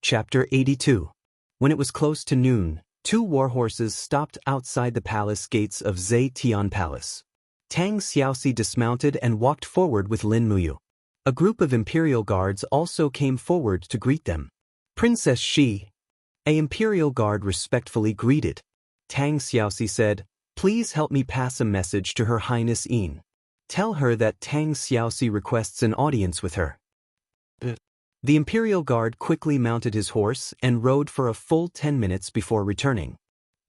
Chapter 82. When it was close to noon, 2 warhorses stopped outside the palace gates of Zetian Palace. Tang Xiaoxi dismounted and walked forward with Lin Muyu. A group of imperial guards also came forward to greet them. Princess Shi. A imperial guard respectfully greeted. Tang Xiaoxi said, "Please help me pass a message to Her Highness Yin. Tell her that Tang Xiaoxi requests an audience with her." The imperial guard quickly mounted his horse and rode for a full 10 minutes before returning.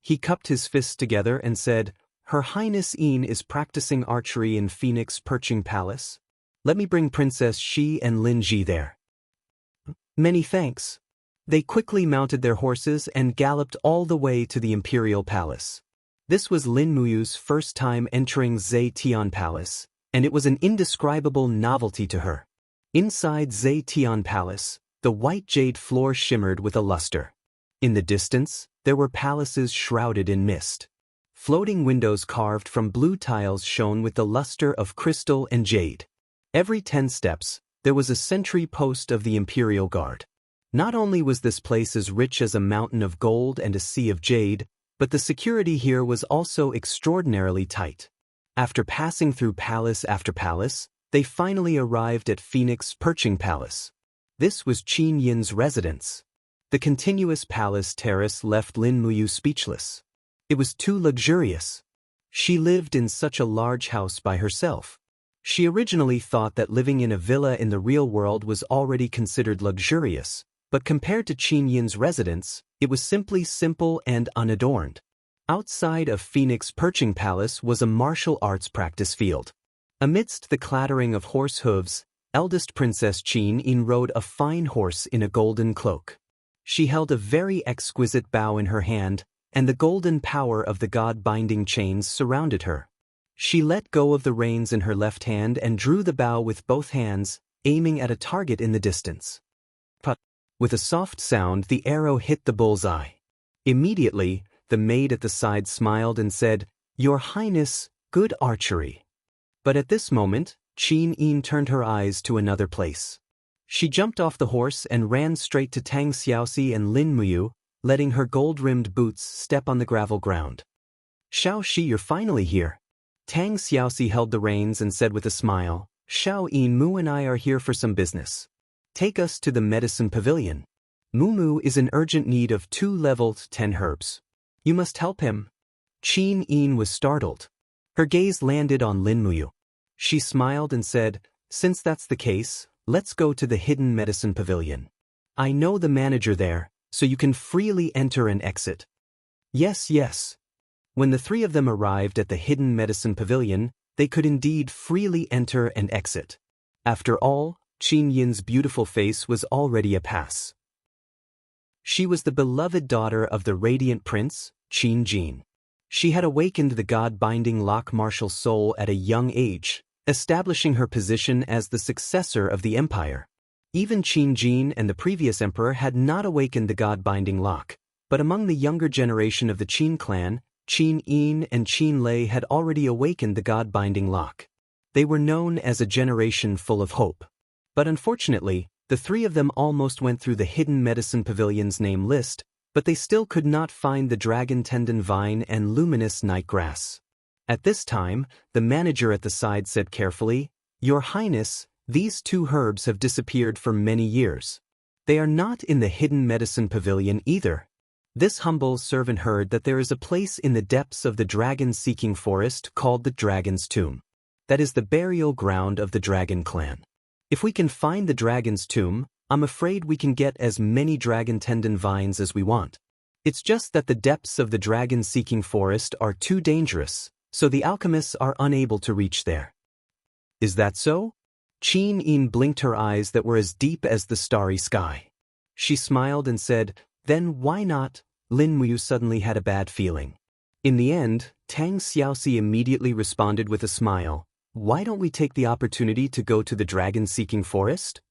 He cupped his fists together and said, "Her Highness Yin is practicing archery in Phoenix Perching Palace. Let me bring Princess Shi and Lin Ji there." "Many thanks." They quickly mounted their horses and galloped all the way to the imperial palace. This was Lin Muyu's first time entering Zetian Palace, and it was an indescribable novelty to her. Inside Zetian Palace, the white jade floor shimmered with a luster. In the distance, there were palaces shrouded in mist. Floating windows carved from blue tiles shone with the luster of crystal and jade. Every 10 steps, there was a sentry post of the Imperial Guard. Not only was this place as rich as a mountain of gold and a sea of jade, but the security here was also extraordinarily tight. After passing through palace after palace, they finally arrived at Phoenix Perching Palace. This was Qin Yin's residence. The continuous palace terrace left Lin Muyu speechless. It was too luxurious. She lived in such a large house by herself. She originally thought that living in a villa in the real world was already considered luxurious, but compared to Qin Yin's residence, it was simply simple and unadorned. Outside of Phoenix Perching Palace was a martial arts practice field. Amidst the clattering of horse hooves, eldest Princess Qin Yin rode a fine horse in a golden cloak. She held a very exquisite bow in her hand, and the golden power of the god-binding chains surrounded her. She let go of the reins in her left hand and drew the bow with both hands, aiming at a target in the distance. Put! With a soft sound, the arrow hit the bullseye. Immediately, the maid at the side smiled and said, "Your Highness, good archery." But at this moment, Qin Yin turned her eyes to another place. She jumped off the horse and ran straight to Tang Xiaoxi and Lin Muyu, letting her gold-rimmed boots step on the gravel ground. "Xiao Shi, you're finally here." Tang Xiaoxi held the reins and said with a smile, "Xiao Yin Mu and I are here for some business. Take us to the medicine pavilion. Mu is in urgent need of 2 leveled 10 herbs. You must help him." Qin Yin was startled. Her gaze landed on Lin Muyu. She smiled and said, "Since that's the case, let's go to the hidden medicine pavilion. I know the manager there, so you can freely enter and exit." "Yes, yes." When the 3 of them arrived at the hidden medicine pavilion, they could indeed freely enter and exit. After all, Qin Yin's beautiful face was already a pass. She was the beloved daughter of the radiant prince, Qin Jin. She had awakened the god-binding lock martial soul at a young age, establishing her position as the successor of the empire. Even Qin Jin and the previous emperor had not awakened the god-binding lock, but among the younger generation of the Qin clan, Qin Yin and Qin Lei had already awakened the god-binding lock. They were known as a generation full of hope. But unfortunately, the 3 of them almost went through the hidden medicine pavilion's name list, but they still could not find the dragon tendon vine and luminous night grass. At this time, the manager at the side said carefully, "Your Highness, these 2 herbs have disappeared for many years. They are not in the hidden medicine pavilion either." This humble servant heard that there is a place in the depths of the dragon-seeking forest called the Dragon's Tomb. That is the burial ground of the dragon clan. If we can find the dragon's tomb, I'm afraid we can get as many dragon tendon vines as we want. It's just that the depths of the dragon-seeking forest are too dangerous, so the alchemists are unable to reach there. "Is that so?" Qin Yin blinked her eyes that were as deep as the starry sky. She smiled and said, "Then why not?" Lin Muyu suddenly had a bad feeling. In the end, Tang Xiaoxi immediately responded with a smile, "Why don't we take the opportunity to go to the dragon-seeking forest?"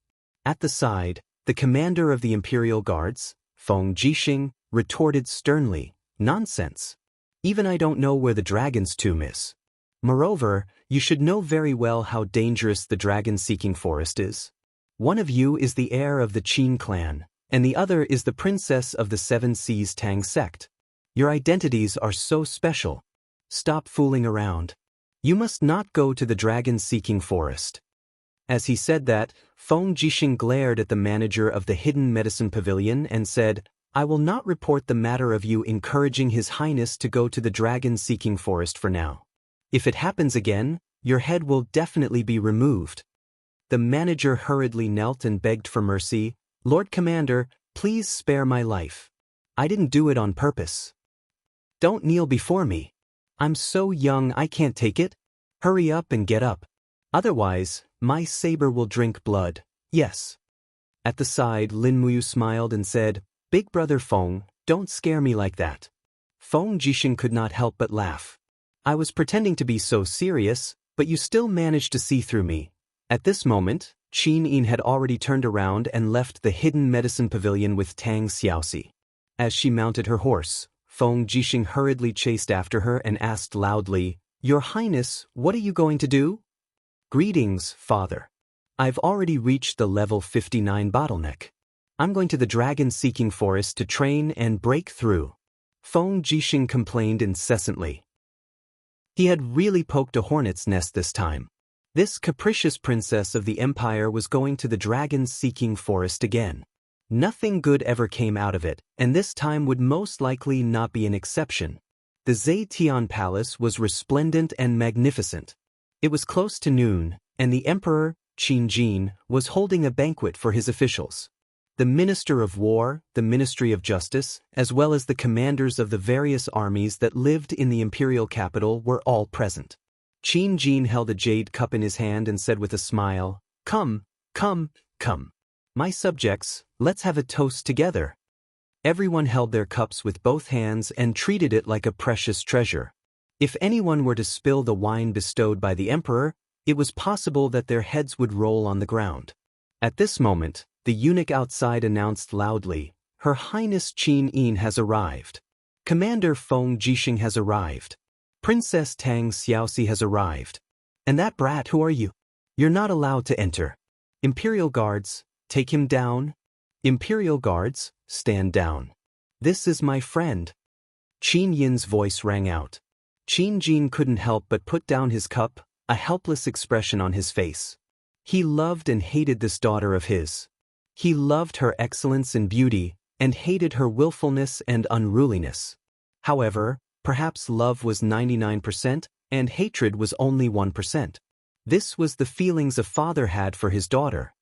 At the side, the commander of the Imperial Guards, Feng Jixing, retorted sternly, "Nonsense. Even I don't know where the dragon's tomb is. Moreover, you should know very well how dangerous the dragon-seeking forest is. One of you is the heir of the Qin clan, and the other is the princess of the Seven Seas Tang sect. Your identities are so special. Stop fooling around. You must not go to the dragon-seeking forest. As he said that, Feng Jixing glared at the manager of the Hidden Medicine Pavilion and said, I will not report the matter of you encouraging His Highness to go to the dragon-seeking forest for now. If it happens again, your head will definitely be removed. The manager hurriedly knelt and begged for mercy. Lord Commander, please spare my life. I didn't do it on purpose. Don't kneel before me. I'm so young I can't take it. Hurry up and get up. Otherwise, my saber will drink blood, yes. At the side, Lin Muyu smiled and said, Big brother Feng, don't scare me like that. Feng Jixing could not help but laugh. I was pretending to be so serious, but you still managed to see through me. At this moment, Qin Yin had already turned around and left the Hidden Medicine Pavilion with Tang Xiaoxi. As she mounted her horse, Feng Jixing hurriedly chased after her and asked loudly, Your Highness, what are you going to do? Greetings, Father. I've already reached the level 59 bottleneck. I'm going to the dragon-seeking forest to train and break through. Feng Jixing complained incessantly. He had really poked a hornet's nest this time. This capricious princess of the empire was going to the dragon-seeking forest again. Nothing good ever came out of it, and this time would most likely not be an exception. The Zetian Palace was resplendent and magnificent. It was close to noon, and the Emperor, Qin Jin, was holding a banquet for his officials. The Minister of War, the Ministry of Justice, as well as the commanders of the various armies that lived in the imperial capital were all present. Qin Jin held a jade cup in his hand and said with a smile, Come, come, come. My subjects, let's have a toast together. Everyone held their cups with both hands and treated it like a precious treasure. If anyone were to spill the wine bestowed by the emperor, it was possible that their heads would roll on the ground. At this moment, the eunuch outside announced loudly, Her Highness Qin Yin has arrived. Commander Feng Jixing has arrived. Princess Tang Xiaoxi has arrived. And that brat, who are you? You're not allowed to enter. Imperial guards, take him down. Imperial guards, stand down. This is my friend. Qin Yin's voice rang out. Qin Jin couldn't help but put down his cup, a helpless expression on his face. He loved and hated this daughter of his. He loved her excellence and beauty, and hated her willfulness and unruliness. However, perhaps love was 99%, and hatred was only 1%. This was the feelings a father had for his daughter.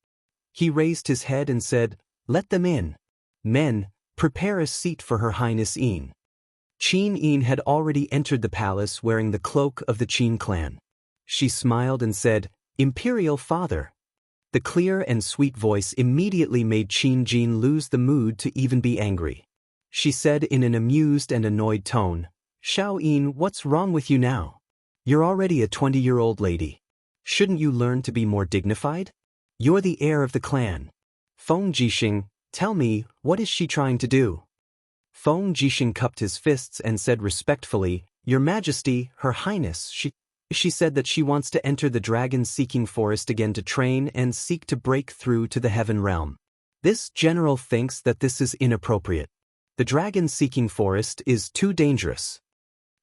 He raised his head and said, Let them in. Men, prepare a seat for Her Highness Yin. Qin Yin had already entered the palace wearing the cloak of the Qin clan. She smiled and said, Imperial Father. The clear and sweet voice immediately made Qin Jin lose the mood to even be angry. She said in an amused and annoyed tone, Xiao Yin, what's wrong with you now? You're already a 20-year-old lady. Shouldn't you learn to be more dignified? You're the heir of the clan. Feng Jixing, tell me, what is she trying to do? Feng Jixing cupped his fists and said respectfully, Your Majesty, Her Highness, she said that she wants to enter the dragon-seeking forest again to train and seek to break through to the heaven realm. This general thinks that this is inappropriate. The dragon-seeking forest is too dangerous.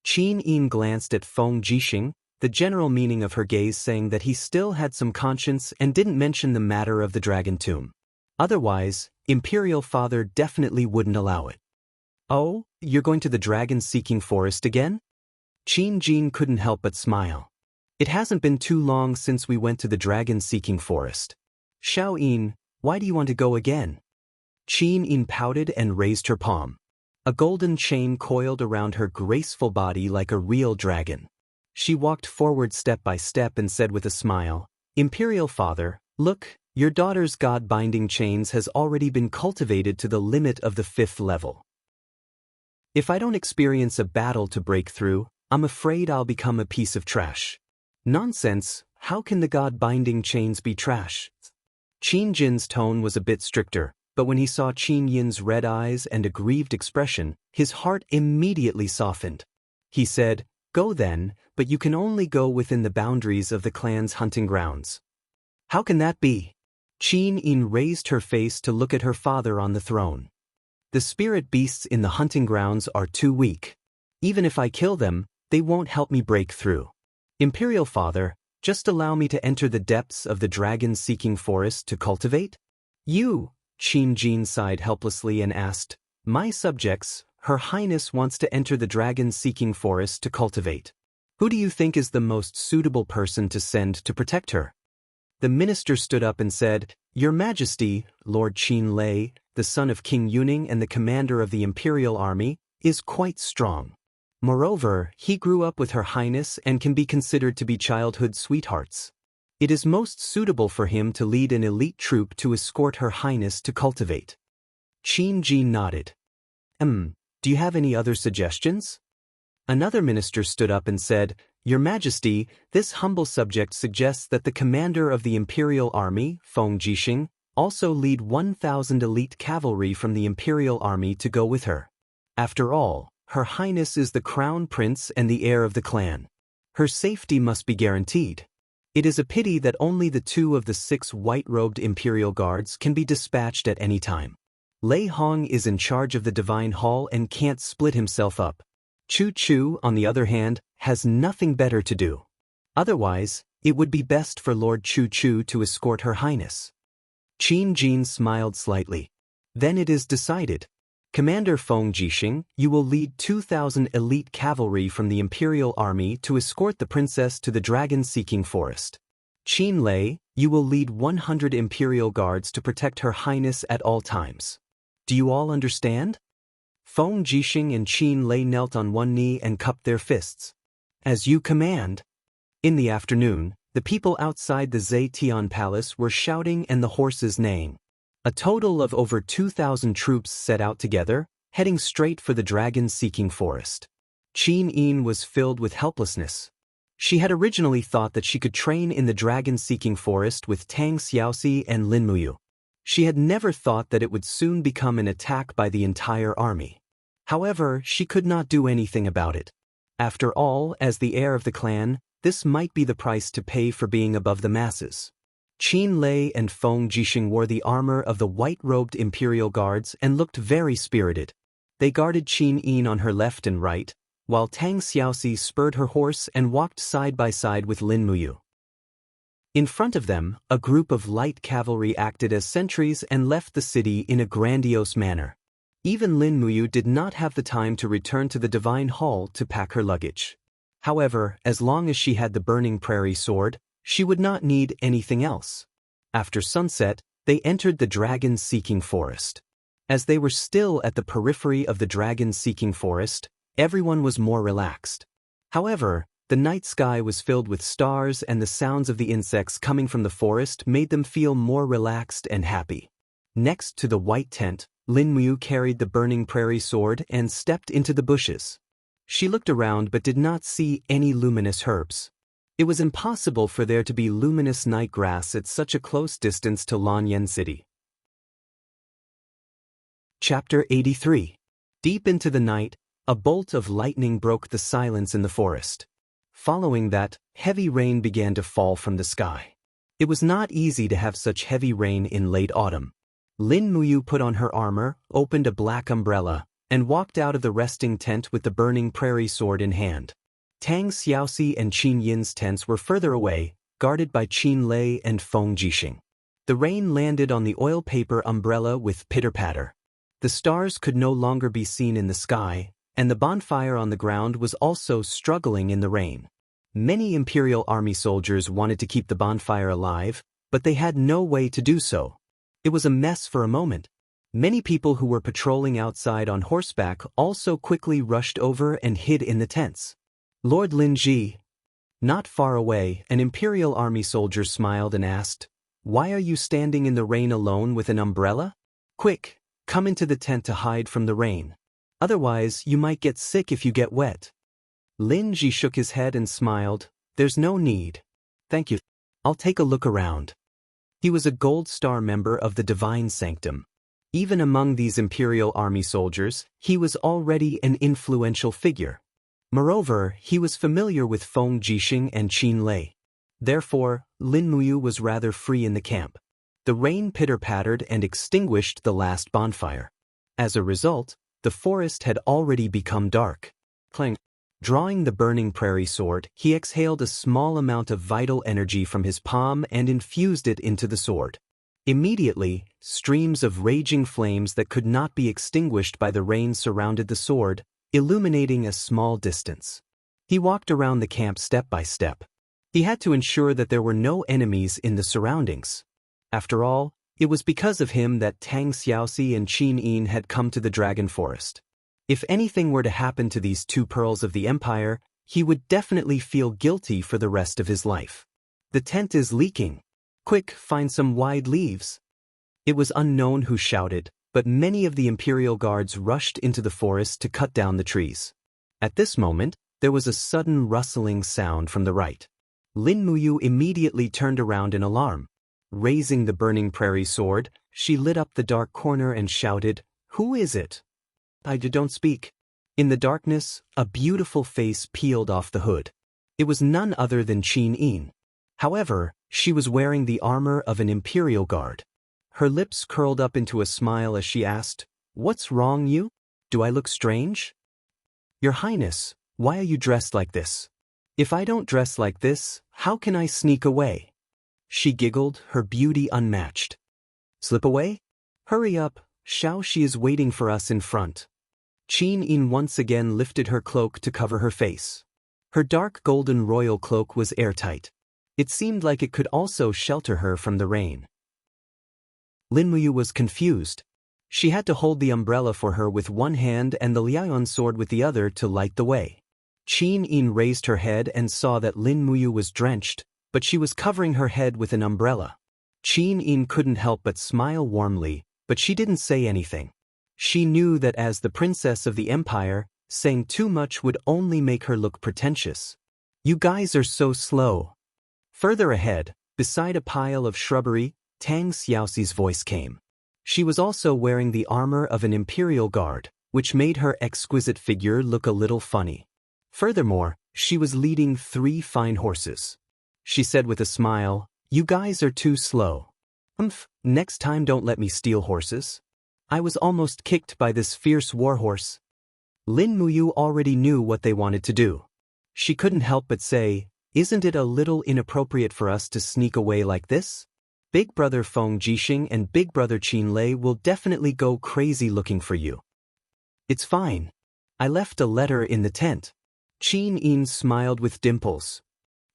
Qin Yin glanced at Feng Jixing, the general meaning of her gaze saying that he still had some conscience and didn't mention the matter of the dragon tomb. Otherwise, Imperial Father definitely wouldn't allow it. Oh, you're going to the dragon-seeking forest again? Qin Jin couldn't help but smile. It hasn't been too long since we went to the dragon-seeking forest. Xiao Yin, why do you want to go again? Qin Yin pouted and raised her palm. A golden chain coiled around her graceful body like a real dragon. She walked forward step by step and said with a smile, Imperial Father, look, your daughter's god-binding chains has already been cultivated to the limit of the 5th level. If I don't experience a battle to break through, I'm afraid I'll become a piece of trash. Nonsense, how can the god-binding chains be trash? Qin Jin's tone was a bit stricter, but when he saw Qin Yin's red eyes and aggrieved expression, his heart immediately softened. He said, Go then, but you can only go within the boundaries of the clan's hunting grounds. How can that be? Qin Yin raised her face to look at her father on the throne. The spirit beasts in the hunting grounds are too weak. Even if I kill them, they won't help me break through. Imperial Father, just allow me to enter the depths of the dragon-seeking forest to cultivate? You, Qin Jin sighed helplessly and asked, my subjects, Her Highness wants to enter the dragon-seeking forest to cultivate. Who do you think is the most suitable person to send to protect her? The minister stood up and said, Your Majesty, Lord Qin Lei, the son of King Yuning and the commander of the imperial army, is quite strong. Moreover, he grew up with Her Highness and can be considered to be childhood sweethearts. It is most suitable for him to lead an elite troop to escort Her Highness to cultivate. Qin Ji nodded. Do you have any other suggestions? Another minister stood up and said, Your Majesty, this humble subject suggests that the commander of the imperial army, Feng Jixing, also lead 1,000 elite cavalry from the imperial army to go with her. After all, Her Highness is the crown prince and the heir of the clan. Her safety must be guaranteed. It is a pity that only the 2 of the 6 white-robed imperial guards can be dispatched at any time. Lei Hong is in charge of the Divine Hall and can't split himself up. Chu Chu, on the other hand, has nothing better to do. Otherwise, it would be best for Lord Chu Chu to escort Her Highness. Qin Jin smiled slightly. Then it is decided. Commander Feng Jixing, you will lead 2,000 elite cavalry from the imperial army to escort the princess to the dragon-seeking forest. Qin Lei, you will lead 100 imperial guards to protect Her Highness at all times. Do you all understand? Feng Jixing and Qin Lei knelt on one knee and cupped their fists. As you command. In the afternoon, the people outside the Zetian Palace were shouting and the horses neighing. A total of over 2,000 troops set out together, heading straight for the dragon-seeking forest. Qin Yin was filled with helplessness. She had originally thought that she could train in the dragon-seeking forest with Tang Xiaoxi and Lin Muyu. She had never thought that it would soon become an attack by the entire army. However, she could not do anything about it. After all, as the heir of the clan, this might be the price to pay for being above the masses. Qin Lei and Feng Jixing wore the armor of the white-robed imperial guards and looked very spirited. They guarded Qin Yin on her left and right, while Tang Xiaoxi spurred her horse and walked side by side with Lin Muyu. In front of them, a group of light cavalry acted as sentries and left the city in a grandiose manner. Even Lin Muyu did not have the time to return to the Divine Hall to pack her luggage. However, as long as she had the Burning Prairie sword, she would not need anything else. After sunset, they entered the dragon-seeking forest. As they were still at the periphery of the dragon-seeking forest, everyone was more relaxed. However, the night sky was filled with stars and the sounds of the insects coming from the forest made them feel more relaxed and happy. Next to the white tent, Lin Muyu carried the Burning Prairie sword and stepped into the bushes. She looked around but did not see any luminous herbs. It was impossible for there to be luminous night grass at such a close distance to Lanyan City. Chapter 83. Deep into the night, a bolt of lightning broke the silence in the forest. Following that, heavy rain began to fall from the sky. It was not easy to have such heavy rain in late autumn. Lin Muyu put on her armor, opened a black umbrella, and walked out of the resting tent with the Burning Prairie sword in hand. Tang Xiaoxi and Qin Yin's tents were further away, guarded by Qin Lei and Feng Jixing. The rain landed on the oil paper umbrella with pitter-patter. The stars could no longer be seen in the sky, and the bonfire on the ground was also struggling in the rain. Many Imperial Army soldiers wanted to keep the bonfire alive, but they had no way to do so. It was a mess for a moment. Many people who were patrolling outside on horseback also quickly rushed over and hid in the tents. Lord Lin Ji. Not far away, an Imperial Army soldier smiled and asked, Why are you standing in the rain alone with an umbrella? Quick, come into the tent to hide from the rain. Otherwise, you might get sick if you get wet. Lin Ji shook his head and smiled, There's no need. Thank you. I'll take a look around. He was a Gold Star member of the Divine Sanctum. Even among these Imperial Army soldiers, he was already an influential figure. Moreover, he was familiar with Feng Jixing and Qin Lei. Therefore, Lin Muyu was rather free in the camp. The rain pitter-pattered and extinguished the last bonfire. As a result, the forest had already become dark. Clang. Drawing the burning prairie sword, he exhaled a small amount of vital energy from his palm and infused it into the sword. Immediately, streams of raging flames that could not be extinguished by the rain surrounded the sword, illuminating a small distance. He walked around the camp step by step. He had to ensure that there were no enemies in the surroundings. After all, it was because of him that Tang Xiaoxi and Qin Yin had come to the Dragon Forest. If anything were to happen to these two pearls of the Empire, he would definitely feel guilty for the rest of his life. The tent is leaking. Quick, find some wide leaves. It was unknown who shouted, but many of the Imperial Guards rushed into the forest to cut down the trees. At this moment, there was a sudden rustling sound from the right. Lin Muyu immediately turned around in alarm. Raising the burning prairie sword, she lit up the dark corner and shouted, "Who is it?" "I don't speak." In the darkness, a beautiful face peeled off the hood. It was none other than Qin Yin. However, she was wearing the armor of an Imperial Guard. Her lips curled up into a smile as she asked, "What's wrong, you? Do I look strange?" "Your Highness, why are you dressed like this?" "If I don't dress like this, how can I sneak away?" She giggled, her beauty unmatched. "Slip away? Hurry up, Xiao, she is waiting for us in front." Qin Yin once again lifted her cloak to cover her face. Her dark golden royal cloak was airtight. It seemed like it could also shelter her from the rain. Lin Muyu was confused. She had to hold the umbrella for her with one hand and the Liaoyuan sword with the other to light the way. Qin Yin raised her head and saw that Lin Muyu was drenched, but she was covering her head with an umbrella. Qin Yin couldn't help but smile warmly, but she didn't say anything. She knew that as the princess of the Empire, saying too much would only make her look pretentious. "You guys are so slow." Further ahead, beside a pile of shrubbery, Tang Xiaoxi's voice came. She was also wearing the armor of an Imperial Guard, which made her exquisite figure look a little funny. Furthermore, she was leading 3 fine horses. She said with a smile, "You guys are too slow. Next time don't let me steal horses. I was almost kicked by this fierce warhorse." Lin Muyu already knew what they wanted to do. She couldn't help but say, "Isn't it a little inappropriate for us to sneak away like this? Big brother Feng Jixing and big brother Qin Lei will definitely go crazy looking for you." "It's fine. I left a letter in the tent." Qin Yin smiled with dimples.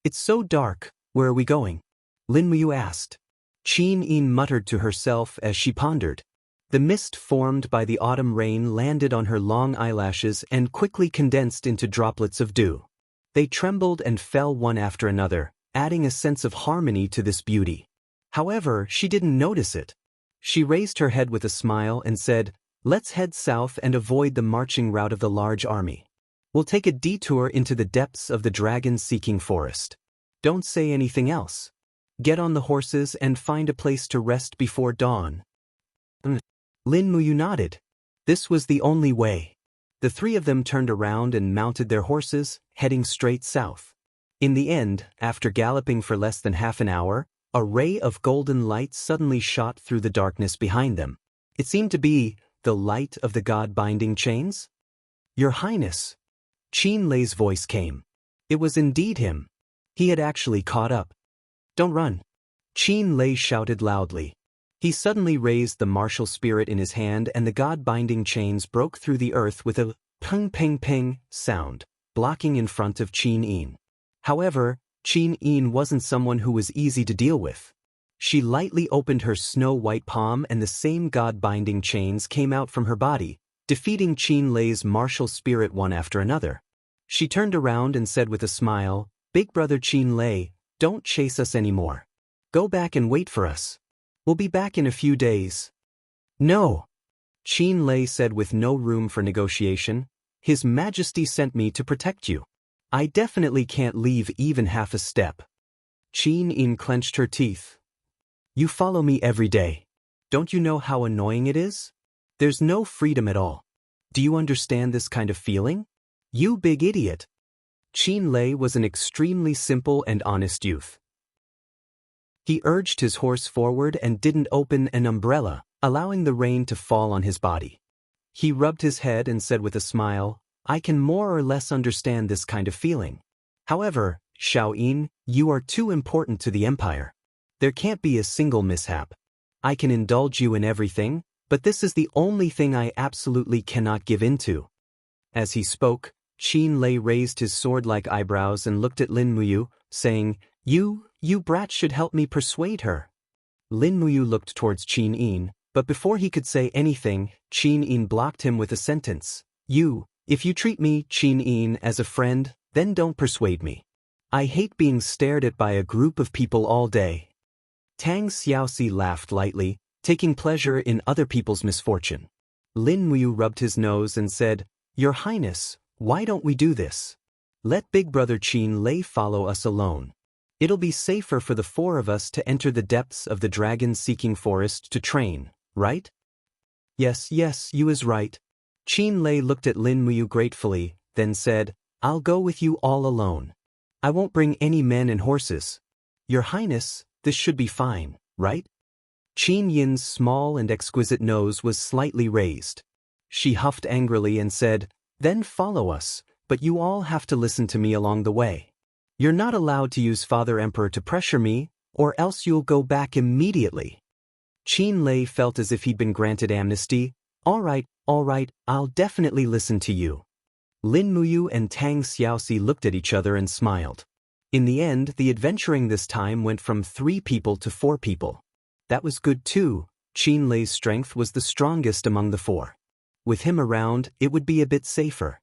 "It's so dark, where are we going?" Lin Muyu asked. Qin Yin muttered to herself as she pondered. The mist formed by the autumn rain landed on her long eyelashes and quickly condensed into droplets of dew. They trembled and fell one after another, adding a sense of harmony to this beauty. However, she didn't notice it. She raised her head with a smile and said, "Let's head south and avoid the marching route of the large army. We'll take a detour into the depths of the dragon-seeking forest. Don't say anything else. Get on the horses and find a place to rest before dawn." Lin Muyu nodded. This was the only way. The 3 of them turned around and mounted their horses, heading straight south. In the end, after galloping for less than half an hour, a ray of golden light suddenly shot through the darkness behind them. It seemed to be the light of the god binding chains. "Your Highness." Qin Lei's voice came. It was indeed him. He had actually caught up. "Don't run." Qin Lei shouted loudly. He suddenly raised the martial spirit in his hand and the god-binding chains broke through the earth with a ping ping ping sound, blocking in front of Qin Yin. However, Qin Yin wasn't someone who was easy to deal with. She lightly opened her snow-white palm and the same god-binding chains came out from her body, defeating Qin Lei's martial spirit one after another. She turned around and said with a smile, "Big brother Qin Lei, don't chase us anymore. Go back and wait for us. We'll be back in a few days." "No," Qin Lei said with no room for negotiation. "His Majesty sent me to protect you. I definitely can't leave even half a step." Qin Yin clenched her teeth. "You follow me every day. Don't you know how annoying it is? There's no freedom at all. Do you understand this kind of feeling? You big idiot." Qin Lei was an extremely simple and honest youth. He urged his horse forward and didn't open an umbrella, allowing the rain to fall on his body. He rubbed his head and said with a smile, "I can more or less understand this kind of feeling. However, Xiaoyin, you are too important to the empire. There can't be a single mishap. I can indulge you in everything, but this is the only thing I absolutely cannot give in to." As he spoke, Qin Lei raised his sword-like eyebrows and looked at Lin Muyu, saying, You brat should help me persuade her." Lin Muyu looked towards Qin Yin, but before he could say anything, Qin Yin blocked him with a sentence. If you treat me, Qin Yin, as a friend, then don't persuade me. I hate being stared at by a group of people all day. Tang Xiaoxi laughed lightly, taking pleasure in other people's misfortune. Lin Muyu rubbed his nose and said, "Your Highness, why don't we do this? Let big brother Qin Lei follow us alone. It'll be safer for the four of us to enter the depths of the dragon-seeking forest to train, right?" Yes, you is right." Qin Lei looked at Lin Muyu gratefully, then said, "I'll go with you all alone. I won't bring any men and horses. Your Highness, this should be fine, right?" Qin Yin's small and exquisite nose was slightly raised. She huffed angrily and said, "Then follow us, but you all have to listen to me along the way. You're not allowed to use Father Emperor to pressure me, or else you'll go back immediately." Qin Lei felt as if he'd been granted amnesty. All right, I'll definitely listen to you." Lin Muyu and Tang Xiaoxi looked at each other and smiled. In the end, the adventuring this time went from 3 people to 4 people. That was good too. Qin Lei's strength was the strongest among the 4. With him around, it would be a bit safer.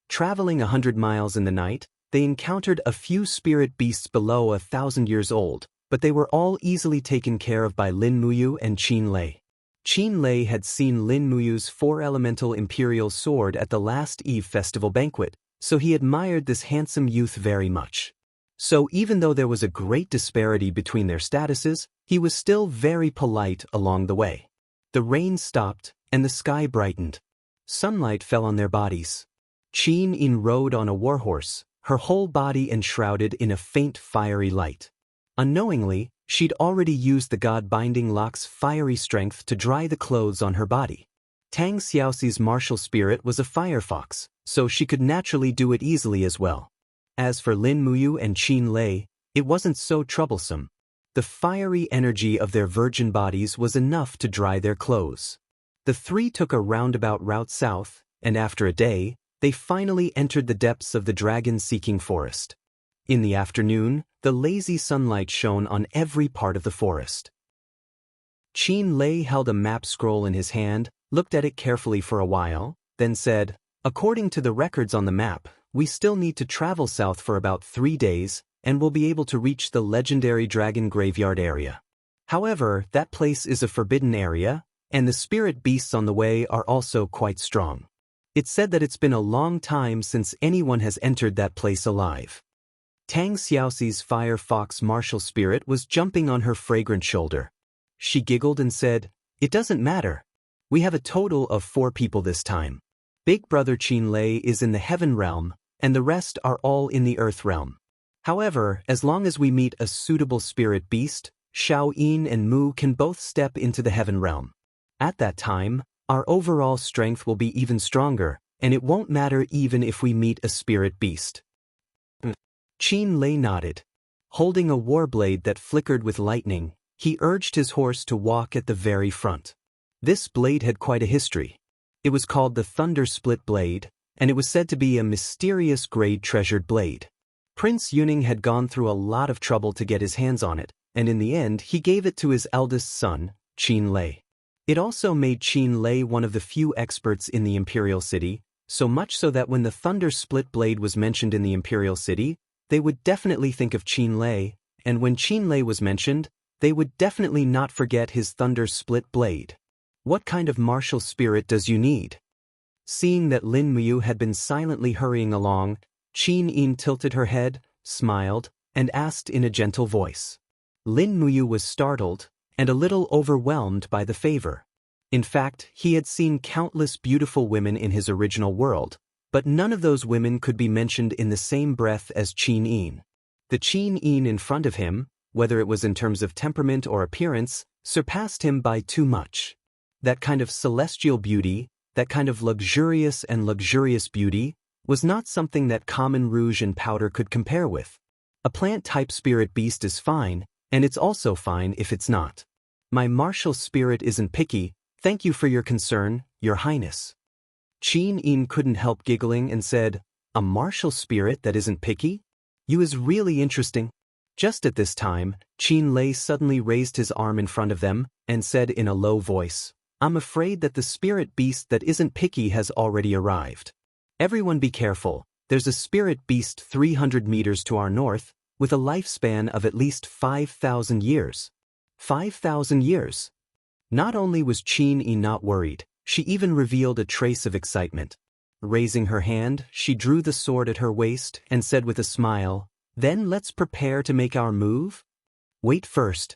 Traveling 100 miles in the night, they encountered a few spirit beasts below 1,000 years old, but they were all easily taken care of by Lin Muyu and Qin Lei. Qin Lei had seen Lin Muyu's 4-elemental imperial sword at the last Eve festival banquet, so he admired this handsome youth very much. So even though there was a great disparity between their statuses, he was still very polite along the way. The rain stopped, and the sky brightened. Sunlight fell on their bodies. Qin Yin rode on a warhorse, her whole body enshrouded in a faint fiery light. Unknowingly, she'd already used the God-binding lock's fiery strength to dry the clothes on her body. Tang Xiaoxi's martial spirit was a firefox, so she could naturally do it easily as well. As for Lin Muyu and Qin Lei, it wasn't so troublesome. The fiery energy of their virgin bodies was enough to dry their clothes. The 3 took a roundabout route south, and after a day, they finally entered the depths of the dragon-seeking forest. In the afternoon, the lazy sunlight shone on every part of the forest. Qin Lei held a map scroll in his hand, looked at it carefully for a while, then said, "According to the records on the map, we still need to travel south for about 3 days, and we'll be able to reach the legendary dragon graveyard area. However, that place is a forbidden area, and the spirit beasts on the way are also quite strong. It's said that it's been a long time since anyone has entered that place alive." Tang Xiaoxi's fire fox martial spirit was jumping on her fragrant shoulder. She giggled and said, "It doesn't matter. We have a total of 4 people this time. Big brother Qin Lei is in the heaven realm, and the rest are all in the earth realm. However, as long as we meet a suitable spirit beast, Xiao Yin and Mu can both step into the heaven realm. At that time, our overall strength will be even stronger, and it won't matter even if we meet a spirit beast." Qin Lei nodded. Holding a war blade that flickered with lightning, he urged his horse to walk at the very front. This blade had quite a history. It was called the Thunder Split Blade, and it was said to be a mysterious grade treasured blade. Prince Yuning had gone through a lot of trouble to get his hands on it, and in the end he gave it to his eldest son, Qin Lei. It also made Qin Lei one of the few experts in the Imperial City, so much so that when the Thunder Split Blade was mentioned in the Imperial City, they would definitely think of Qin Lei, and when Qin Lei was mentioned, they would definitely not forget his Thunder Split Blade. What kind of martial spirit does you need? Seeing that Lin Muyu had been silently hurrying along, Qin Yin tilted her head, smiled, and asked in a gentle voice. Lin Muyu was startled, and a little overwhelmed by the favor. In fact, he had seen countless beautiful women in his original world, but none of those women could be mentioned in the same breath as Qin Yin. The Qin Yin in front of him, whether it was in terms of temperament or appearance, surpassed him by too much. That kind of celestial beauty, that kind of luxurious beauty, was not something that common rouge and powder could compare with. A plant-type spirit beast is fine, and it's also fine if it's not. My martial spirit isn't picky, thank you for your concern, Your Highness. Qin Yin couldn't help giggling and said, a martial spirit that isn't picky? You is really interesting. Just at this time, Qin Lei suddenly raised his arm in front of them and said in a low voice, I'm afraid that the spirit beast that isn't picky has already arrived. Everyone be careful, there's a spirit beast 300 meters to our north, with a lifespan of at least 5,000 years. 5,000 years? Not only was Qin Yi not worried, she even revealed a trace of excitement. Raising her hand, she drew the sword at her waist and said with a smile, then let's prepare to make our move? Wait first.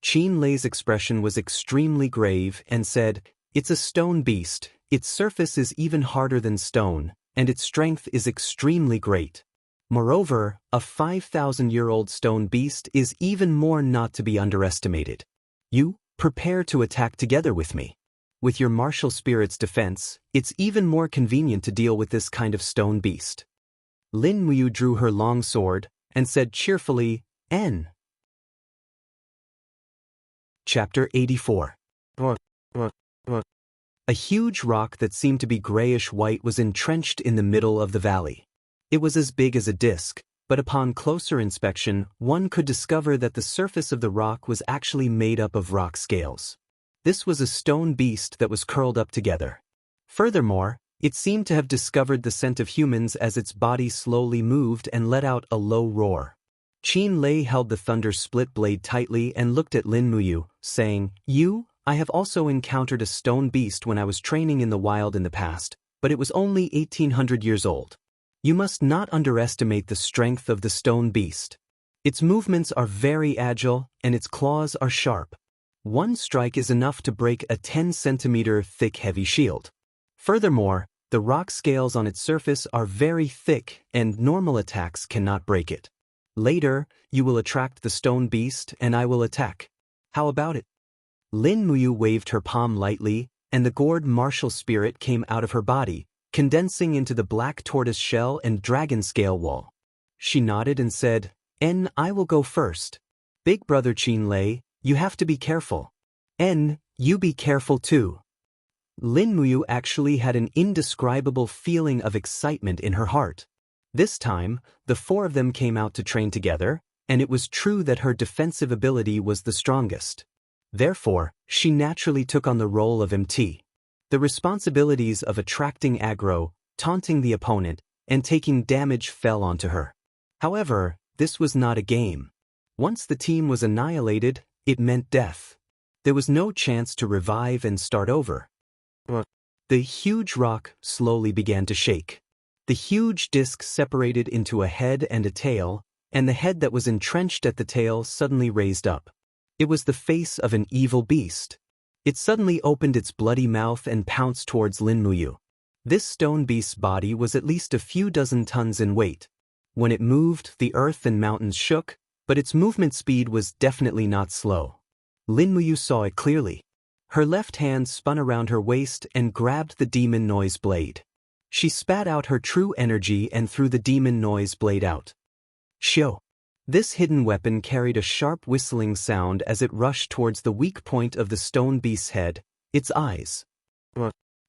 Qin Lei's expression was extremely grave and said, it's a stone beast, its surface is even harder than stone, and its strength is extremely great. Moreover, a 5,000-year-old stone beast is even more not to be underestimated. You, prepare to attack together with me. With your martial spirit's defense, it's even more convenient to deal with this kind of stone beast. Lin Muyu drew her long sword and said cheerfully, N. Chapter 84. A huge rock that seemed to be grayish-white was entrenched in the middle of the valley. It was as big as a disc, but upon closer inspection, one could discover that the surface of the rock was actually made up of rock scales. This was a stone beast that was curled up together. Furthermore, it seemed to have discovered the scent of humans as its body slowly moved and let out a low roar. Qin Lei held the thunder split blade tightly and looked at Lin Muyu, saying, I have also encountered a stone beast when I was training in the wild in the past, but it was only 1,800 years old. You must not underestimate the strength of the stone beast. Its movements are very agile, and its claws are sharp. One strike is enough to break a 10-centimeter thick heavy shield. Furthermore, the rock scales on its surface are very thick and normal attacks cannot break it. Later, you will attract the stone beast and I will attack. How about it? Lin Muyu waved her palm lightly, and the gourd martial spirit came out of her body, condensing into the black tortoise shell and dragon scale wall. She nodded and said, I will go first. Big brother Qin Lei, you have to be careful. You be careful too. Lin Muyu actually had an indescribable feeling of excitement in her heart. This time, the four of them came out to train together, and it was true that her defensive ability was the strongest. Therefore, she naturally took on the role of MT. The responsibilities of attracting aggro, taunting the opponent, and taking damage fell onto her. However, this was not a game. Once the team was annihilated, it meant death. There was no chance to revive and start over. The huge rock slowly began to shake. The huge disc separated into a head and a tail, and the head that was entrenched at the tail suddenly raised up. It was the face of an evil beast. It suddenly opened its bloody mouth and pounced towards Lin Muyu. This stone beast's body was at least a few dozen tons in weight. When it moved, the earth and mountains shook, but its movement speed was definitely not slow. Lin Muyu saw it clearly. Her left hand spun around her waist and grabbed the demon noise blade. She spat out her true energy and threw the demon noise blade out. Shio. This hidden weapon carried a sharp whistling sound as it rushed towards the weak point of the stone beast's head, its eyes.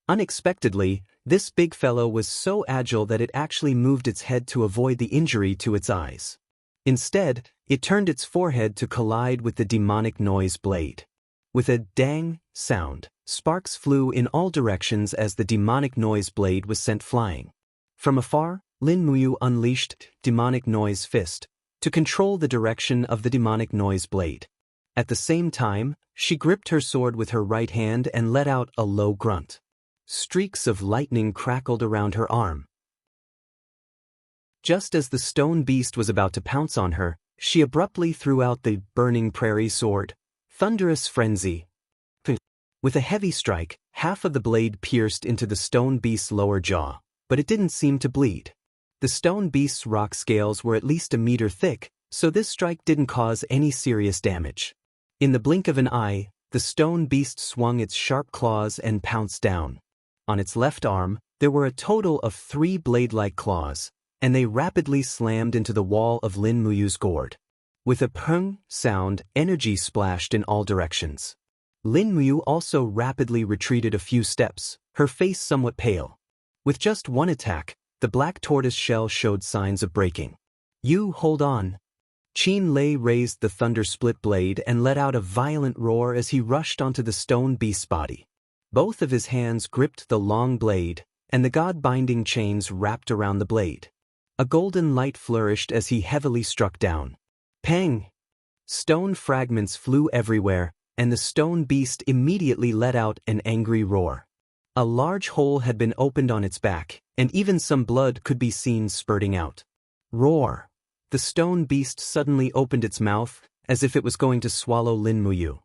Unexpectedly, this big fellow was so agile that it actually moved its head to avoid the injury to its eyes. Instead, it turned its forehead to collide with the demonic noise blade. With a dang sound, sparks flew in all directions as the demonic noise blade was sent flying. From afar, Lin Muyu unleashed demonic noise fist to control the direction of the demonic noise blade. At the same time, she gripped her sword with her right hand and let out a low grunt. Streaks of lightning crackled around her arm. Just as the stone beast was about to pounce on her, she abruptly threw out the burning prairie sword. Thunderous frenzy. With a heavy strike, half of the blade pierced into the stone beast's lower jaw, but it didn't seem to bleed. The stone beast's rock scales were at least a meter thick, so this strike didn't cause any serious damage. In the blink of an eye, the stone beast swung its sharp claws and pounced down. On its left arm, there were a total of 3 blade-like claws, and they rapidly slammed into the wall of Lin Muyu's gourd. With a pung sound, energy splashed in all directions. Lin Muyu also rapidly retreated a few steps, her face somewhat pale. With just one attack, the black tortoise shell showed signs of breaking. "You hold on." Qin Lei raised the thunder-split blade and let out a violent roar as he rushed onto the stone beast's body. Both of his hands gripped the long blade, and the god-binding chains wrapped around the blade. A golden light flourished as he heavily struck down. Pang! Stone fragments flew everywhere, and the stone beast immediately let out an angry roar. A large hole had been opened on its back, and even some blood could be seen spurting out. Roar! The stone beast suddenly opened its mouth, as if it was going to swallow Lin Muyu.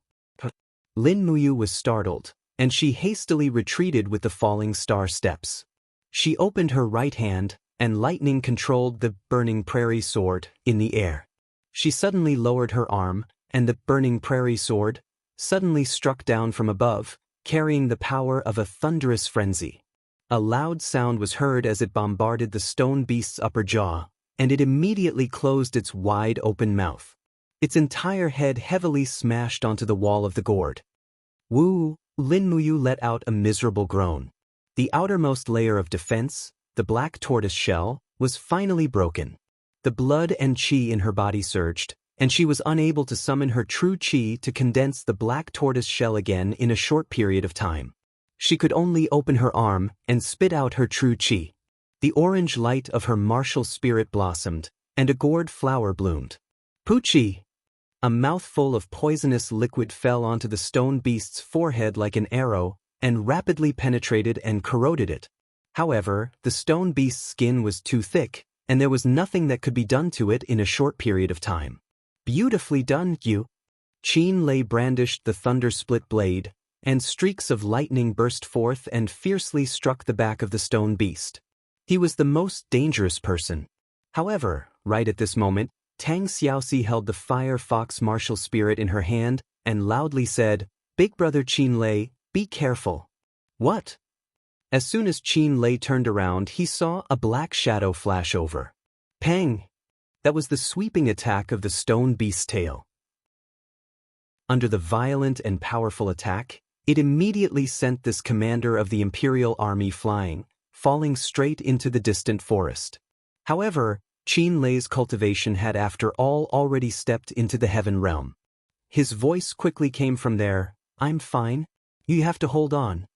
Lin Muyu was startled, and she hastily retreated with the falling star steps. She opened her right hand, and lightning controlled the burning prairie sword in the air. She suddenly lowered her arm, and the burning prairie sword suddenly struck down from above, carrying the power of a thunderous frenzy. A loud sound was heard as it bombarded the stone beast's upper jaw, and it immediately closed its wide-open mouth. Its entire head heavily smashed onto the wall of the gourd. Woo! Lin Muyu let out a miserable groan. The outermost layer of defense, the black tortoise shell, was finally broken. The blood and qi in her body surged, and she was unable to summon her true qi to condense the black tortoise shell again in a short period of time. She could only open her arm and spit out her true qi. The orange light of her martial spirit blossomed, and a gourd flower bloomed. Poochie! A mouthful of poisonous liquid fell onto the stone beast's forehead like an arrow, and rapidly penetrated and corroded it. However, the stone beast's skin was too thick, and there was nothing that could be done to it in a short period of time. Beautifully done, you! Qin Lei brandished the thunder-split blade, and streaks of lightning burst forth and fiercely struck the back of the stone beast. He was the most dangerous person. However, right at this moment, Tang Xiaoxi held the fire fox martial spirit in her hand and loudly said, "Big brother Qin Lei, be careful." What? As soon as Qin Lei turned around, he saw a black shadow flash over. Pang! That was the sweeping attack of the stone beast's tail. Under the violent and powerful attack, it immediately sent this commander of the imperial army flying, falling straight into the distant forest. However, Qin Lei's cultivation had after all already stepped into the heaven realm. His voice quickly came from there, "I'm fine. You have to hold on."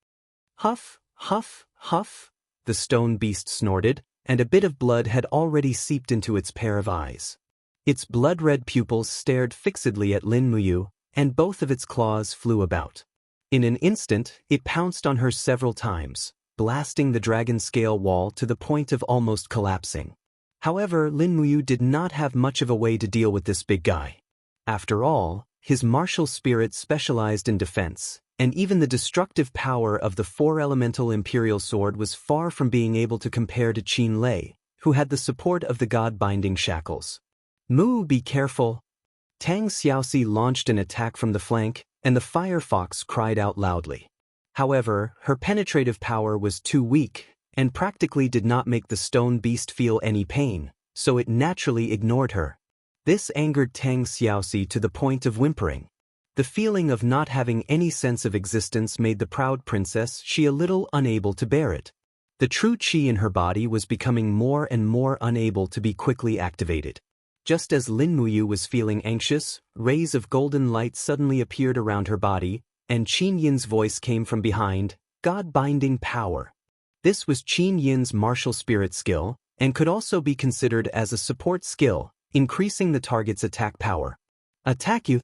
Huff, huff, huff, the stone beast snorted, and a bit of blood had already seeped into its pair of eyes. Its blood-red pupils stared fixedly at Lin Muyu, and both of its claws flew about. In an instant, it pounced on her several times, blasting the dragon scale wall to the point of almost collapsing. However, Lin Muyu did not have much of a way to deal with this big guy. After all, his martial spirit specialized in defense, and even the destructive power of the four-elemental imperial sword was far from being able to compare to Qin Lei, who had the support of the god-binding shackles. "Moo, be careful!" Tang Xiaoxi launched an attack from the flank, and the fire fox cried out loudly. However, her penetrative power was too weak, and practically did not make the stone beast feel any pain, so it naturally ignored her. This angered Tang Xiaoxi to the point of whimpering. The feeling of not having any sense of existence made the proud princess a little unable to bear it. The true qi in her body was becoming more and more unable to be quickly activated. Just as Lin Muyu was feeling anxious, rays of golden light suddenly appeared around her body, and Qin Yin's voice came from behind, "God-binding power." This was Qin Yin's martial spirit skill, and could also be considered as a support skill, increasing the target's attack power. "Attack you,"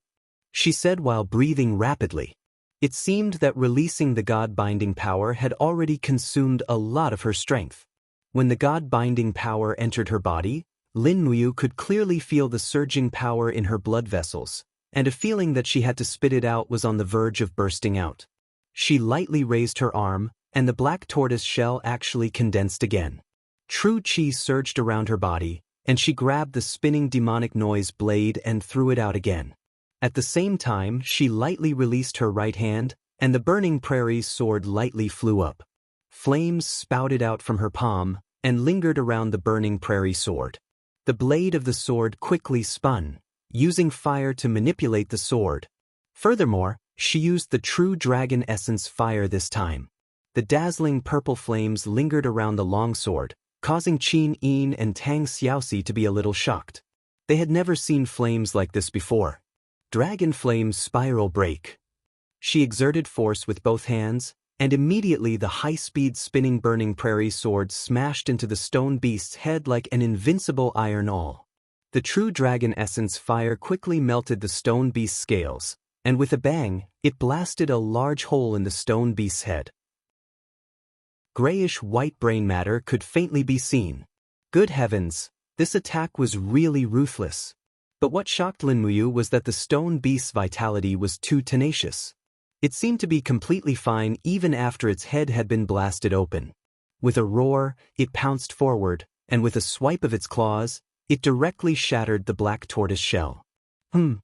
she said while breathing rapidly. It seemed that releasing the god-binding power had already consumed a lot of her strength. When the god-binding power entered her body, Lin Muyu could clearly feel the surging power in her blood vessels, and a feeling that she had to spit it out was on the verge of bursting out. She lightly raised her arm, and the black tortoise shell actually condensed again. True qi surged around her body, and she grabbed the spinning demonic noise blade and threw it out again. At the same time, she lightly released her right hand, and the burning prairie's sword lightly flew up. Flames spouted out from her palm and lingered around the burning prairie sword. The blade of the sword quickly spun, using fire to manipulate the sword. Furthermore, she used the true dragon essence fire this time. The dazzling purple flames lingered around the longsword, causing Qin Yin and Tang Xiaoxi to be a little shocked. They had never seen flames like this before. Dragon flames spiral break. She exerted force with both hands, and immediately the high-speed spinning burning prairie sword smashed into the stone beast's head like an invincible iron awl. The true dragon essence fire quickly melted the stone beast's scales, and with a bang, it blasted a large hole in the stone beast's head. Grayish-white brain matter could faintly be seen. Good heavens, this attack was really ruthless. But what shocked Lin Muyu was that the stone beast's vitality was too tenacious. It seemed to be completely fine even after its head had been blasted open. With a roar, it pounced forward, and with a swipe of its claws, it directly shattered the black tortoise shell. Lin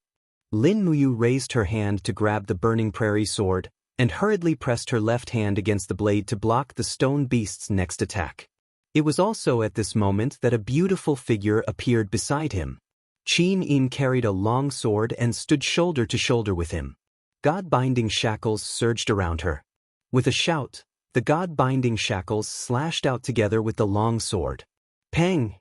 Muyu raised her hand to grab the burning prairie sword, and hurriedly pressed her left hand against the blade to block the stone beast's next attack. It was also at this moment that a beautiful figure appeared beside him. Qin Yin carried a long sword and stood shoulder to shoulder with him. God-binding shackles surged around her. With a shout, the God-binding shackles slashed out together with the long sword. Pang!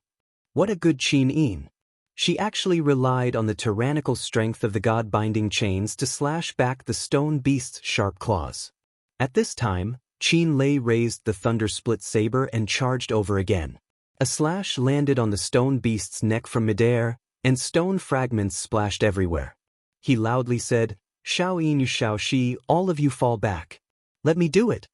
What a good Qin Yin! She actually relied on the tyrannical strength of the God-binding chains to slash back the stone beast's sharp claws. At this time, Qin Lei raised the thunder-split saber and charged over again. A slash landed on the stone beast's neck from midair, and stone fragments splashed everywhere. He loudly said, "Shao Yin Yu Shao Shi, all of you fall back. Let me do it."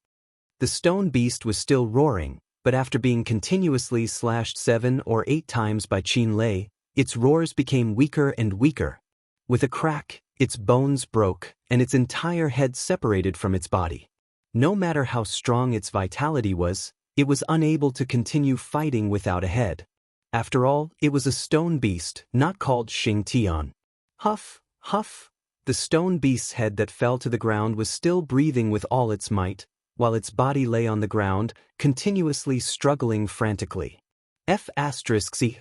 The stone beast was still roaring, but after being continuously slashed 7 or 8 times by Qin Lei, its roars became weaker and weaker. With a crack, its bones broke, and its entire head separated from its body. No matter how strong its vitality was, it was unable to continue fighting without a head. After all, it was a stone beast, not called Xing Tian. Huff, huff. The stone beast's head that fell to the ground was still breathing with all its might, while its body lay on the ground, continuously struggling frantically. F***C.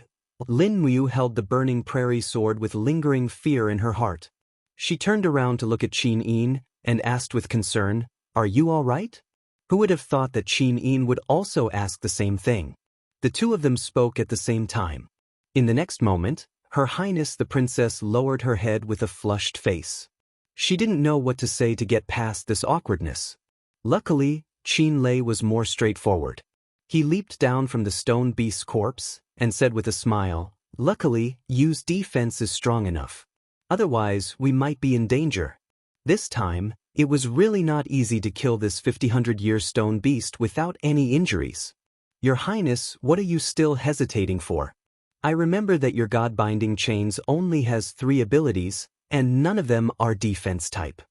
Lin Muyu held the burning prairie sword with lingering fear in her heart. She turned around to look at Qin Yin and asked with concern, "Are you all right?" Who would have thought that Qin Yin would also ask the same thing? The two of them spoke at the same time. In the next moment, Her Highness the Princess lowered her head with a flushed face. She didn't know what to say to get past this awkwardness. Luckily, Qin Lei was more straightforward. He leaped down from the stone beast's corpse and said with a smile, "Luckily, Yu's defense is strong enough. Otherwise, we might be in danger." This time, it was really not easy to kill this 50-hundred-year stone beast without any injuries. "Your Highness, what are you still hesitating for? I remember that your God-binding chains only has 3 abilities, and none of them are defense type.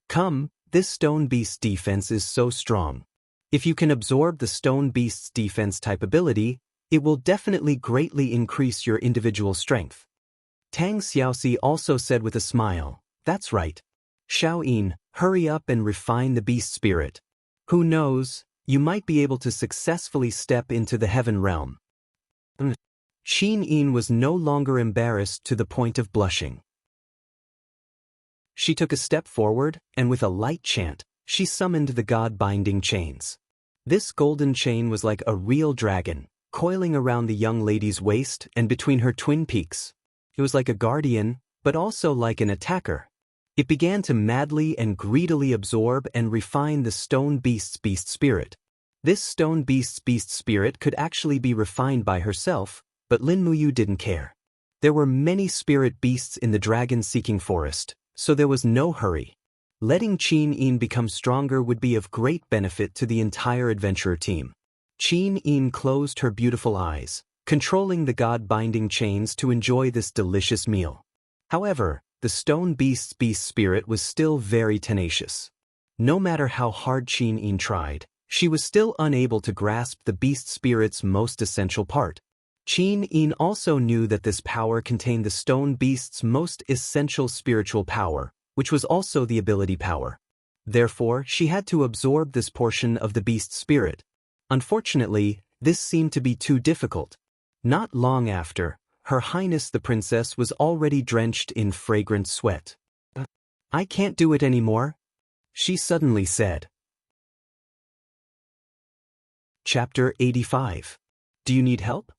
Come, this stone beast's defense is so strong. If you can absorb the stone beast's defense type ability, it will definitely greatly increase your individual strength." Tang Xiaoxi also said with a smile, "That's right. Shao Yin, hurry up and refine the beast spirit. Who knows, you might be able to successfully step into the heaven realm." Qin Yin was no longer embarrassed to the point of blushing. She took a step forward, and with a light chant, she summoned the God-binding chains. This golden chain was like a real dragon, coiling around the young lady's waist and between her twin peaks. It was like a guardian, but also like an attacker. It began to madly and greedily absorb and refine the stone beast's beast spirit. This stone beast's beast spirit could actually be refined by herself, but Lin Muyu didn't care. There were many spirit beasts in the dragon-seeking forest, so there was no hurry. Letting Qin Yin become stronger would be of great benefit to the entire adventurer team. Qin Yin closed her beautiful eyes, controlling the God-binding chains to enjoy this delicious meal. However, the stone beast's beast spirit was still very tenacious. No matter how hard Qin Yin tried, she was still unable to grasp the beast spirit's most essential part. Qin Yin also knew that this power contained the stone beast's most essential spiritual power, which was also the ability power. Therefore, she had to absorb this portion of the beast's spirit. Unfortunately, this seemed to be too difficult. Not long after, Her Highness the Princess was already drenched in fragrant sweat. "I can't do it anymore," she suddenly said. Chapter 85. Do you need help?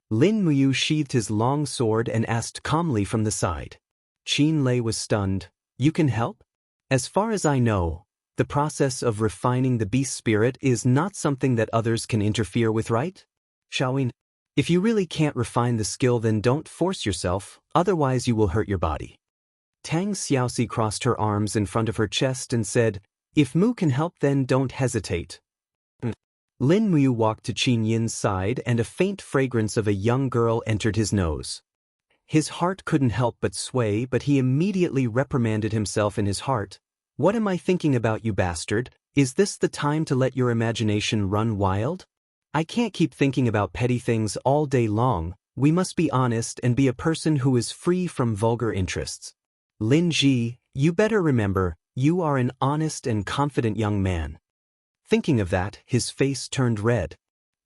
Lin Muyu sheathed his long sword and asked calmly from the side. Qin Lei was stunned. "You can help? As far as I know, the process of refining the beast spirit is not something that others can interfere with, right? Xiaoyin, if you really can't refine the skill, then don't force yourself, otherwise you will hurt your body." Tang Xiaoxi crossed her arms in front of her chest and said, "If Mu can help, then don't hesitate." Lin Muyu walked to Qin Yin's side and a faint fragrance of a young girl entered his nose. His heart couldn't help but sway, but he immediately reprimanded himself in his heart. "What am I thinking about, you bastard? Is this the time to let your imagination run wild? I can't keep thinking about petty things all day long. We must be honest and be a person who is free from vulgar interests. Lin Ji, you better remember, you are an honest and confident young man." Thinking of that, his face turned red.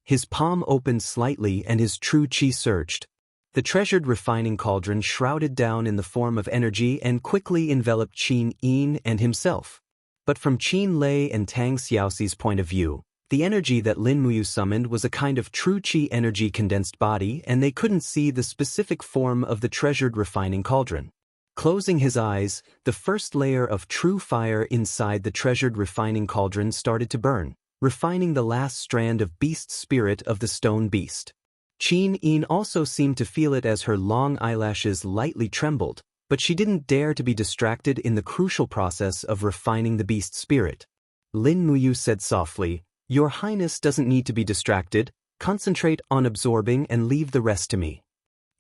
His palm opened slightly and his true qi surged. The treasured refining cauldron shrouded down in the form of energy and quickly enveloped Qin Yin and himself. But from Qin Lei and Tang Xiaoxi's point of view, the energy that Lin Muyu summoned was a kind of true qi energy condensed body, and they couldn't see the specific form of the treasured refining cauldron. Closing his eyes, the first layer of true fire inside the treasured refining cauldron started to burn, refining the last strand of beast spirit of the stone beast. Qin Yin also seemed to feel it as her long eyelashes lightly trembled, but she didn't dare to be distracted in the crucial process of refining the beast spirit. Lin Muyu said softly, "Your Highness doesn't need to be distracted, concentrate on absorbing and leave the rest to me."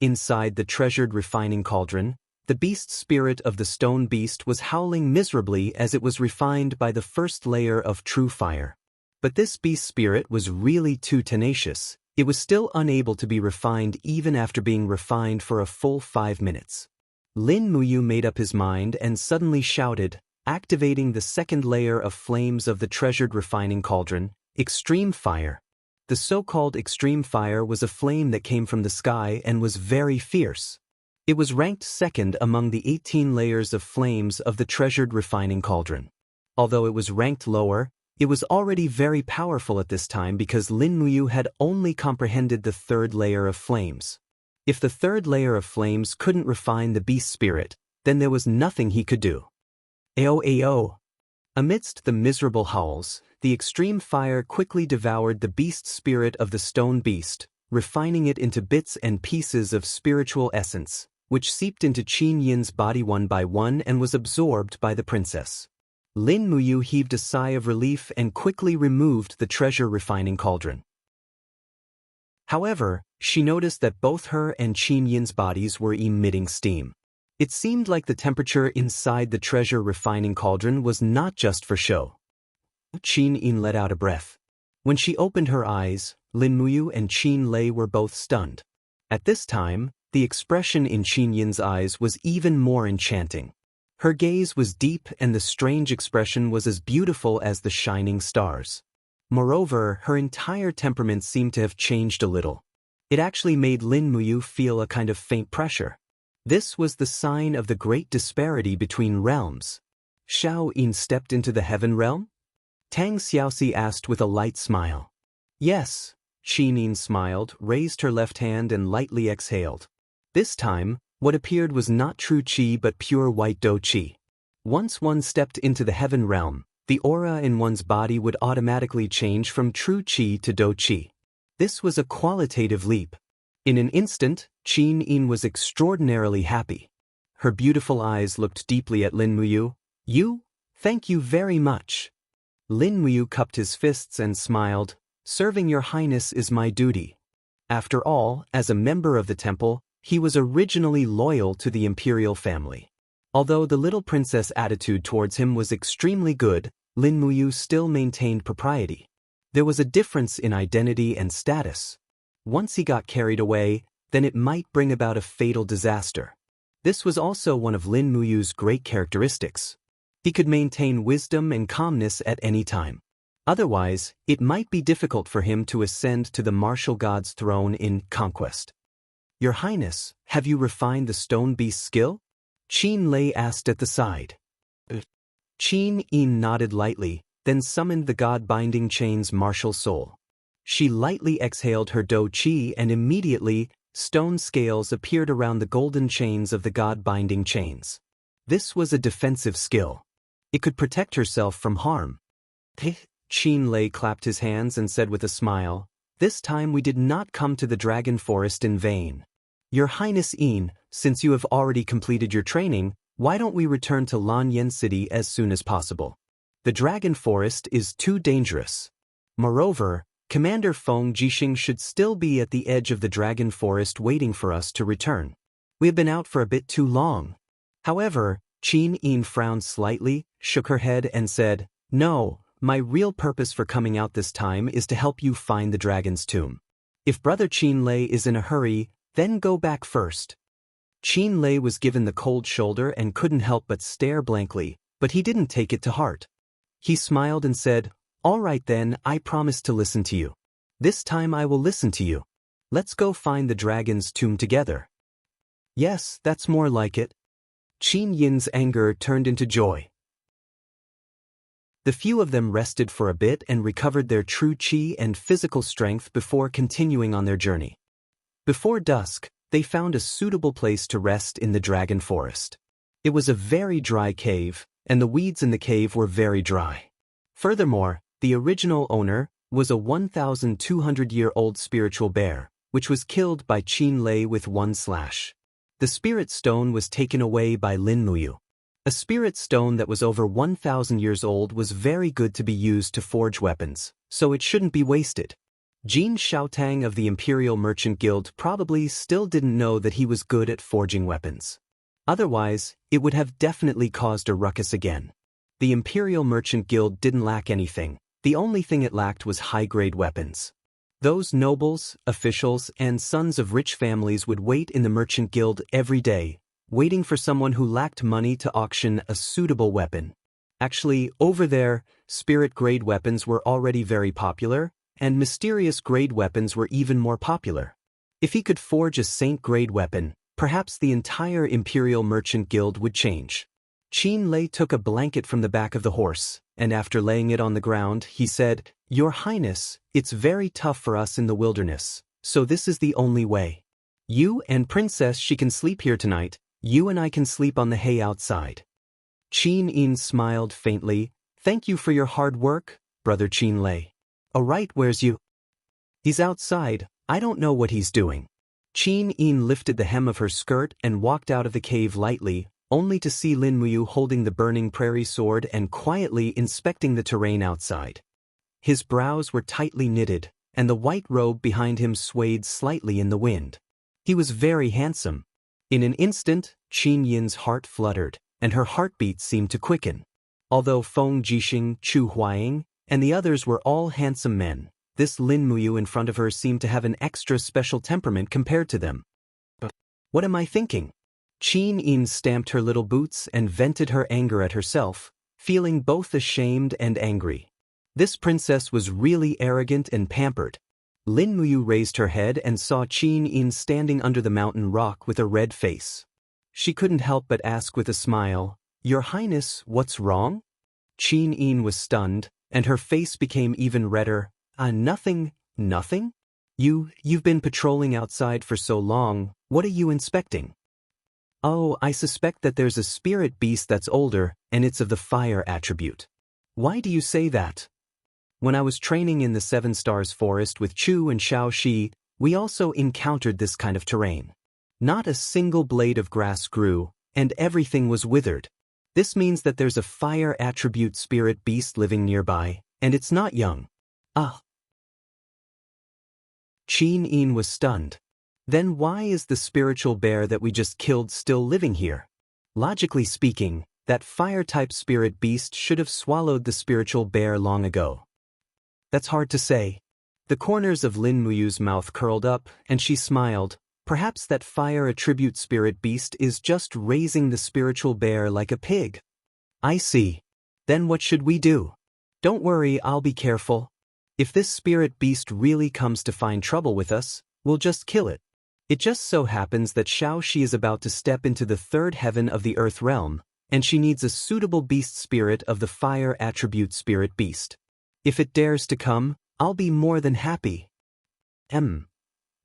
Inside the treasured refining cauldron, the beast spirit of the stone beast was howling miserably as it was refined by the first layer of true fire. But this beast spirit was really too tenacious. It was still unable to be refined even after being refined for a full 5 minutes. Lin Muyu made up his mind and suddenly shouted, activating the second layer of flames of the treasured refining cauldron, "Extreme Fire." The so-called extreme fire was a flame that came from the sky and was very fierce. It was ranked second among the 18 layers of flames of the treasured refining cauldron. Although it was ranked lower, it was already very powerful at this time because Lin Muyu had only comprehended the third layer of flames. If the third layer of flames couldn't refine the beast spirit, then there was nothing he could do. Ao ao. Amidst the miserable howls, the extreme fire quickly devoured the beast spirit of the stone beast, refining it into bits and pieces of spiritual essence, which seeped into Qin Yin's body one by one and was absorbed by the princess. Lin Muyu heaved a sigh of relief and quickly removed the treasure refining cauldron. However, she noticed that both her and Qin Yin's bodies were emitting steam. It seemed like the temperature inside the treasure refining cauldron was not just for show. Qin Yin let out a breath. When she opened her eyes, Lin Muyu and Qin Lei were both stunned. At this time, the expression in Qin Yin's eyes was even more enchanting. Her gaze was deep and the strange expression was as beautiful as the shining stars. Moreover, her entire temperament seemed to have changed a little. It actually made Lin Muyu feel a kind of faint pressure. This was the sign of the great disparity between realms. Xiao Yin stepped into the heaven realm? Tang Xiaoxi asked with a light smile. Yes, Qin Yin smiled, raised her left hand and lightly exhaled. This time, what appeared was not true qi but pure white do qi. Once one stepped into the heaven realm, the aura in one's body would automatically change from true qi to do qi. This was a qualitative leap. In an instant, Qin Yin was extraordinarily happy. Her beautiful eyes looked deeply at Lin Muyu. "You? Thank you very much." Lin Muyu cupped his fists and smiled. "Serving your highness is my duty." After all, as a member of the temple, he was originally loyal to the imperial family. Although the little princess' attitude towards him was extremely good, Lin Muyu still maintained propriety. There was a difference in identity and status. Once he got carried away, then it might bring about a fatal disaster. This was also one of Lin Muyu's great characteristics. He could maintain wisdom and calmness at any time. Otherwise, it might be difficult for him to ascend to the martial god's throne in Conquest. Your Highness, have you refined the stone beast's skill? Qin Lei asked at the side. Qin Yin nodded lightly, then summoned the god-binding chain's martial soul. She lightly exhaled her do qi and immediately, stone scales appeared around the golden chains of the god-binding chains. This was a defensive skill. It could protect herself from harm. Qin Lei clapped his hands and said with a smile, "This time we did not come to the dragon forest in vain. Your Highness Yin, since you have already completed your training, why don't we return to Lanyan City as soon as possible? The dragon forest is too dangerous. Moreover, Commander Feng Jixing should still be at the edge of the dragon forest waiting for us to return. We have been out for a bit too long." However, Qin Yin frowned slightly, shook her head and said, "No, my real purpose for coming out this time is to help you find the dragon's tomb. If Brother Qin Lei is in a hurry, then go back first." Qin Lei was given the cold shoulder and couldn't help but stare blankly, but he didn't take it to heart. He smiled and said, "All right then, I promise to listen to you. This time I will listen to you. Let's go find the dragon's tomb together." "Yes, that's more like it." Qin Yin's anger turned into joy. The few of them rested for a bit and recovered their true qi and physical strength before continuing on their journey. Before dusk, they found a suitable place to rest in the dragon forest. It was a very dry cave, and the weeds in the cave were very dry. Furthermore, the original owner was a 1,200-year-old spiritual bear, which was killed by Qin Lei with one slash. The spirit stone was taken away by Lin Muyu. A spirit stone that was over 1,000 years old was very good to be used to forge weapons, so it shouldn't be wasted. Jin Xiaotang of the Imperial Merchant Guild probably still didn't know that he was good at forging weapons. Otherwise, it would have definitely caused a ruckus again. The Imperial Merchant Guild didn't lack anything. The only thing it lacked was high-grade weapons. Those nobles, officials, and sons of rich families would wait in the Merchant Guild every day, waiting for someone who lacked money to auction a suitable weapon. Actually, over there, spirit-grade weapons were already very popular, and mysterious-grade weapons were even more popular. If he could forge a saint-grade weapon, perhaps the entire Imperial Merchant Guild would change. Qin Lei took a blanket from the back of the horse, and after laying it on the ground, he said, "Your Highness, it's very tough for us in the wilderness, so this is the only way. You and Princess, she can sleep here tonight. You and I can sleep on the hay outside." Qin Yin smiled faintly. "Thank you for your hard work, Brother Qin Lei." "Oh right, where's you?" "He's outside. I don't know what he's doing." Qin Yin lifted the hem of her skirt and walked out of the cave lightly, only to see Lin Muyu holding the burning prairie sword and quietly inspecting the terrain outside. His brows were tightly knitted, and the white robe behind him swayed slightly in the wind. He was very handsome. In an instant, Qin Yin's heart fluttered, and her heartbeat seemed to quicken. Although Feng Jixing, Chu Huaying, and the others were all handsome men, this Lin Muyu in front of her seemed to have an extra special temperament compared to them. But what am I thinking? Qin Yin stamped her little boots and vented her anger at herself, feeling both ashamed and angry. This princess was really arrogant and pampered. Lin Muyu raised her head and saw Qin Yin standing under the mountain rock with a red face. She couldn't help but ask with a smile, "Your Highness, what's wrong?" Qin Yin was stunned, and her face became even redder. Nothing, nothing? You've been patrolling outside for so long, what are you inspecting?" "Oh, I suspect that there's a spirit beast that's older, and it's of the fire attribute." "Why do you say that?" "When I was training in the Seven Stars Forest with Chu and Xiao Shi, we also encountered this kind of terrain. Not a single blade of grass grew, and everything was withered. This means that there's a fire attribute spirit beast living nearby, and it's not young." "Ah." Qin Yin was stunned. Then why is the spiritual bear that we just killed still living here? Logically speaking, that fire-type spirit beast should have swallowed the spiritual bear long ago. That's hard to say. The corners of Lin Muyu's mouth curled up, and she smiled. Perhaps that fire attribute spirit beast is just raising the spiritual bear like a pig. I see. Then what should we do? Don't worry, I'll be careful. If this spirit beast really comes to find trouble with us, we'll just kill it. It just so happens that Xiaoxi is about to step into the third heaven of the earth realm, and she needs a suitable beast spirit of the fire attribute spirit beast. If it dares to come, I'll be more than happy.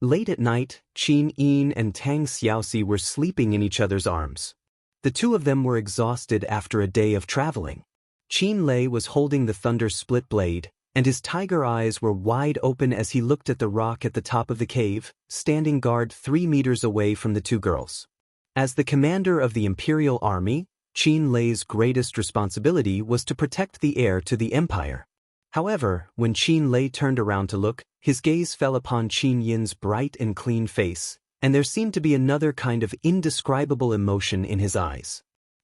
Late at night, Qin Yin and Tang Xiaoxi were sleeping in each other's arms. The two of them were exhausted after a day of traveling. Qin Lei was holding the thunder split blade, and his tiger eyes were wide open as he looked at the rock at the top of the cave, standing guard 3 meters away from the two girls. As the commander of the Imperial Army, Qin Lei's greatest responsibility was to protect the heir to the empire. However, when Qin Lei turned around to look, his gaze fell upon Qin Yin's bright and clean face, and there seemed to be another kind of indescribable emotion in his eyes.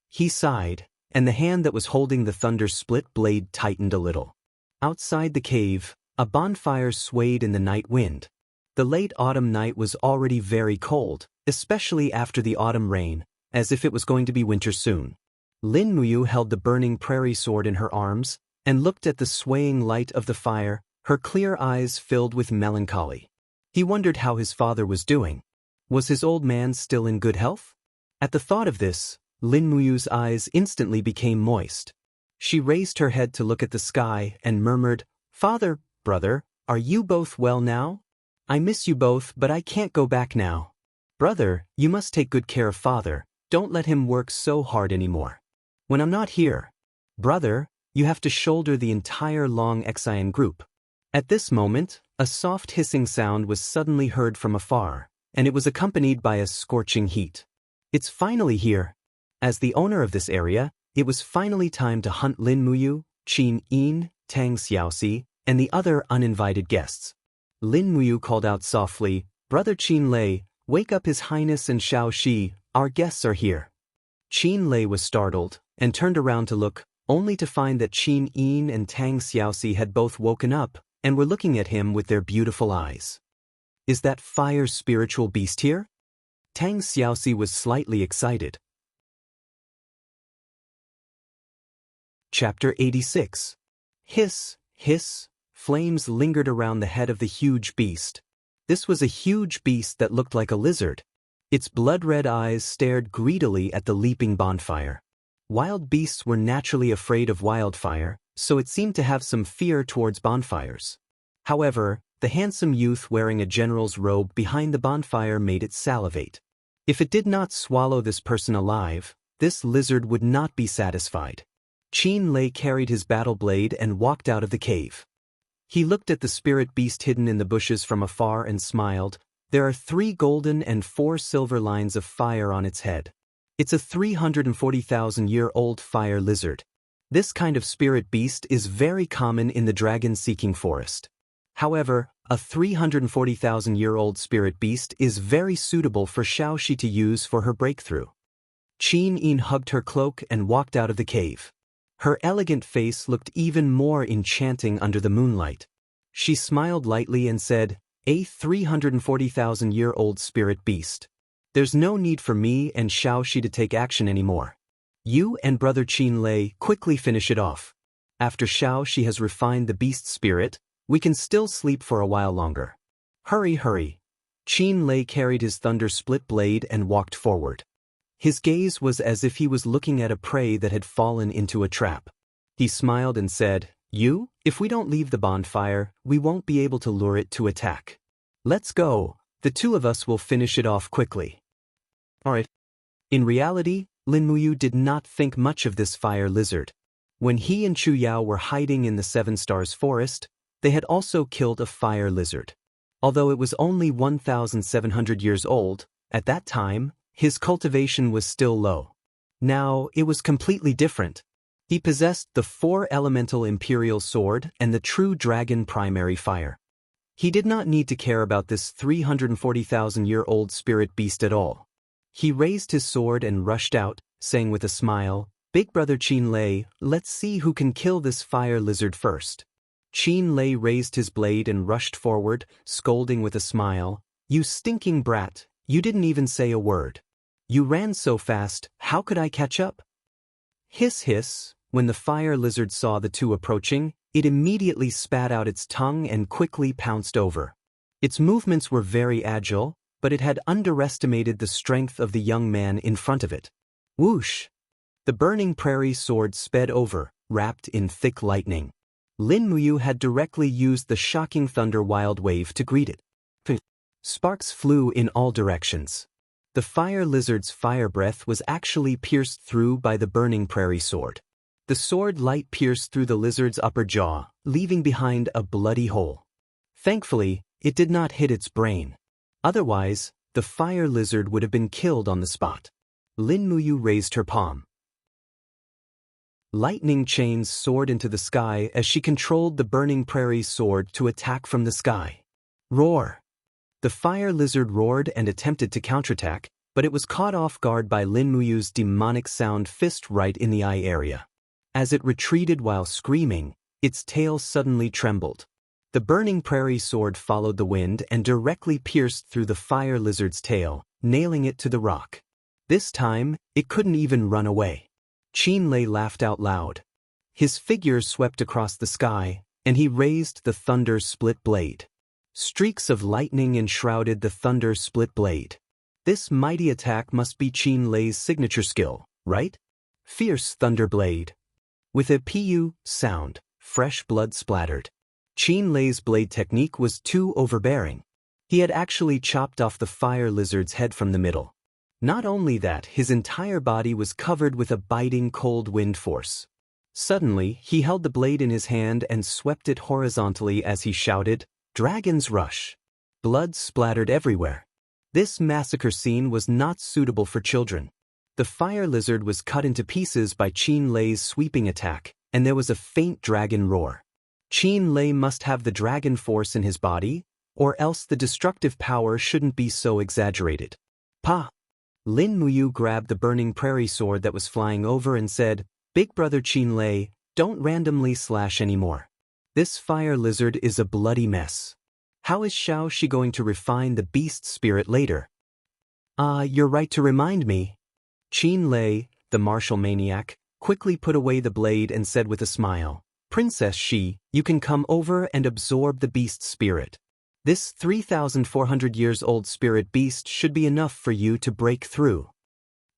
He sighed, and the hand that was holding the thunder split blade tightened a little. Outside the cave, a bonfire swayed in the night wind. The late autumn night was already very cold, especially after the autumn rain, as if it was going to be winter soon. Lin Muyu held the burning prairie sword in her arms, and looked at the swaying light of the fire, her clear eyes filled with melancholy. He wondered how his father was doing. Was his old man still in good health? At the thought of this, Lin Muyu's eyes instantly became moist. She raised her head to look at the sky and murmured, "Father, brother, are you both well now? I miss you both, but I can't go back now. Brother, you must take good care of father, don't let him work so hard anymore. When I'm not here. Brother, you have to shoulder the entire Long Xian group." At this moment, a soft hissing sound was suddenly heard from afar, and it was accompanied by a scorching heat. It's finally here. As the owner of this area, it was finally time to hunt Lin Muyu, Qin Yin, Tang Xiaoxi, and the other uninvited guests. Lin Muyu called out softly, "Brother Qin Lei, wake up His Highness and Xiaoxi, our guests are here." Qin Lei was startled, and turned around to look, only to find that Qin Yin and Tang Xiaoxi had both woken up, and were looking at him with their beautiful eyes. "Is that fire spiritual beast here?" Tang Xiaoxi was slightly excited. Chapter 86. Hiss, hiss, flames lingered around the head of the huge beast. This was a huge beast that looked like a lizard. Its blood-red eyes stared greedily at the leaping bonfire. Wild beasts were naturally afraid of wildfire, so it seemed to have some fear towards bonfires. However, the handsome youth wearing a general's robe behind the bonfire made it salivate. If it did not swallow this person alive, this lizard would not be satisfied. Qin Lei carried his battle blade and walked out of the cave. He looked at the spirit beast hidden in the bushes from afar and smiled. There are 3 golden and 4 silver lines of fire on its head. It's a 340,000-year-old fire lizard. This kind of spirit beast is very common in the dragon-seeking forest. However, a 340,000-year-old spirit beast is very suitable for Xiaoxi to use for her breakthrough. Qin Yin hugged her cloak and walked out of the cave. Her elegant face looked even more enchanting under the moonlight. She smiled lightly and said, "A 340,000-year-old spirit beast. There's no need for me and Xiaoxi to take action anymore. You and brother Qin Lei quickly finish it off. After Xiaoxi has refined the beast spirit, we can still sleep for a while longer. Hurry, hurry." Qin Lei carried his thunder split blade and walked forward. His gaze was as if he was looking at a prey that had fallen into a trap. He smiled and said, If we don't leave the bonfire, we won't be able to lure it to attack. Let's go, the two of us will finish it off quickly." Alright. In reality, Lin Muyu did not think much of this fire lizard. When he and Chu Yao were hiding in the Seven Stars Forest, they had also killed a fire lizard. Although it was only 1,700 years old, at that time, his cultivation was still low. Now, it was completely different. He possessed the 4 elemental imperial sword and the true dragon primary fire. He did not need to care about this 340,000-year-old spirit beast at all. He raised his sword and rushed out, saying with a smile, "Big brother Qin Lei, let's see who can kill this fire lizard first." Qin Lei raised his blade and rushed forward, scolding with a smile. You stinking brat, you didn't even say a word. You ran so fast, how could I catch up? Hiss hiss, when the fire lizard saw the two approaching, it immediately spat out its tongue and quickly pounced over. Its movements were very agile, but it had underestimated the strength of the young man in front of it. Whoosh! The burning prairie sword sped over, wrapped in thick lightning. Lin Muyu had directly used the shocking thunder wild wave to greet it. Sparks flew in all directions. The fire lizard's fire breath was actually pierced through by the burning prairie sword. The sword light pierced through the lizard's upper jaw, leaving behind a bloody hole. Thankfully, it did not hit its brain. Otherwise, the fire lizard would have been killed on the spot. Lin Muyu raised her palm. Lightning chains soared into the sky as she controlled the burning prairie sword to attack from the sky. Roar! The fire lizard roared and attempted to counterattack, but it was caught off guard by Lin Muyu's demonic sound fist right in the eye area. As it retreated while screaming, its tail suddenly trembled. The burning prairie sword followed the wind and directly pierced through the fire lizard's tail, nailing it to the rock. This time, it couldn't even run away. Qin Lei laughed out loud. His figure swept across the sky, and he raised the thunder-split blade. Streaks of lightning enshrouded the thunder-split blade. This mighty attack must be Qin Lei's signature skill, right? Fierce thunder blade. With a pu sound, fresh blood splattered. Qin Lei's blade technique was too overbearing. He had actually chopped off the fire lizard's head from the middle. Not only that, his entire body was covered with a biting cold wind force. Suddenly, he held the blade in his hand and swept it horizontally as he shouted, "Dragon's Rush!" Blood splattered everywhere. This massacre scene was not suitable for children. The fire lizard was cut into pieces by Qin Lei's sweeping attack, and there was a faint dragon roar. Qin Lei must have the dragon force in his body, or else the destructive power shouldn't be so exaggerated. Pa! Lin Muyu grabbed the burning prairie sword that was flying over and said, "Big brother Qin Lei, don't randomly slash anymore. This fire lizard is a bloody mess. How is Xiao Shi going to refine the beast spirit later?" You're right to remind me. Qin Lei, the martial maniac, quickly put away the blade and said with a smile, "Princess Shi, you can come over and absorb the beast spirit. This 3,400 years old spirit beast should be enough for you to break through."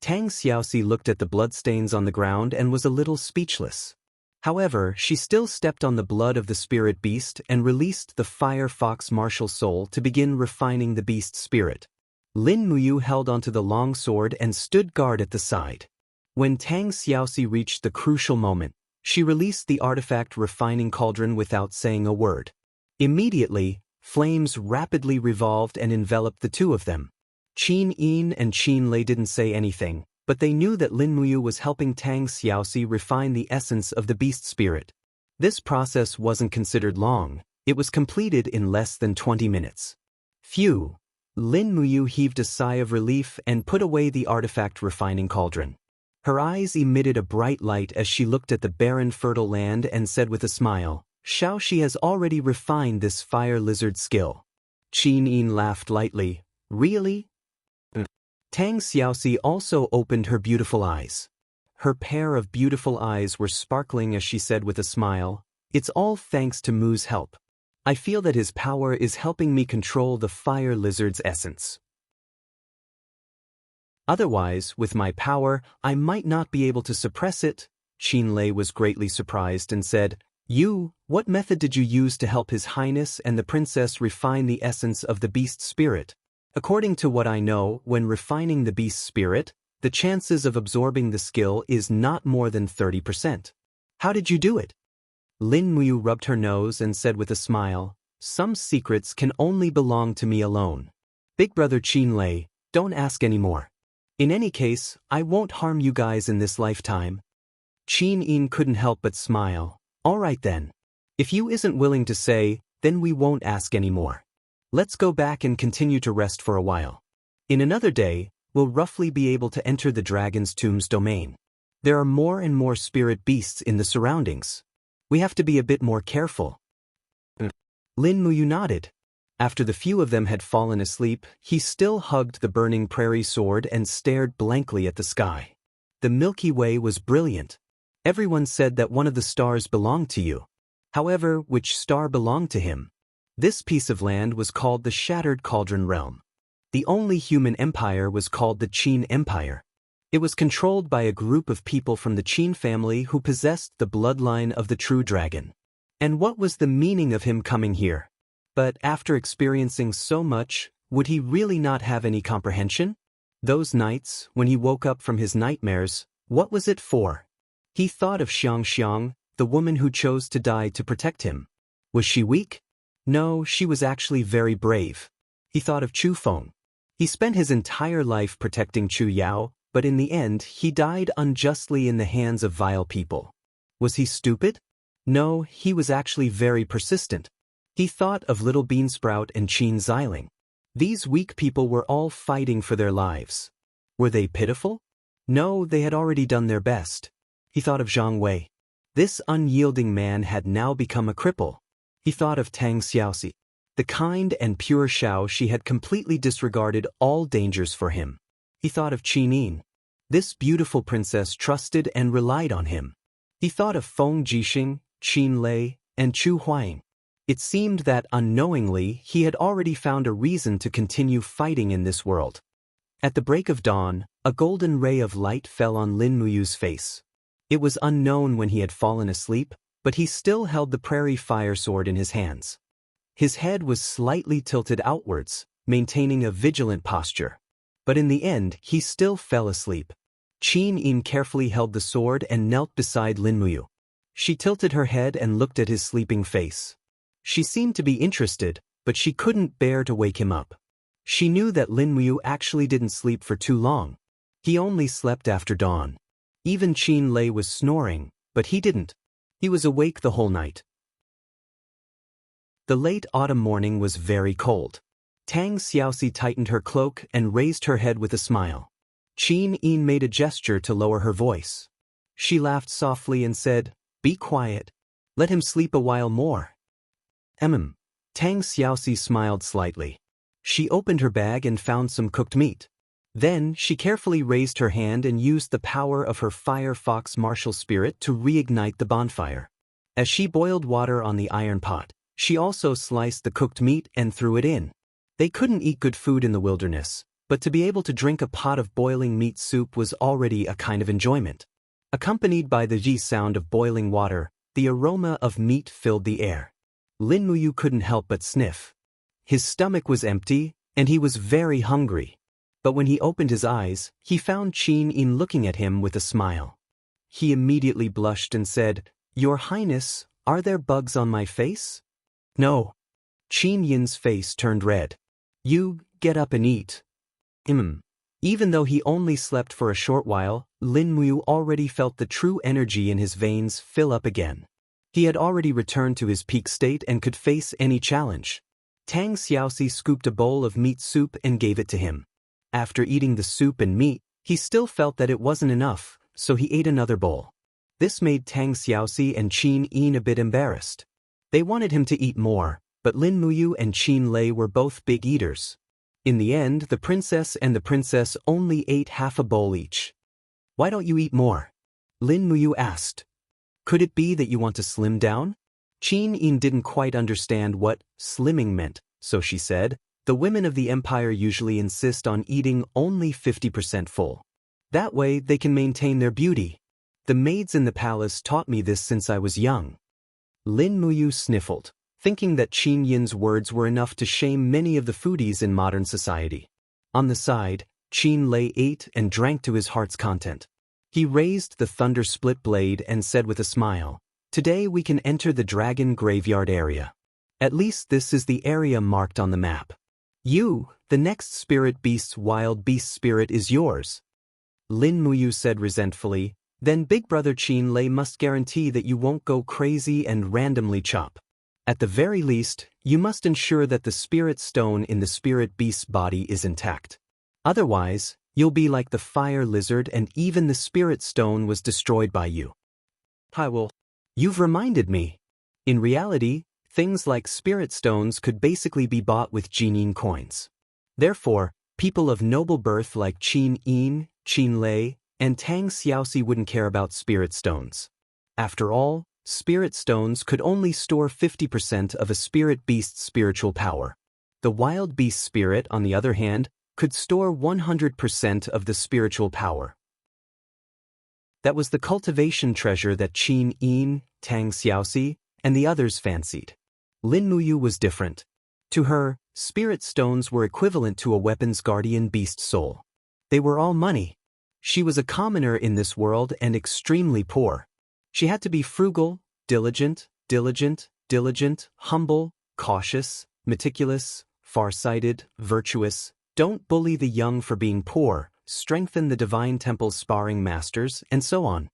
Tang Xiaoxi looked at the bloodstains on the ground and was a little speechless. However, she still stepped on the blood of the spirit beast and released the fire fox martial soul to begin refining the beast spirit. Lin Muyu held onto the long sword and stood guard at the side. When Tang Xiaoxi reached the crucial moment, she released the artifact refining cauldron without saying a word. Immediately, flames rapidly revolved and enveloped the two of them. Qin Yin and Qin Lei didn't say anything, but they knew that Lin Muyu was helping Tang Xiaoxi refine the essence of the beast spirit. This process wasn't considered long. It was completed in less than 20 minutes. Phew! Lin Muyu heaved a sigh of relief and put away the artifact refining cauldron. Her eyes emitted a bright light as she looked at the barren fertile land and said with a smile, "Xiao Shi has already refined this fire lizard skill." Qin Yin laughed lightly. "Really?" Tang Xiaoxi also opened her beautiful eyes. Her pair of beautiful eyes were sparkling as she said with a smile, "It's all thanks to Mu's help. I feel that his power is helping me control the fire lizard's essence. Otherwise, with my power, I might not be able to suppress it." Qin Lei was greatly surprised and said, What method did you use to help His Highness and the princess refine the essence of the beast spirit? According to what I know, when refining the beast spirit, the chances of absorbing the skill is not more than 30%. How did you do it?" Lin Muyu rubbed her nose and said with a smile, "Some secrets can only belong to me alone. Big brother Qin Lei, don't ask any more. In any case, I won't harm you guys in this lifetime." Qin Yin couldn't help but smile. "All right then. If you isn't willing to say, then we won't ask any more. Let's go back and continue to rest for a while. In another day, we'll roughly be able to enter the dragon's tomb's domain. There are more and more spirit beasts in the surroundings. We have to be a bit more careful." Lin Muyu nodded. After the few of them had fallen asleep, he still hugged the burning prairie sword and stared blankly at the sky. The Milky Way was brilliant. Everyone said that one of the stars belonged to you. However, which star belonged to him? This piece of land was called the Shattered Cauldron Realm. The only human empire was called the Qin Empire. It was controlled by a group of people from the Qin family who possessed the bloodline of the true dragon. And what was the meaning of him coming here? But after experiencing so much, would he really not have any comprehension? Those nights, when he woke up from his nightmares, what was it for? He thought of Xiang, the woman who chose to die to protect him. Was she weak? No, she was actually very brave. He thought of Chu Feng. He spent his entire life protecting Chu Yao, but in the end he died unjustly in the hands of vile people. Was he stupid? No, he was actually very persistent. He thought of Little Beansprout and Qin Xiling. These weak people were all fighting for their lives. Were they pitiful? No, they had already done their best. He thought of Zhang Wei. This unyielding man had now become a cripple. He thought of Tang Xiaoxi. The kind and pure Xiao, she had completely disregarded all dangers for him. He thought of Qin Yin. This beautiful princess trusted and relied on him. He thought of Feng Jixing, Qin Lei, and Chu Huaying. It seemed that unknowingly he had already found a reason to continue fighting in this world. At the break of dawn, a golden ray of light fell on Lin Muyu's face. It was unknown when he had fallen asleep, but he still held the prairie fire sword in his hands. His head was slightly tilted outwards, maintaining a vigilant posture. But in the end, he still fell asleep. Qin Yin carefully held the sword and knelt beside Lin Muyu. She tilted her head and looked at his sleeping face. She seemed to be interested, but she couldn't bear to wake him up. She knew that Lin Muyu actually didn't sleep for too long. He only slept after dawn. Even Qin Lei was snoring, but he didn't. He was awake the whole night. The late autumn morning was very cold. Tang Xiaoxi tightened her cloak and raised her head with a smile. Qin Yin made a gesture to lower her voice. She laughed softly and said, "Be quiet. Let him sleep a while more." Tang Xiaoxi smiled slightly. She opened her bag and found some cooked meat. Then she carefully raised her hand and used the power of her Fire Fox martial spirit to reignite the bonfire. As she boiled water on the iron pot, she also sliced the cooked meat and threw it in. They couldn't eat good food in the wilderness, but to be able to drink a pot of boiling meat soup was already a kind of enjoyment. Accompanied by the zhi sound of boiling water, the aroma of meat filled the air. Lin Muyu couldn't help but sniff. His stomach was empty, and he was very hungry. But when he opened his eyes, he found Qin Yin looking at him with a smile. He immediately blushed and said, "Your Highness, are there bugs on my face?" "No." Qin Yin's face turned red. "You, get up and eat." Even though he only slept for a short while, Lin Muyu already felt the true energy in his veins fill up again. He had already returned to his peak state and could face any challenge. Tang Xiaoxi scooped a bowl of meat soup and gave it to him. After eating the soup and meat, he still felt that it wasn't enough, so he ate another bowl. This made Tang Xiaoxi and Qin Yin a bit embarrassed. They wanted him to eat more, but Lin Muyu and Qin Lei were both big eaters. In the end, the princess and the princess only ate half a bowl each. "Why don't you eat more?" Lin Muyu asked. "Could it be that you want to slim down?" Qin Yin didn't quite understand what slimming meant, so she said, "The women of the empire usually insist on eating only 50% full. That way they can maintain their beauty. The maids in the palace taught me this since I was young." Lin Muyu sniffled, thinking that Qin Yin's words were enough to shame many of the foodies in modern society. On the side, Qin Lei ate and drank to his heart's content. He raised the thunder split blade and said with a smile, "Today we can enter the dragon graveyard area. At least this is the area marked on the map. You, the next spirit beast's wild beast spirit is yours." Lin Muyu said resentfully, "Then Big Brother Qin Lei must guarantee that you won't go crazy and randomly chop. At the very least, you must ensure that the spirit stone in the spirit beast's body is intact. Otherwise, you'll be like the fire lizard and even the spirit stone was destroyed by you." "I will." "You've reminded me. In reality, Things like spirit stones could basically be bought with Jinin coins. Therefore, people of noble birth like Qin Yin, Qin Lei, and Tang Xiaoxi wouldn't care about spirit stones. After all, spirit stones could only store 50% of a spirit beast's spiritual power. The wild beast spirit, on the other hand, could store 100% of the spiritual power. That was the cultivation treasure that Qin Yin, Tang Xiaoxi, and the others fancied. Lin Muyu was different. To her, spirit stones were equivalent to a weapon's guardian beast soul. They were all money. She was a commoner in this world and extremely poor. She had to be frugal, diligent, humble, cautious, meticulous, far-sighted, virtuous, don't bully the young for being poor, strengthen the divine temple's sparring masters, and so on.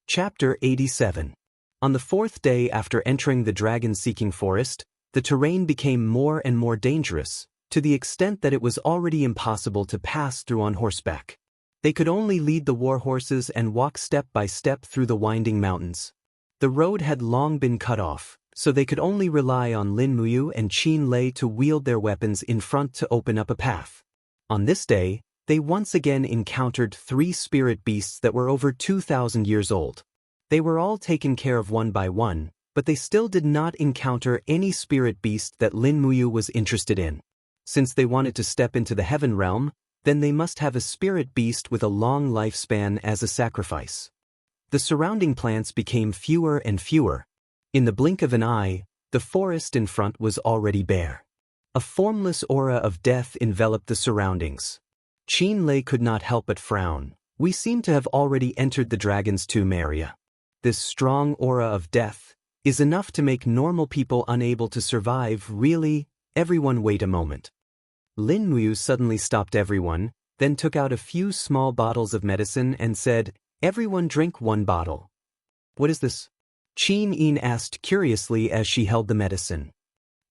Chapter 87. On the fourth day after entering the dragon-seeking forest, the terrain became more and more dangerous, to the extent that it was already impossible to pass through on horseback. They could only lead the war horses and walk step by step through the winding mountains. The road had long been cut off, so they could only rely on Lin Muyu and Qin Lei to wield their weapons in front to open up a path. On this day, they once again encountered 3 spirit beasts that were over 2,000 years old. They were all taken care of one by one, but they still did not encounter any spirit beast that Lin Muyu was interested in. Since they wanted to step into the heaven realm, then they must have a spirit beast with a long lifespan as a sacrifice. The surrounding plants became fewer and fewer. In the blink of an eye, the forest in front was already bare. A formless aura of death enveloped the surroundings. Qin Lei could not help but frown. We seem to have already entered the dragon's tomb area. This strong aura of death is enough to make normal people unable to survive. Really? Everyone wait a moment. Lin Muyu suddenly stopped everyone, then took out a few small bottles of medicine and said, "Everyone drink 1 bottle." "What is this?" Qin Yin asked curiously as she held the medicine.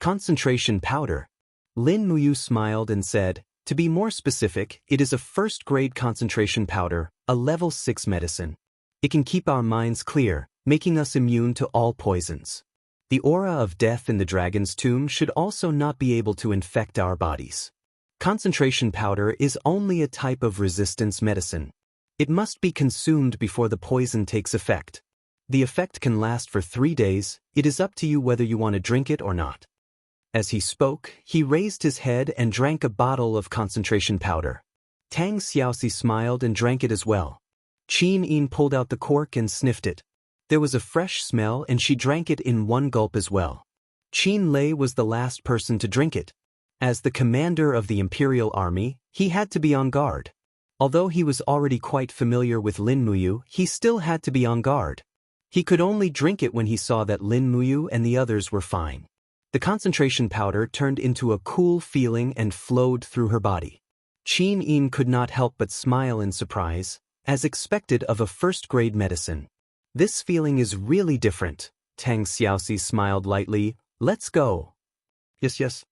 "Concentration powder." Lin Muyu smiled and said, "To be more specific, it is a first-grade concentration powder, a level 6 medicine. It can keep our minds clear, making us immune to all poisons. The aura of death in the dragon's tomb should also not be able to infect our bodies. Concentration powder is only a type of resistance medicine. It must be consumed before the poison takes effect. The effect can last for 3 days. It is up to you whether you want to drink it or not." As he spoke, he raised his head and drank a bottle of concentration powder. Tang Xiaoxi smiled and drank it as well. Qin Yin pulled out the cork and sniffed it. There was a fresh smell and she drank it in 1 gulp as well. Qin Lei was the last person to drink it. As the commander of the imperial army, he had to be on guard. Although he was already quite familiar with Lin Muyu, he still had to be on guard. He could only drink it when he saw that Lin Muyu and the others were fine. The concentration powder turned into a cool feeling and flowed through her body. Qin Yin could not help but smile in surprise, as expected of a first-grade medicine. "This feeling is really different." Tang Xiaoxi smiled lightly. "Let's go." Yes.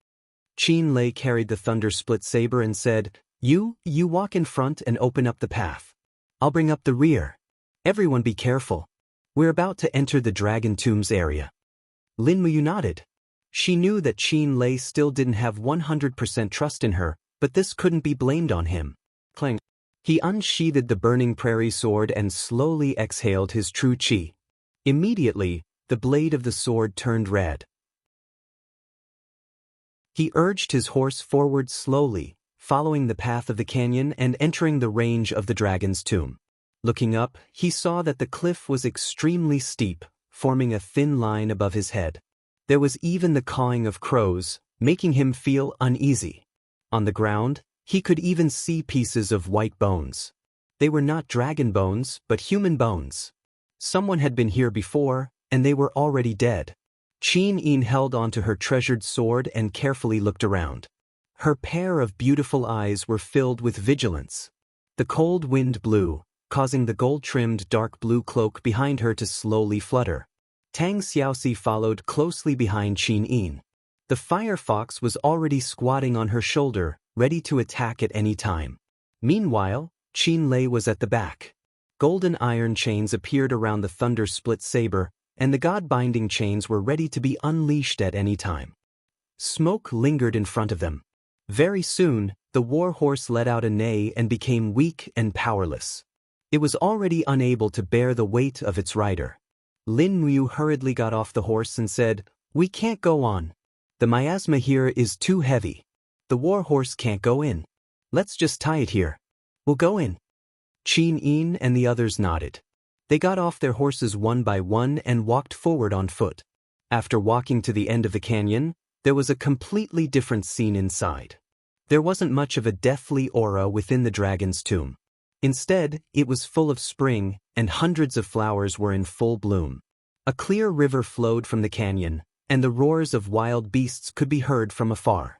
Qin Lei carried the thunder-split saber and said, You walk in front and open up the path. I'll bring up the rear. Everyone be careful. We're about to enter the dragon tombs area." Lin Muyu nodded. She knew that Qin Lei still didn't have 100% trust in her, but this couldn't be blamed on him. Clang. He unsheathed the burning prairie sword and slowly exhaled his true qi. Immediately, the blade of the sword turned red. He urged his horse forward slowly, following the path of the canyon and entering the range of the dragon's tomb. Looking up, he saw that the cliff was extremely steep, forming a thin line above his head. There was even the cawing of crows, making him feel uneasy. On the ground, he could even see pieces of white bones. They were not dragon bones, but human bones. Someone had been here before, and they were already dead. Qin Yin held onto her treasured sword and carefully looked around. Her pair of beautiful eyes were filled with vigilance. The cold wind blew, causing the gold-trimmed dark blue cloak behind her to slowly flutter. Tang Xiaoxi followed closely behind Qin Yin. The firefox was already squatting on her shoulder, ready to attack at any time. Meanwhile, Qin Lei was at the back. Golden iron chains appeared around the thunder-split saber, and the god-binding chains were ready to be unleashed at any time. Smoke lingered in front of them. Very soon, the warhorse let out a neigh and became weak and powerless. It was already unable to bear the weight of its rider. Lin Muyu hurriedly got off the horse and said, "We can't go on. The miasma here is too heavy. The warhorse can't go in. Let's just tie it here. We'll go in." Qin Yin and the others nodded. They got off their horses one by one and walked forward on foot. After walking to the end of the canyon, there was a completely different scene inside. There wasn't much of a deathly aura within the dragon's tomb. Instead, it was full of spring, and hundreds of flowers were in full bloom. A clear river flowed from the canyon, and the roars of wild beasts could be heard from afar.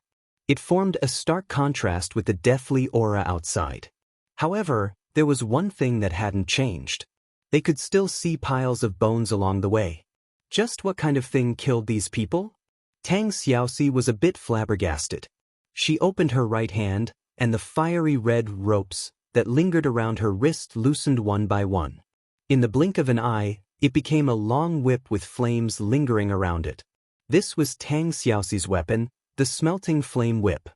It formed a stark contrast with the deathly aura outside. However, there was one thing that hadn't changed. They could still see piles of bones along the way. Just what kind of thing killed these people? Tang Xiaoxi was a bit flabbergasted. She opened her right hand, and the fiery red ropes that lingered around her wrist loosened one by one. In the blink of an eye, it became a long whip with flames lingering around it. This was Tang Xiaoxi's weapon, the smelting flame whip.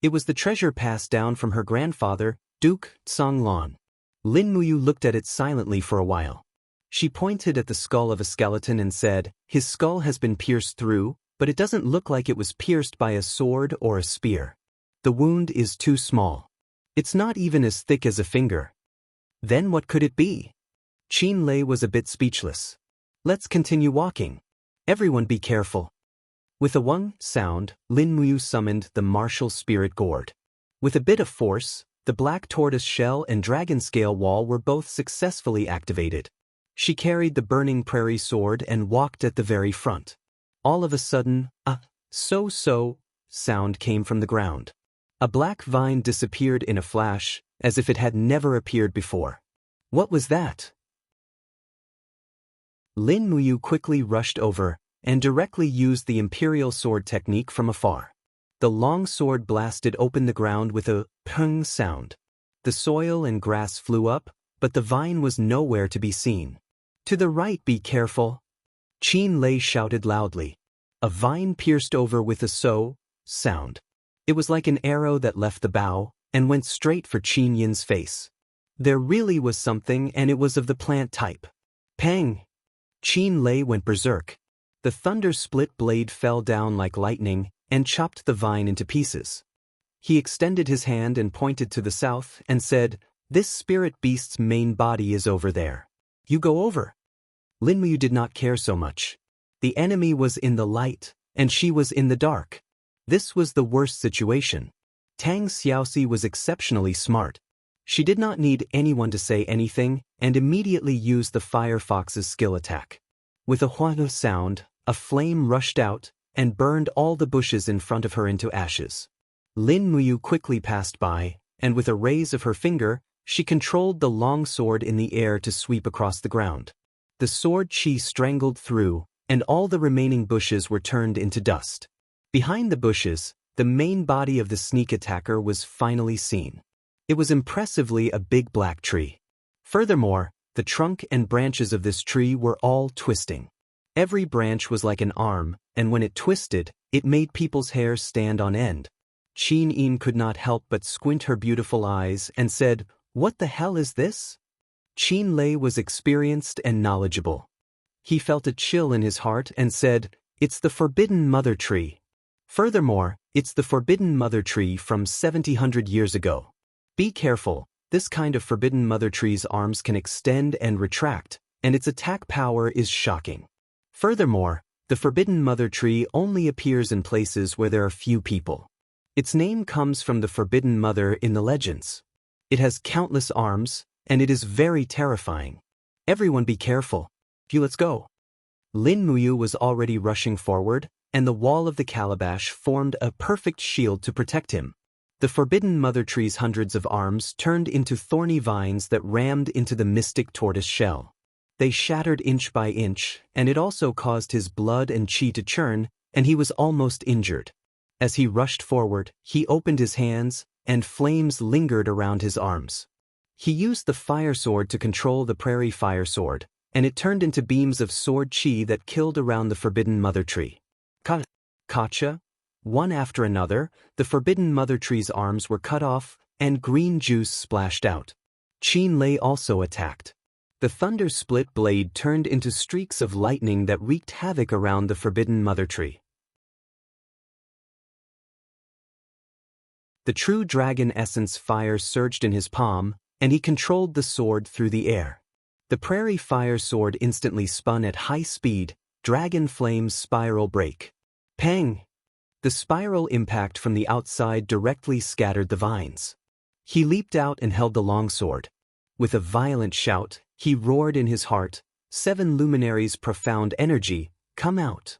It was the treasure passed down from her grandfather, Duke Songlon. Lin Muyu looked at it silently for a while. She pointed at the skull of a skeleton and said, "His skull has been pierced through, but it doesn't look like it was pierced by a sword or a spear. The wound is too small. It's not even as thick as a finger." Then what could it be? Qin Lei was a bit speechless. "Let's continue walking. Everyone be careful." With a wung sound, Lin Muyu summoned the martial spirit gourd. With a bit of force, the black tortoise shell and dragon scale wall were both successfully activated. She carried the burning prairie sword and walked at the very front. All of a sudden, a so-so sound came from the ground. A black vine disappeared in a flash, as if it had never appeared before. What was that? Lin Muyu quickly rushed over and directly used the imperial sword technique from afar. The long sword blasted open the ground with a pung sound. The soil and grass flew up, but the vine was nowhere to be seen. "To the right, be careful!" Qin Lei shouted loudly. A vine pierced over with a sound. It was like an arrow that left the bough and went straight for Qin Yin's face. There really was something, and it was of the plant type. Pang! Qin Lei went berserk. The thunder-split blade fell down like lightning and chopped the vine into pieces. He extended his hand and pointed to the south and said, "This spirit beast's main body is over there. You go over." Lin Muyu did not care so much. The enemy was in the light, and she was in the dark. This was the worst situation. Tang Xiaoxi was exceptionally smart. She did not need anyone to say anything and immediately used the Firefox's skill attack. With a huang sound, a flame rushed out and burned all the bushes in front of her into ashes. Lin Muyu quickly passed by, and with a raise of her finger, she controlled the long sword in the air to sweep across the ground. The sword chi strangled through, and all the remaining bushes were turned into dust. Behind the bushes, the main body of the sneak attacker was finally seen. It was impressively a big black tree. Furthermore, the trunk and branches of this tree were all twisting. Every branch was like an arm, and when it twisted, it made people's hair stand on end. Qin Yin could not help but squint her beautiful eyes and said, "What the hell is this?" Qin Lei was experienced and knowledgeable. He felt a chill in his heart and said, "It's the Forbidden Mother Tree. Furthermore, it's the Forbidden Mother Tree from 700 years ago. Be careful, this kind of Forbidden Mother Tree's arms can extend and retract, and its attack power is shocking. Furthermore, the Forbidden Mother Tree only appears in places where there are few people. Its name comes from the Forbidden Mother in the legends. It has countless arms, and it is very terrifying. Everyone be careful. Let's go." Lin Muyu was already rushing forward, and the wall of the calabash formed a perfect shield to protect him. The Forbidden Mother Tree's hundreds of arms turned into thorny vines that rammed into the mystic tortoise shell. They shattered inch by inch, and it also caused his blood and chi to churn, and he was almost injured. As he rushed forward, he opened his hands, and flames lingered around his arms. He used the fire sword to control the prairie fire sword, and it turned into beams of sword chi that killed around the forbidden mother tree. Kacha, one after another, the forbidden mother tree's arms were cut off, and green juice splashed out. Qin Lei also attacked. The thunder-split blade turned into streaks of lightning that wreaked havoc around the forbidden mother tree. The true dragon essence fire surged in his palm, and he controlled the sword through the air. The prairie fire sword instantly spun at high speed, dragon flames spiral break. Pang! The spiral impact from the outside directly scattered the vines. He leaped out and held the longsword. With a violent shout, he roared in his heart, "7 luminaries profound energy, come out."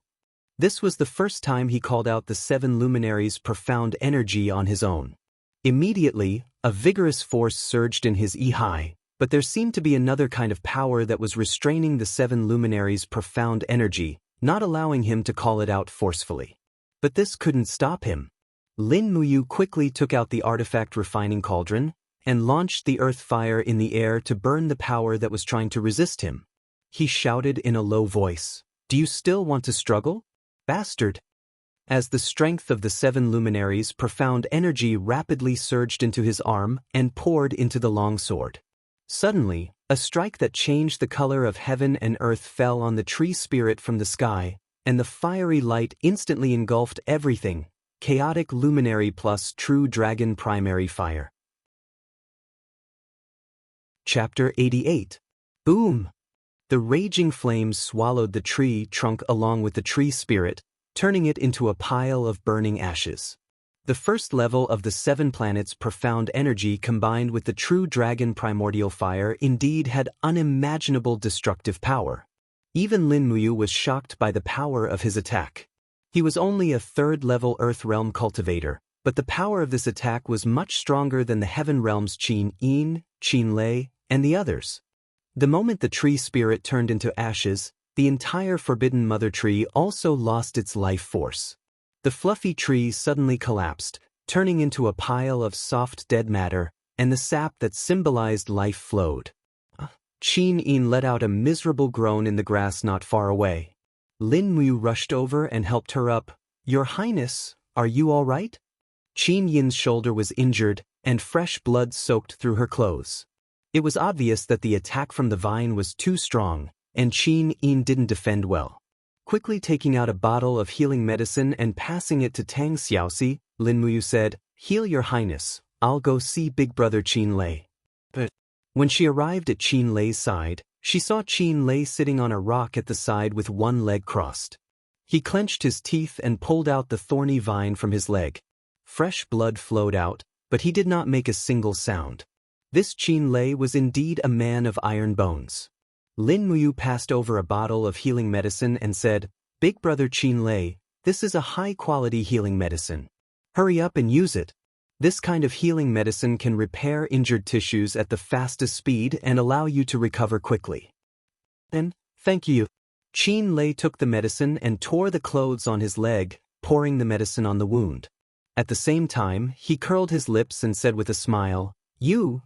This was the first time he called out the 7 luminaries profound energy on his own. Immediately, a vigorous force surged in his Ihai, but there seemed to be another kind of power that was restraining the 7 luminaries profound energy, not allowing him to call it out forcefully. But this couldn't stop him. Lin Muyu quickly took out the artifact refining cauldron, and launched the earth fire in the air to burn the power that was trying to resist him. He shouted in a low voice, "Do you still want to struggle? Bastard!" As the strength of the 7 luminaries' profound energy rapidly surged into his arm and poured into the longsword. Suddenly, a strike that changed the color of heaven and earth fell on the tree spirit from the sky, and the fiery light instantly engulfed everything, chaotic luminary plus true dragon primary fire. Chapter 88. Boom! The raging flames swallowed the tree trunk along with the tree spirit, turning it into a pile of burning ashes. The first level of the 7 planets' profound energy combined with the true dragon primordial fire indeed had unimaginable destructive power. Even Lin Muyu was shocked by the power of his attack. He was only a 3rd level Earth Realm cultivator, but the power of this attack was much stronger than the Heaven Realm's Qin Yin, Qin Lei, and the others. The moment the tree spirit turned into ashes, the entire forbidden mother tree also lost its life force. The fluffy tree suddenly collapsed, turning into a pile of soft dead matter, and the sap that symbolized life flowed. Qin Yin let out a miserable groan in the grass not far away. Lin Muyu rushed over and helped her up. "Your Highness, are you all right?" Qin Yin's shoulder was injured, and fresh blood soaked through her clothes. It was obvious that the attack from the vine was too strong, and Qin Yin didn't defend well. Quickly taking out a bottle of healing medicine and passing it to Tang Xiaoxi, Lin Muyu said, "Heal your highness, I'll go see big brother Qin Lei." But when she arrived at Qin Lei's side, she saw Qin Lei sitting on a rock at the side with one leg crossed. He clenched his teeth and pulled out the thorny vine from his leg. Fresh blood flowed out, but he did not make a single sound. This Qin Lei was indeed a man of iron bones. Lin Muyu passed over a bottle of healing medicine and said, "Big brother Qin Lei, this is a high-quality healing medicine. Hurry up and use it. This kind of healing medicine can repair injured tissues at the fastest speed and allow you to recover quickly." "Then, thank you." Qin Lei took the medicine and tore the clothes on his leg, pouring the medicine on the wound. At the same time, he curled his lips and said with a smile,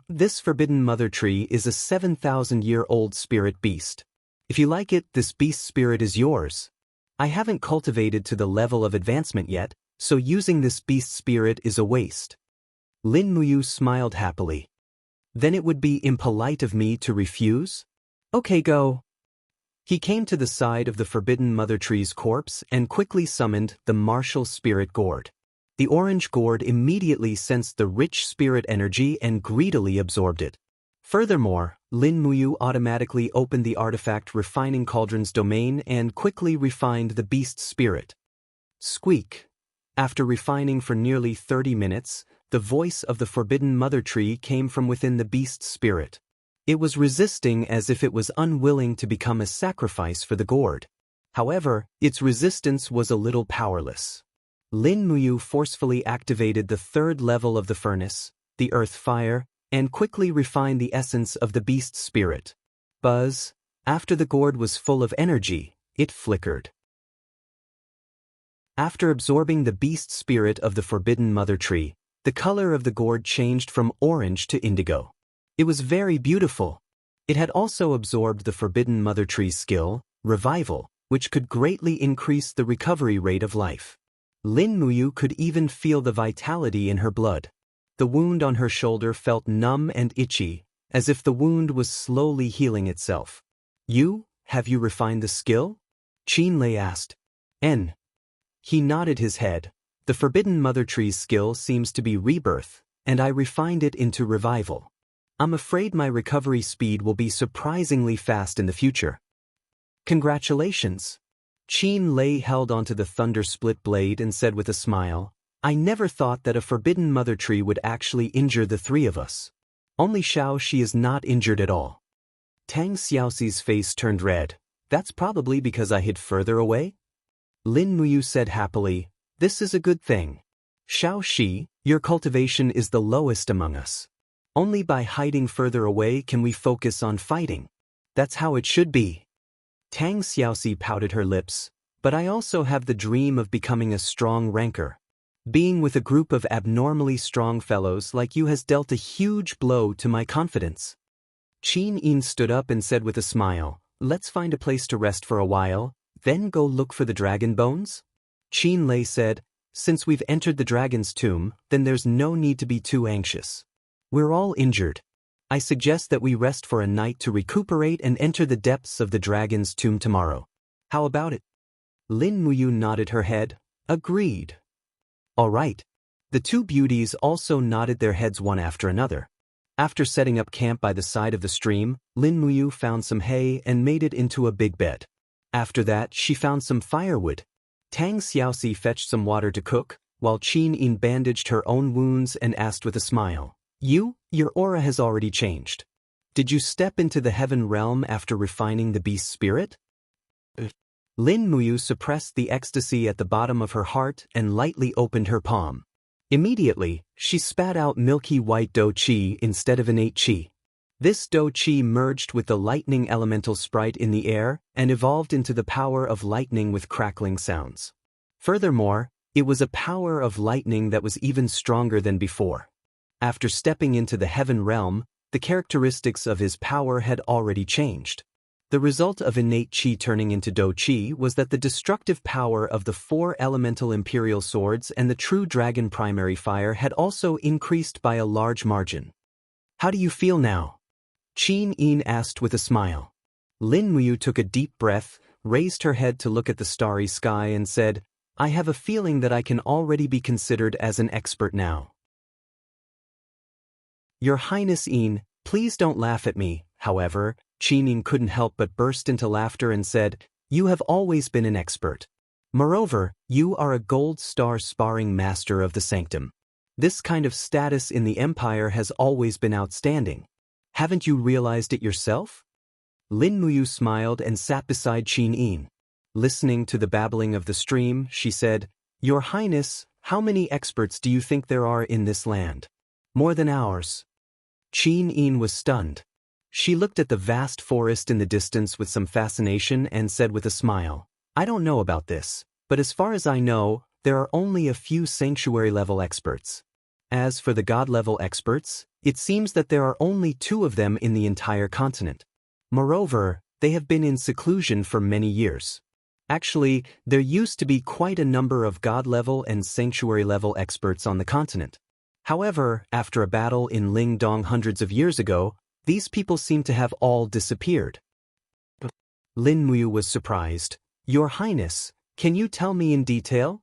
"This forbidden mother tree is a 7,000-year-old spirit beast. If you like it, this beast spirit is yours. I haven't cultivated to the level of advancement yet, so using this beast spirit is a waste." Lin Muyu smiled happily. "Then it would be impolite of me to refuse? Okay, go." He came to the side of the forbidden mother tree's corpse and quickly summoned the martial spirit gourd. The orange gourd immediately sensed the rich spirit energy and greedily absorbed it. Furthermore, Lin Muyu automatically opened the artifact refining cauldron's domain and quickly refined the beast spirit. Squeak! After refining for nearly 30 minutes, the voice of the forbidden mother tree came from within the beast spirit. It was resisting as if it was unwilling to become a sacrifice for the gourd. However, its resistance was a little powerless. Lin Muyu forcefully activated the 3rd level of the furnace, the earth fire, and quickly refined the essence of the beast spirit. Buzz! After the gourd was full of energy, it flickered. After absorbing the beast spirit of the forbidden mother tree, the color of the gourd changed from orange to indigo. It was very beautiful. It had also absorbed the Forbidden Mother Tree's skill, Revival, which could greatly increase the recovery rate of life. Lin Muyu could even feel the vitality in her blood. The wound on her shoulder felt numb and itchy, as if the wound was slowly healing itself. Have you refined the skill? Qin Lei asked. He nodded his head. The Forbidden Mother Tree's skill seems to be Rebirth, and I refined it into Revival. I'm afraid my recovery speed will be surprisingly fast in the future. Congratulations. Qin Lei held onto the thunder split blade and said with a smile, I never thought that a Forbidden Mother Tree would actually injure the three of us. Only Xiaoxi is not injured at all. Tang Xiaoxi's face turned red. That's probably because I hid further away? Lin Muyu said happily, this is a good thing. Xiaoxi, your cultivation is the lowest among us. Only by hiding further away can we focus on fighting. That's how it should be. Tang Xiaoxi pouted her lips, but I also have the dream of becoming a strong ranker. Being with a group of abnormally strong fellows like you has dealt a huge blow to my confidence. Qin Yin stood up and said with a smile, let's find a place to rest for a while, then go look for the dragon bones? Qin Lei said, since we've entered the dragon's tomb, then there's no need to be too anxious. We're all injured. I suggest that we rest for a night to recuperate and enter the depths of the dragon's tomb tomorrow. How about it? Lin Muyu nodded her head. Agreed. All right. The two beauties also nodded their heads one after another. After setting up camp by the side of the stream, Lin Muyu found some hay and made it into a big bed. After that, she found some firewood. Tang Xiaoxi fetched some water to cook, while Qin Yin bandaged her own wounds and asked with a smile, your aura has already changed. Did you step into the heaven realm after refining the beast spirit? Lin Muyu suppressed the ecstasy at the bottom of her heart and lightly opened her palm. Immediately, she spat out milky white do qi instead of innate qi. This do qi merged with the lightning elemental sprite in the air and evolved into the power of lightning with crackling sounds. Furthermore, it was a power of lightning that was even stronger than before. After stepping into the heaven realm, the characteristics of his power had already changed. The result of innate qi turning into do qi was that the destructive power of the 4 elemental imperial swords and the true dragon primary fire had also increased by a large margin. How do you feel now? Qin Yin asked with a smile. Lin Muyu took a deep breath, raised her head to look at the starry sky and said, I have a feeling that I can already be considered as an expert now. Your Highness Yin, please don't laugh at me. However, Qin Yin couldn't help but burst into laughter and said, you have always been an expert. Moreover, you are a gold star sparring master of the sanctum. This kind of status in the empire has always been outstanding. Haven't you realized it yourself? Lin Muyu smiled and sat beside Qin Yin. Listening to the babbling of the stream, she said, Your Highness, how many experts do you think there are in this land? More than ours. Qin Yin was stunned. She looked at the vast forest in the distance with some fascination and said with a smile, I don't know about this, but as far as I know, there are only a few sanctuary-level experts. As for the god-level experts, it seems that there are only 2 of them in the entire continent. Moreover, they have been in seclusion for many years. Actually, there used to be quite a number of god-level and sanctuary-level experts on the continent. However, after a battle in Lingdong hundreds of years ago, these people seem to have all disappeared. Lin Muyu was surprised. Your Highness, can you tell me in detail?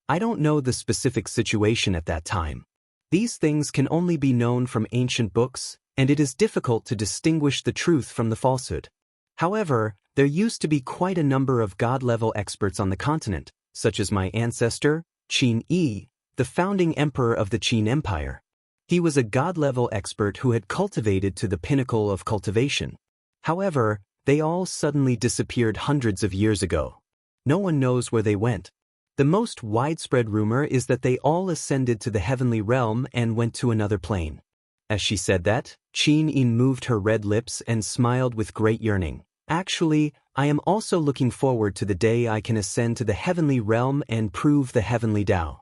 I don't know the specific situation at that time. These things can only be known from ancient books, and it is difficult to distinguish the truth from the falsehood. However, there used to be quite a number of god-level experts on the continent, such as my ancestor, Qin Yi, the founding emperor of the Qin Empire. He was a god-level expert who had cultivated to the pinnacle of cultivation. However, they all suddenly disappeared hundreds of years ago. No one knows where they went. The most widespread rumor is that they all ascended to the heavenly realm and went to another plane. As she said that, Qin Yin moved her red lips and smiled with great yearning. Actually, I am also looking forward to the day I can ascend to the heavenly realm and prove the heavenly Tao.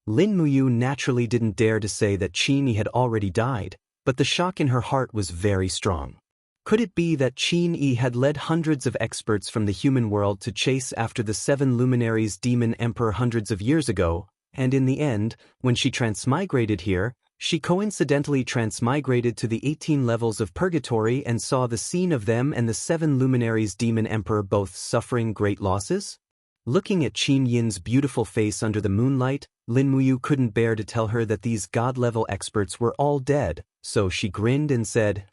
Lin Muyu naturally didn't dare to say that Qin Yi had already died, but the shock in her heart was very strong. Could it be that Qin Yi had led hundreds of experts from the human world to chase after the 7 luminaries demon emperor hundreds of years ago, and in the end, when she transmigrated here, she coincidentally transmigrated to the 18 levels of purgatory and saw the scene of them and the 7 luminaries demon emperor both suffering great losses? Looking at Qin Yin's beautiful face under the moonlight, Lin Muyu couldn't bear to tell her that these god-level experts were all dead, so she grinned and said,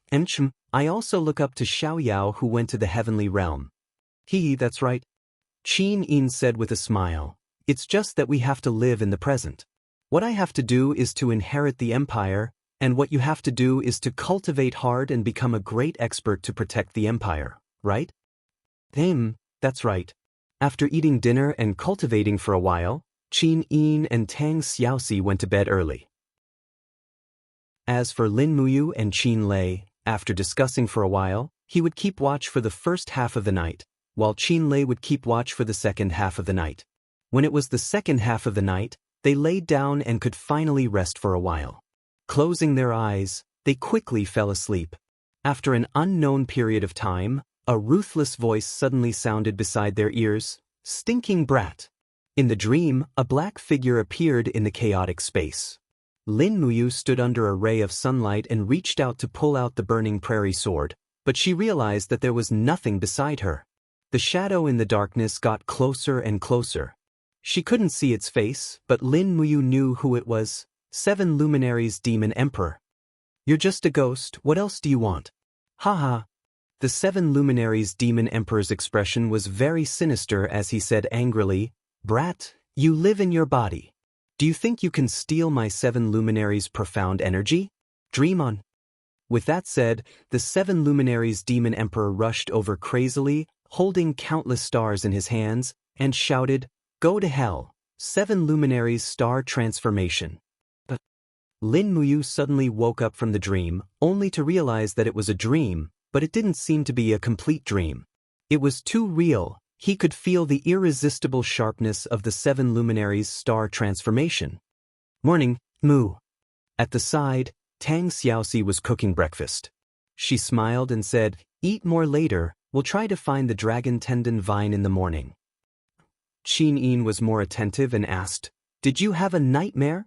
I also look up to Xiaoyao who went to the heavenly realm. That's right. Qin Yin said with a smile. It's just that we have to live in the present. What I have to do is to inherit the empire, and what you have to do is to cultivate hard and become a great expert to protect the empire, right? That's right. After eating dinner and cultivating for a while, Qin Yin and Tang Xiaoxi went to bed early. As for Lin Muyu and Qin Lei, after discussing for a while, he would keep watch for the first half of the night, while Qin Lei would keep watch for the second half of the night. When it was the second half of the night, they laid down and could finally rest for a while. Closing their eyes, they quickly fell asleep. After an unknown period of time, a ruthless voice suddenly sounded beside their ears, "Stinking brat!" In the dream, a black figure appeared in the chaotic space. Lin Muyu stood under a ray of sunlight and reached out to pull out the burning prairie sword, but she realized that there was nothing beside her. The shadow in the darkness got closer and closer. She couldn't see its face, but Lin Muyu knew who it was, 7 luminaries demon emperor. You're just a ghost, what else do you want? Haha. The 7 luminaries demon emperor's expression was very sinister as he said angrily, Brat, you live in your body. Do you think you can steal my 7 luminaries' profound energy? Dream on. With that said, the 7 luminaries demon emperor rushed over crazily, holding countless stars in his hands, and shouted, Go to hell, 7 luminaries star transformation. But Lin Muyu suddenly woke up from the dream, only to realize that it was a dream, but it didn't seem to be a complete dream. It was too real. He could feel the irresistible sharpness of the 7 luminaries' star transformation. Morning, Moo. At the side, Tang Xiaoxi was cooking breakfast. She smiled and said, Eat more later, we'll try to find the dragon tendon vine in the morning. Qin Yin was more attentive and asked, Did you have a nightmare?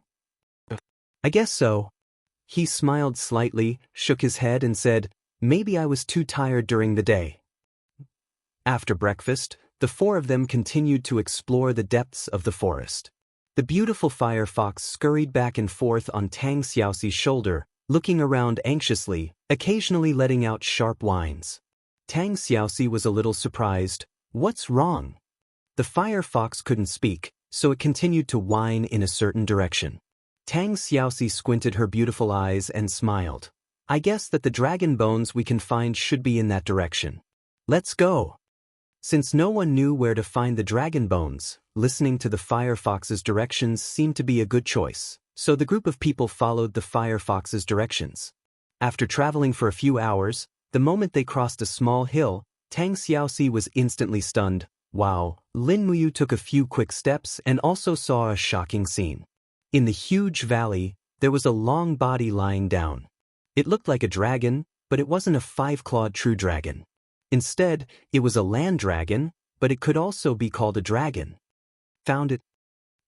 I guess so. He smiled slightly, shook his head and said, Maybe I was too tired during the day. After breakfast, the 4 of them continued to explore the depths of the forest. The beautiful fire fox scurried back and forth on Tang Xiaoxi's shoulder, looking around anxiously, occasionally letting out sharp whines. Tang Xiaoxi was a little surprised. What's wrong? The fire fox couldn't speak, so it continued to whine in a certain direction. Tang Xiaoxi squinted her beautiful eyes and smiled. I guess that the dragon bones we can find should be in that direction. Let's go. Since no one knew where to find the dragon bones, listening to the fire fox's directions seemed to be a good choice, so the group of people followed the fire fox's directions. After traveling for a few hours, the moment they crossed a small hill, Tang Xiaoxi was instantly stunned. Wow, Lin Muyu took a few quick steps and also saw a shocking scene. In the huge valley, there was a long body lying down. It looked like a dragon, but it wasn't a 5-clawed true dragon. Instead, it was a land dragon, but it could also be called a dragon. Found it.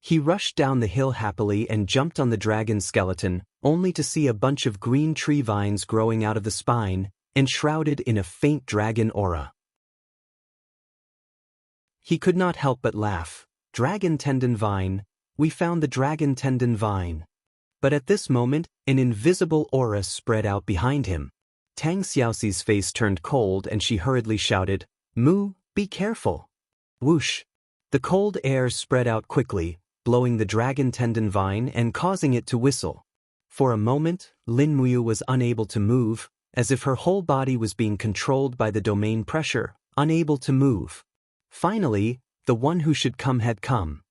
He rushed down the hill happily and jumped on the dragon's skeleton, only to see a bunch of green tree vines growing out of the spine, enshrouded in a faint dragon aura. He could not help but laugh. Dragon tendon vine. We found the dragon tendon vine. But at this moment, an invisible aura spread out behind him. Tang Xiaoxi's face turned cold and she hurriedly shouted, Moo, be careful. Whoosh. The cold air spread out quickly, blowing the dragon tendon vine and causing it to whistle. For a moment, Lin Muyu was unable to move, as if her whole body was being controlled by the domain pressure, unable to move. Finally, the one who should come had come.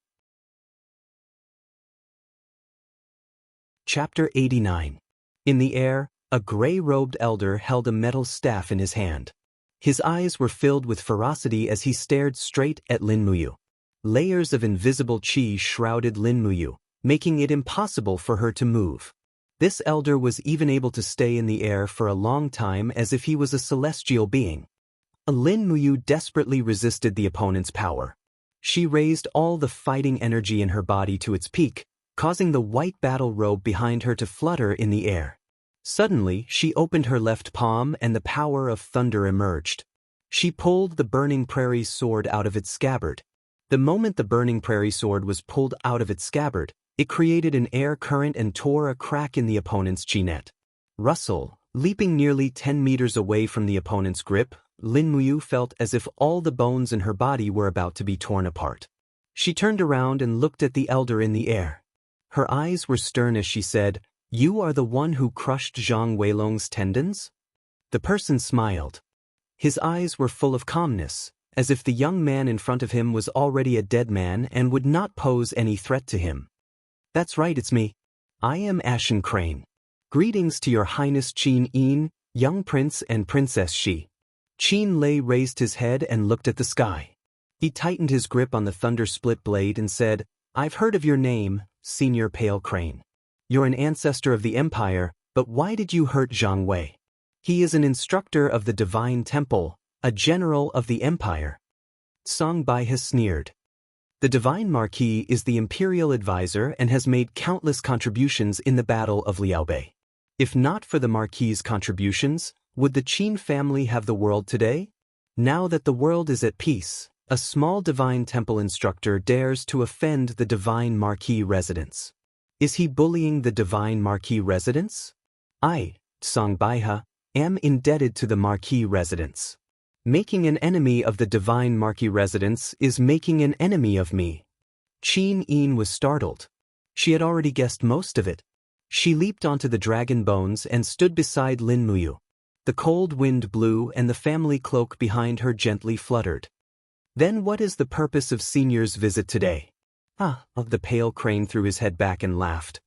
Chapter 89. In the air, a gray-robed elder held a metal staff in his hand. His eyes were filled with ferocity as he stared straight at Lin Muyu. Layers of invisible qi shrouded Lin Muyu, making it impossible for her to move. This elder was even able to stay in the air for a long time as if he was a celestial being. Lin Muyu desperately resisted the opponent's power. She raised all the fighting energy in her body to its peak, causing the white battle robe behind her to flutter in the air. Suddenly, she opened her left palm and the power of thunder emerged. She pulled the Burning Prairie sword out of its scabbard. The moment the Burning Prairie sword was pulled out of its scabbard, it created an air current and tore a crack in the opponent's chi net. Rustle, leaping nearly 10 meters away from the opponent's grip, Lin Muyu felt as if all the bones in her body were about to be torn apart. She turned around and looked at the elder in the air. Her eyes were stern as she said, "You are the one who crushed Zhang Weilong's tendons?" The person smiled. His eyes were full of calmness, as if the young man in front of him was already a dead man and would not pose any threat to him. "That's right, it's me. I am Ashen Crane. Greetings to your Highness Qin Yin, young prince and princess Shi." Qin Lei raised his head and looked at the sky. He tightened his grip on the thunder-split blade and said, "I've heard of your name, Senior Pale Crane. You're an ancestor of the Empire, but why did you hurt Zhang Wei? He is an instructor of the Divine Temple, a general of the Empire." Song Bai has sneered. The Divine Marquis is the imperial advisor and has made countless contributions in the Battle of Liaobei. If not for the Marquis's contributions, would the Qin family have the world today? Now that the world is at peace, a small Divine Temple instructor dares to offend the Divine Marquis residents. Is he bullying the Divine Marquis residents? I, Song Baihe, am indebted to the Marquis residents. Making an enemy of the Divine Marquis residents is making an enemy of me. Qin Yin was startled. She had already guessed most of it. She leaped onto the dragon bones and stood beside Lin Muyu. The cold wind blew and the family cloak behind her gently fluttered. "Then what is the purpose of Senior's visit today?" The Pale Crane threw his head back and laughed.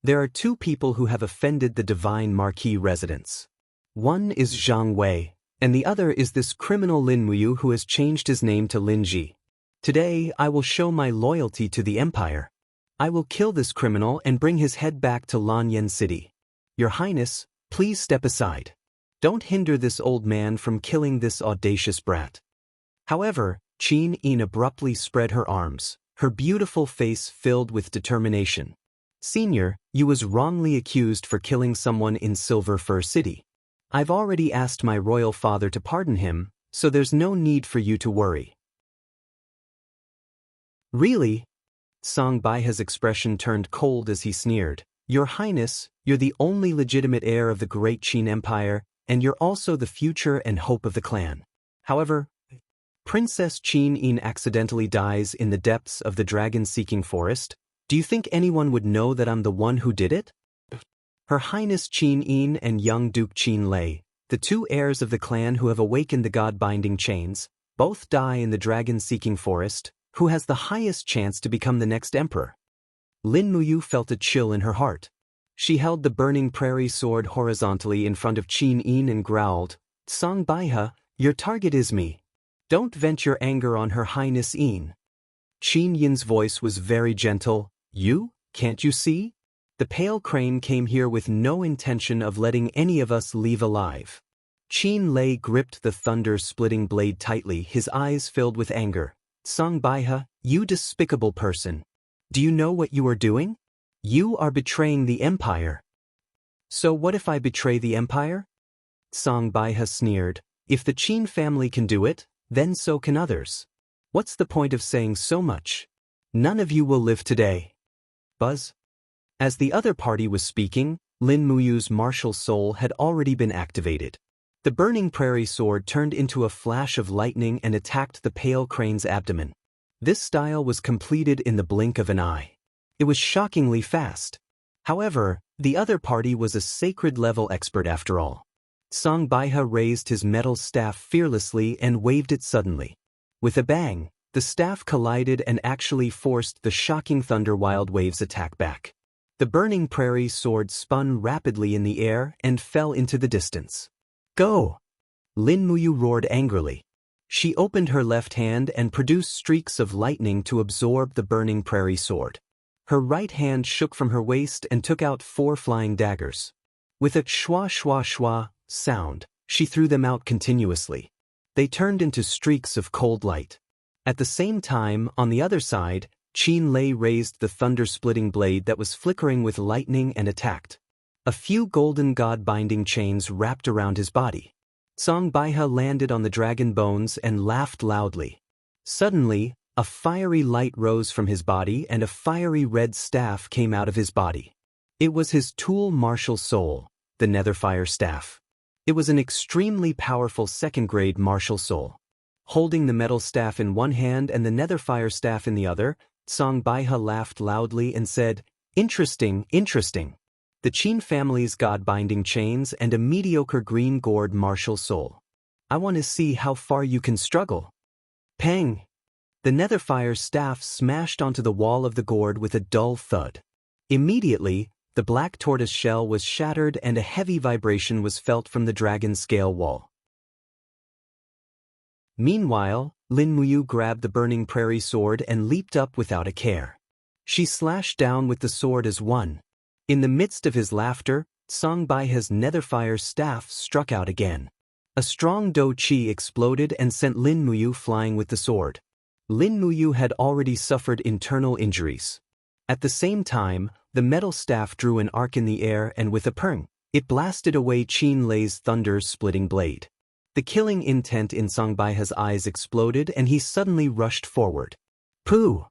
"There are two people who have offended the Divine Marquis residents. One is Zhang Wei, and the other is this criminal Lin Muyu who has changed his name to Lin Ji. Today I will show my loyalty to the Empire. I will kill this criminal and bring his head back to Lanyan City. Your Highness, please step aside. Don't hinder this old man from killing this audacious brat." However, Qin Yin abruptly spread her arms, her beautiful face filled with determination. "Senior, you was wrongly accused for killing someone in Silver Fir City. I've already asked my royal father to pardon him, so there's no need for you to worry." "Really?" Song Baihe's expression turned cold as he sneered. "Your Highness, you're the only legitimate heir of the great Qin Empire, and you're also the future and hope of the clan. However, Princess Qin Yin accidentally dies in the depths of the dragon-seeking forest. Do you think anyone would know that I'm the one who did it? Her Highness Qin Yin and young Duke Qin Lei, the two heirs of the clan who have awakened the god-binding chains, both die in the dragon-seeking forest. Who has the highest chance to become the next emperor?" Lin Muyu felt a chill in her heart. She held the Burning Prairie sword horizontally in front of Qin Yin and growled, "Song Baihe, your target is me. Don't vent your anger on Her Highness Yin." Qin Yin's voice was very gentle. "You? Can't you see? The Pale Crane came here with no intention of letting any of us leave alive." Qin Lei gripped the thunder-splitting blade tightly, his eyes filled with anger. "Song Baihe, you despicable person. Do you know what you are doing? You are betraying the Empire." "So what if I betray the Empire?" Song Baihe sneered. "If the Qin family can do it, then so can others. What's the point of saying so much? None of you will live today." Buzz. As the other party was speaking, Lin Muyu's martial soul had already been activated. The Burning Prairie sword turned into a flash of lightning and attacked the Pale Crane's abdomen. This style was completed in the blink of an eye. It was shockingly fast. However, the other party was a sacred-level expert after all. Song Baihe raised his metal staff fearlessly and waved it suddenly. With a bang, the staff collided and actually forced the shocking Thunder Wild Wave's attack back. The Burning Prairie sword spun rapidly in the air and fell into the distance. "Go!" Lin Muyu roared angrily. She opened her left hand and produced streaks of lightning to absorb the Burning Prairie sword. Her right hand shook from her waist and took out 4 flying daggers. With a shwa shwa shwa sound, she threw them out continuously. They turned into streaks of cold light. At the same time, on the other side, Qin Lei raised the thunder-splitting blade that was flickering with lightning and attacked. A few golden god-binding chains wrapped around his body. Song Baihe landed on the dragon bones and laughed loudly. Suddenly, a fiery light rose from his body and a fiery red staff came out of his body. It was his tool martial soul, the Netherfire Staff. It was an extremely powerful second-grade martial soul. Holding the metal staff in one hand and the Netherfire Staff in the other, Song Baihe laughed loudly and said, "Interesting, interesting. The Qin family's god-binding chains and a mediocre green gourd martial soul. I want to see how far you can struggle." Pang! The Netherfire Staff smashed onto the wall of the gourd with a dull thud. Immediately, the black tortoise shell was shattered and a heavy vibration was felt from the dragon scale wall. Meanwhile, Lin Muyu grabbed the burning prairie sword and leaped up without a care. She slashed down with the sword as one. In the midst of his laughter, Song Baihe's Netherfire Staff struck out again. A strong do chi exploded and sent Lin Muyu flying with the sword. Lin Muyu had already suffered internal injuries. At the same time, the metal staff drew an arc in the air and with a peng, it blasted away Qin Lei's thunder-splitting blade. The killing intent in Song Baihe's eyes exploded and he suddenly rushed forward. Pooh!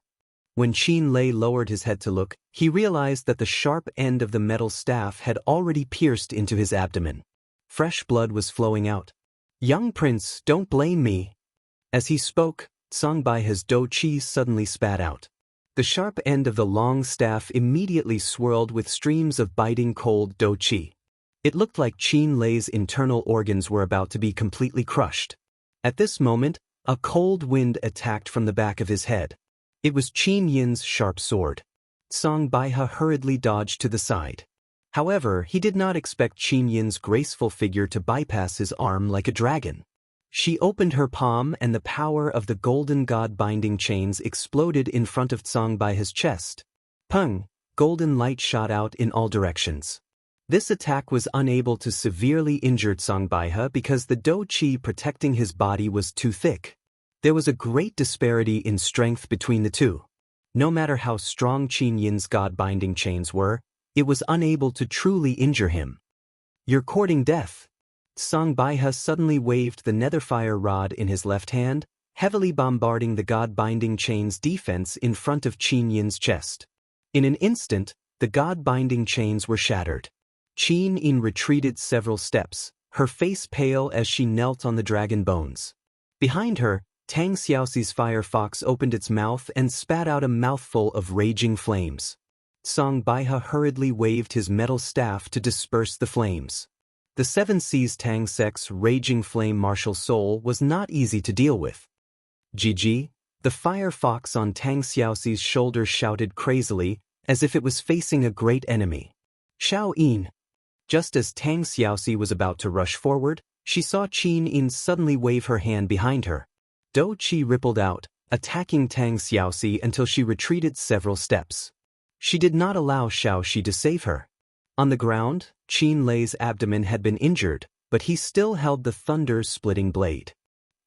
When Qin Lei lowered his head to look, he realized that the sharp end of the metal staff had already pierced into his abdomen. Fresh blood was flowing out. "Young prince, don't blame me." As he spoke, Song Baihe's do chi suddenly spat out. The sharp end of the long staff immediately swirled with streams of biting cold do chi. It looked like Qin Lei's internal organs were about to be completely crushed. At this moment, a cold wind attacked from the back of his head. It was Qin Yin's sharp sword. Song Baihe hurriedly dodged to the side. However, he did not expect Qin Yin's graceful figure to bypass his arm like a dragon. She opened her palm and the power of the golden god-binding chains exploded in front of Song Baihe's chest. Peng! Golden light shot out in all directions. This attack was unable to severely injure Song Baihe because the do chi protecting his body was too thick. There was a great disparity in strength between the two. No matter how strong Qin Yin's god-binding chains were, it was unable to truly injure him. "You're courting death." Song Baihe suddenly waved the Netherfire rod in his left hand, heavily bombarding the god-binding chain's defense in front of Qin Yin's chest. In an instant, the god-binding chains were shattered. Qin Yin retreated several steps, her face pale as she knelt on the dragon bones. Behind her, Tang Xiaoxi's fire fox opened its mouth and spat out a mouthful of raging flames. Song Baihe hurriedly waved his metal staff to disperse the flames. The Seven Seas Tang Sek's raging flame martial soul was not easy to deal with. "GG," the fire fox on Tang Xiaoxi's shoulder shouted crazily, as if it was facing a great enemy. "Xiao Yin." Just as Tang Xiaoxi was about to rush forward, she saw Qin Yin suddenly wave her hand behind her. Do Qi rippled out, attacking Tang Xiaoxi until she retreated several steps. She did not allow Xiao Shi to save her. On the ground, Qin Lei's abdomen had been injured, but he still held the thunder-splitting blade.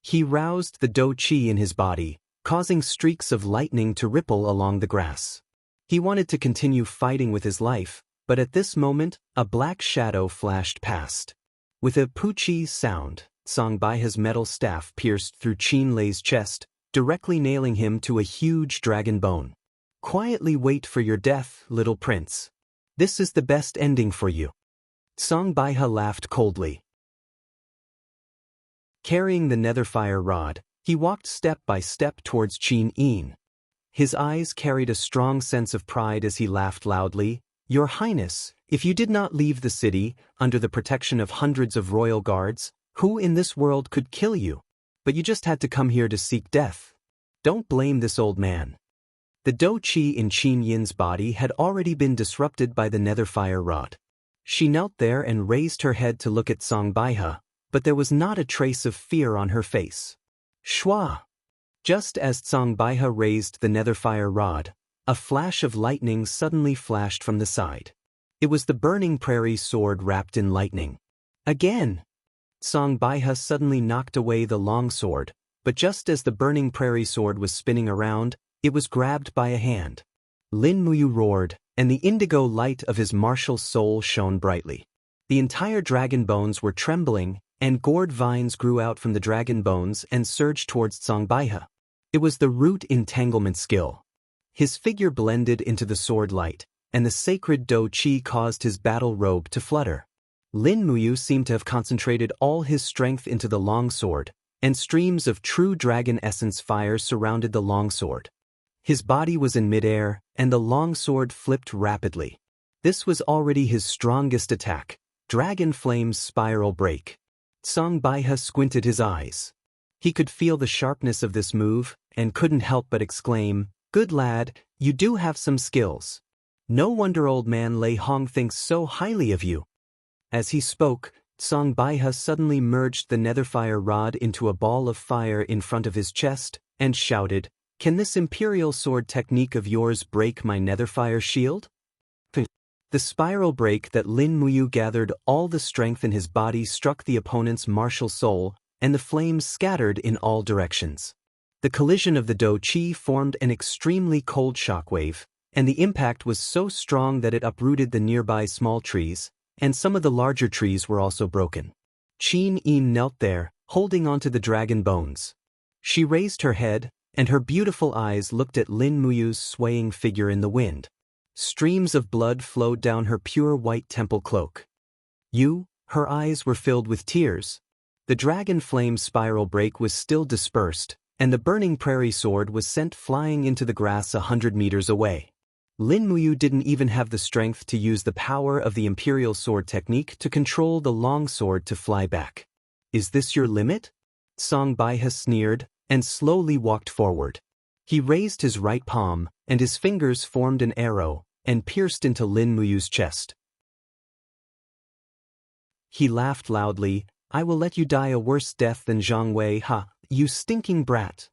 He roused the do chi in his body, causing streaks of lightning to ripple along the grass. He wanted to continue fighting with his life, but at this moment, a black shadow flashed past. With a poochie sound, Song Baihe's metal staff pierced through Qin Lei's chest, directly nailing him to a huge dragon bone. "Quietly wait for your death, little prince. This is the best ending for you." Song Baihe laughed coldly. Carrying the Netherfire rod, he walked step by step towards Qin Yin. His eyes carried a strong sense of pride as he laughed loudly. "Your Highness, if you did not leave the city, under the protection of hundreds of royal guards, who in this world could kill you? But you just had to come here to seek death. Don't blame this old man." The do chi in Qin Yin's body had already been disrupted by the Netherfire rod. She knelt there and raised her head to look at Song Baihe, but there was not a trace of fear on her face. Shwa! Just as Song Baihe raised the Netherfire rod, A flash of lightning suddenly flashed from the side. It was the burning prairie sword wrapped in lightning. Again! Song Baihe suddenly knocked away the long sword, but just as the burning prairie sword was spinning around, it was grabbed by a hand. Lin Muyu roared, and the indigo light of his martial soul shone brightly. The entire dragon bones were trembling, and gourd vines grew out from the dragon bones and surged towards Song Baihe. It was the root entanglement skill. His figure blended into the sword light, and the sacred Do Qi caused his battle robe to flutter. Lin Muyu seemed to have concentrated all his strength into the long sword, and streams of true dragon essence fire surrounded the long sword. His body was in midair, and the long sword flipped rapidly. This was already his strongest attack, Dragon Flame's Spiral Break. Song Baihe squinted his eyes. He could feel the sharpness of this move, and couldn't help but exclaim, "Good lad, you do have some skills. No wonder old man Lei Hong thinks so highly of you." As he spoke, Song Baihe suddenly merged the netherfire rod into a ball of fire in front of his chest, and shouted, "Can this imperial sword technique of yours break my netherfire shield?" The spiral break that Lin Muyu gathered all the strength in his body struck the opponent's martial soul, and the flames scattered in all directions. The collision of the Do Qi formed an extremely cold shockwave, and the impact was so strong that it uprooted the nearby small trees, and some of the larger trees were also broken. Qin Yin knelt there, holding onto the dragon bones. She raised her head, and her beautiful eyes looked at Lin Muyu's swaying figure in the wind. Streams of blood flowed down her pure white temple cloak. Her eyes were filled with tears. The dragon flame spiral break was still dispersed, and the burning prairie sword was sent flying into the grass 100 meters away. Lin Muyu didn't even have the strength to use the power of the imperial sword technique to control the long sword to fly back. "Is this your limit?" Song Baihe sneered, and slowly walked forward. He raised his right palm, and his fingers formed an arrow, and pierced into Lin Muyu's chest. He laughed loudly, "I will let you die a worse death than Zhang Wei, ha, you stinking brat."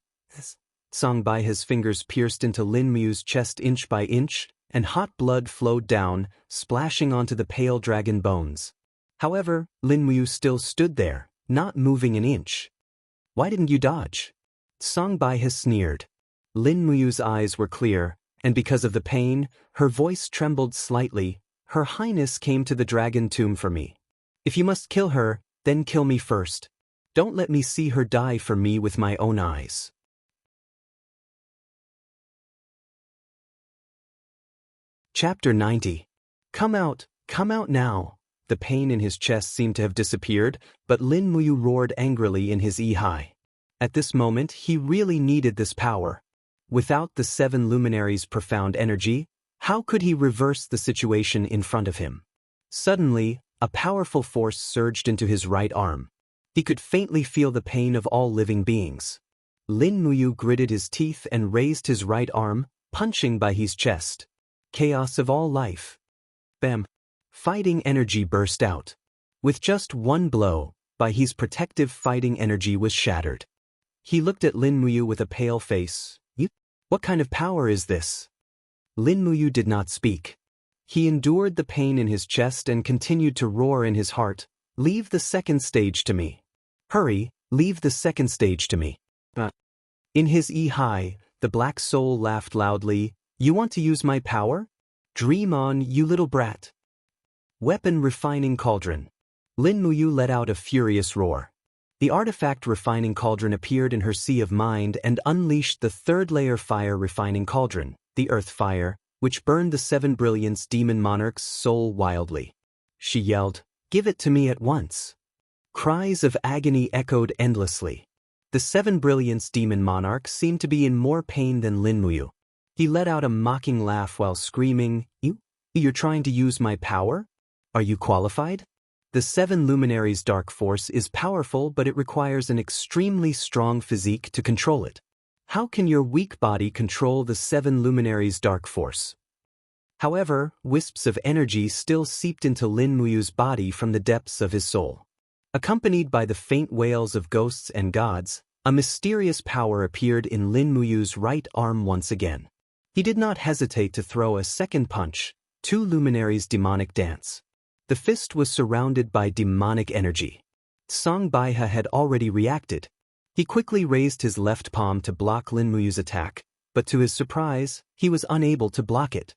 Song Baihe's fingers pierced into Lin Muyu's chest inch by inch, and hot blood flowed down, splashing onto the pale dragon bones. However, Lin Muyu still stood there, not moving an inch. "Why didn't you dodge?" Song Baihe sneered. Lin Muyu's eyes were clear, and because of the pain, her voice trembled slightly. "Her Highness came to the dragon tomb for me. If you must kill her, then kill me first. Don't let me see her die for me with my own eyes." Chapter 90. Come out now. The pain in his chest seemed to have disappeared, but Lin Muyu roared angrily in his Yi-Hai. At this moment, he really needed this power. Without the 7 luminaries' profound energy, how could he reverse the situation in front of him? Suddenly, a powerful force surged into his right arm. He could faintly feel the pain of all living beings. Lin Muyu gritted his teeth and raised his right arm, punching by his chest. Chaos of all life. Bam! Fighting energy burst out. With just one blow, Baihe's protective fighting energy was shattered. He looked at Lin Muyu with a pale face. What kind of power is this?" Lin Muyu did not speak. He endured the pain in his chest and continued to roar in his heart, "Leave the second stage to me. Hurry, leave the second stage to me." In his Yi-Hai, the black soul laughed loudly. "You want to use my power? Dream on, you little brat." Weapon Refining Cauldron. Lin Muyu let out a furious roar. The artifact Refining Cauldron appeared in her sea of mind and unleashed the 3rd layer Fire Refining Cauldron, the Earth Fire, which burned the 7 Brilliance Demon Monarch's soul wildly. She yelled, "Give it to me at once." Cries of agony echoed endlessly. The 7 Brilliance Demon Monarchs seemed to be in more pain than Lin Muyu. He let out a mocking laugh while screaming, You're trying to use my power? Are you qualified? The 7 Luminaries' dark force is powerful, but it requires an extremely strong physique to control it. How can your weak body control the 7 Luminaries' dark force? However, wisps of energy still seeped into Lin Muyu's body from the depths of his soul. Accompanied by the faint wails of ghosts and gods, a mysterious power appeared in Lin Muyu's right arm once again. He did not hesitate to throw a second punch, two luminaries' demonic dance. The fist was surrounded by demonic energy. Song Baihe had already reacted. He quickly raised his left palm to block Lin Muyu's attack, but to his surprise, he was unable to block it.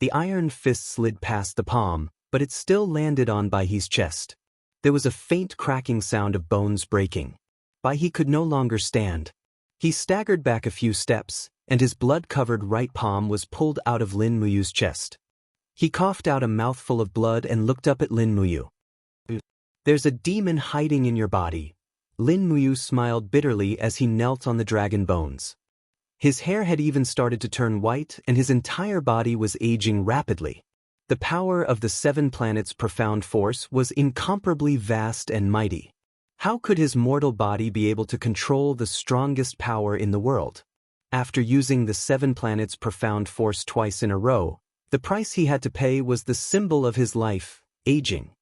The iron fist slid past the palm, but it still landed on Baihe's chest. There was a faint cracking sound of bones breaking. Baihe could no longer stand. He staggered back a few steps, and his blood-covered right palm was pulled out of Lin Muyu's chest. He coughed out a mouthful of blood and looked up at Lin Muyu. "There's a demon hiding in your body." Lin Muyu smiled bitterly as he knelt on the dragon bones. His hair had even started to turn white and his entire body was aging rapidly. The power of the 7 planets' profound force was incomparably vast and mighty. How could his mortal body be able to control the strongest power in the world? After using the 7 planets' profound force twice in a row, the price he had to pay was the symbol of his life, aging.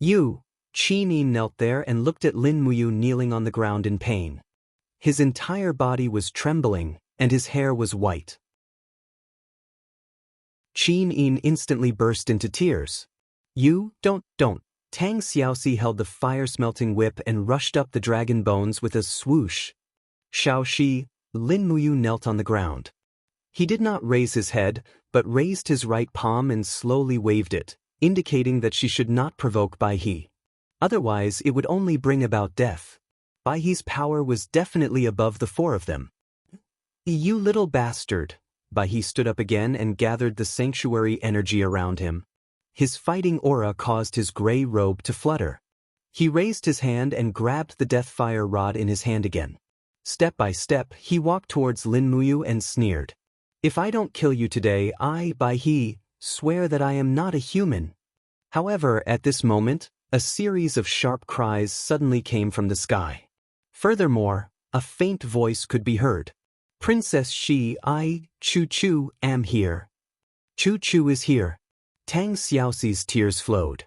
Qin knelt there and looked at Lin Muyu kneeling on the ground in pain. His entire body was trembling, and his hair was white. Qin instantly burst into tears. Don't. Tang Xiaoxi held the fire-smelting whip and rushed up the dragon bones with a swoosh. Xiaoxi, Lin Muyu knelt on the ground. He did not raise his head, but raised his right palm and slowly waved it, indicating that she should not provoke Baihe. Otherwise, it would only bring about death. Baihe's power was definitely above the 4 of them. "You little bastard." Baihe stood up again and gathered the sanctuary energy around him. His fighting aura caused his gray robe to flutter. He raised his hand and grabbed the death fire rod in his hand again. Step by step, he walked towards Lin Muyu and sneered. "If I don't kill you today, I, Baihe, swear that I am not a human." However, at this moment, a series of sharp cries suddenly came from the sky. Furthermore, a faint voice could be heard. "Princess Shi, I, Chu, am here." Chu is here. Tang Xiaoxi's tears flowed.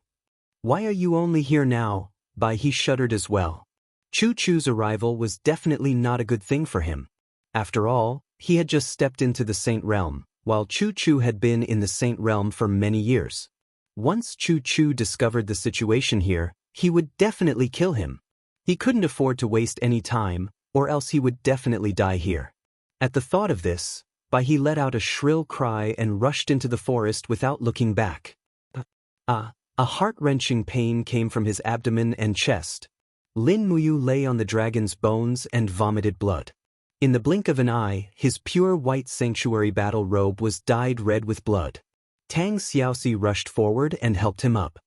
"Why are you only here now?" Baihe shuddered as well. Chu's arrival was definitely not a good thing for him. After all, he had just stepped into the Saint Realm, while Chu had been in the Saint Realm for many years. Once Chu discovered the situation here, he would definitely kill him. He couldn't afford to waste any time, or else he would definitely die here. At the thought of this, Baihe let out a shrill cry and rushed into the forest without looking back. A heart-wrenching pain came from his abdomen and chest. Lin Muyu lay on the dragon's bones and vomited blood. In the blink of an eye, his pure white sanctuary battle robe was dyed red with blood. Tang Xiaoxi rushed forward and helped him up.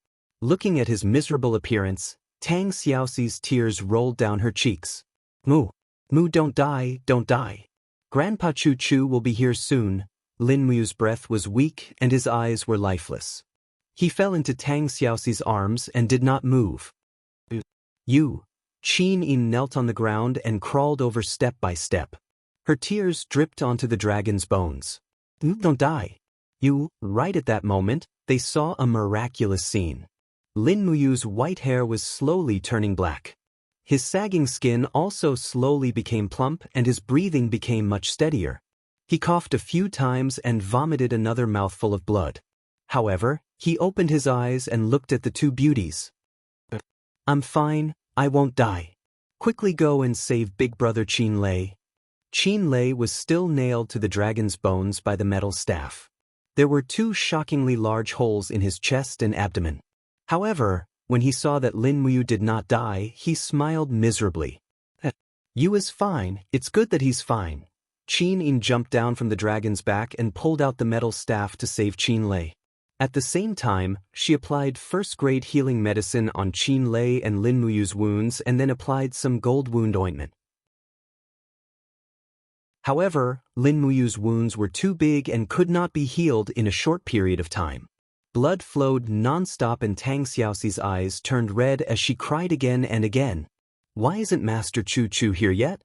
Looking at his miserable appearance, Tang Xiaoxi's tears rolled down her cheeks. Mu, don't die. Grandpa Chu will be here soon." Lin Muyu's breath was weak and his eyes were lifeless. He fell into Tang Xiaoxi's arms and did not move. Qin knelt on the ground and crawled over step by step. Her tears dripped onto the dragon's bones. "Don't die." Right at that moment, they saw a miraculous scene. Lin Muyu's white hair was slowly turning black. His sagging skin also slowly became plump and his breathing became much steadier. He coughed a few times and vomited another mouthful of blood. However, he opened his eyes and looked at the two beauties. "I'm fine, I won't die. Quickly go and save big brother Qin Lei." Qin Lei was still nailed to the dragon's bones by the metal staff. There were 2 shockingly large holes in his chest and abdomen. However, when he saw that Lin Muyu did not die, he smiled miserably. "You is fine, it's good that he's fine." Qin jumped down from the dragon's back and pulled out the metal staff to save Qin Lei. At the same time, she applied first-grade healing medicine on Qin Lei and Lin Muyu's wounds and then applied some gold wound ointment. However, Lin Muyu's wounds were too big and could not be healed in a short period of time. Blood flowed non-stop and Tang Xiaoxi's eyes turned red as she cried again and again. "Why isn't Master Chu here yet?"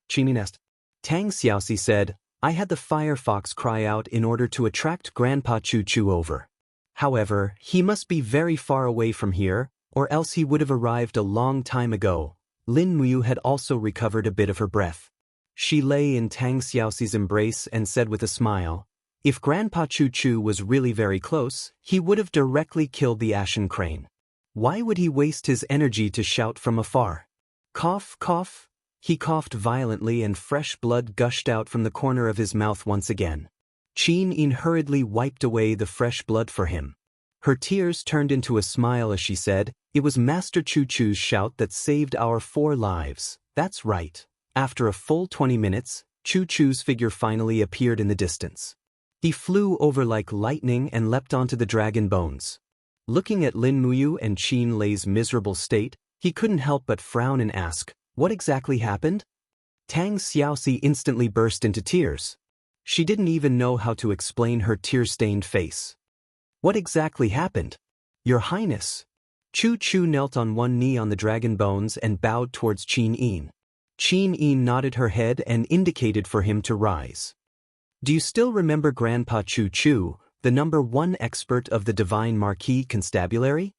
Qin asked. Tang Xiaoxi said, "I had the fire fox cry out in order to attract Grandpa Chu over. However, he must be very far away from here, or else he would have arrived a long time ago." Lin Muyu had also recovered a bit of her breath. She lay in Tang Xiaoxi's embrace and said with a smile, "If Grandpa Chu Chu was really very close, he would have directly killed the ashen crane. Why would he waste his energy to shout from afar?" Cough, cough. He coughed violently and fresh blood gushed out from the corner of his mouth once again. Qin Yin hurriedly wiped away the fresh blood for him. Her tears turned into a smile as she said, "It was Master Chu Chu's shout that saved our 4 lives. That's right." After a full 20 minutes, Chu Chu's figure finally appeared in the distance. He flew over like lightning and leapt onto the dragon bones. Looking at Lin Muyu and Qin Lei's miserable state, he couldn't help but frown and ask, "What exactly happened?" Tang Xiaoxi instantly burst into tears. She didn't even know how to explain her tear-stained face. "What exactly happened? Your Highness?" Chu Chu knelt on one knee on the dragon bones and bowed towards Qin Yin. Qin Yin nodded her head and indicated for him to rise. "Do you still remember Grandpa Chu Chu, the #1 expert of the Divine Marquis Constabulary?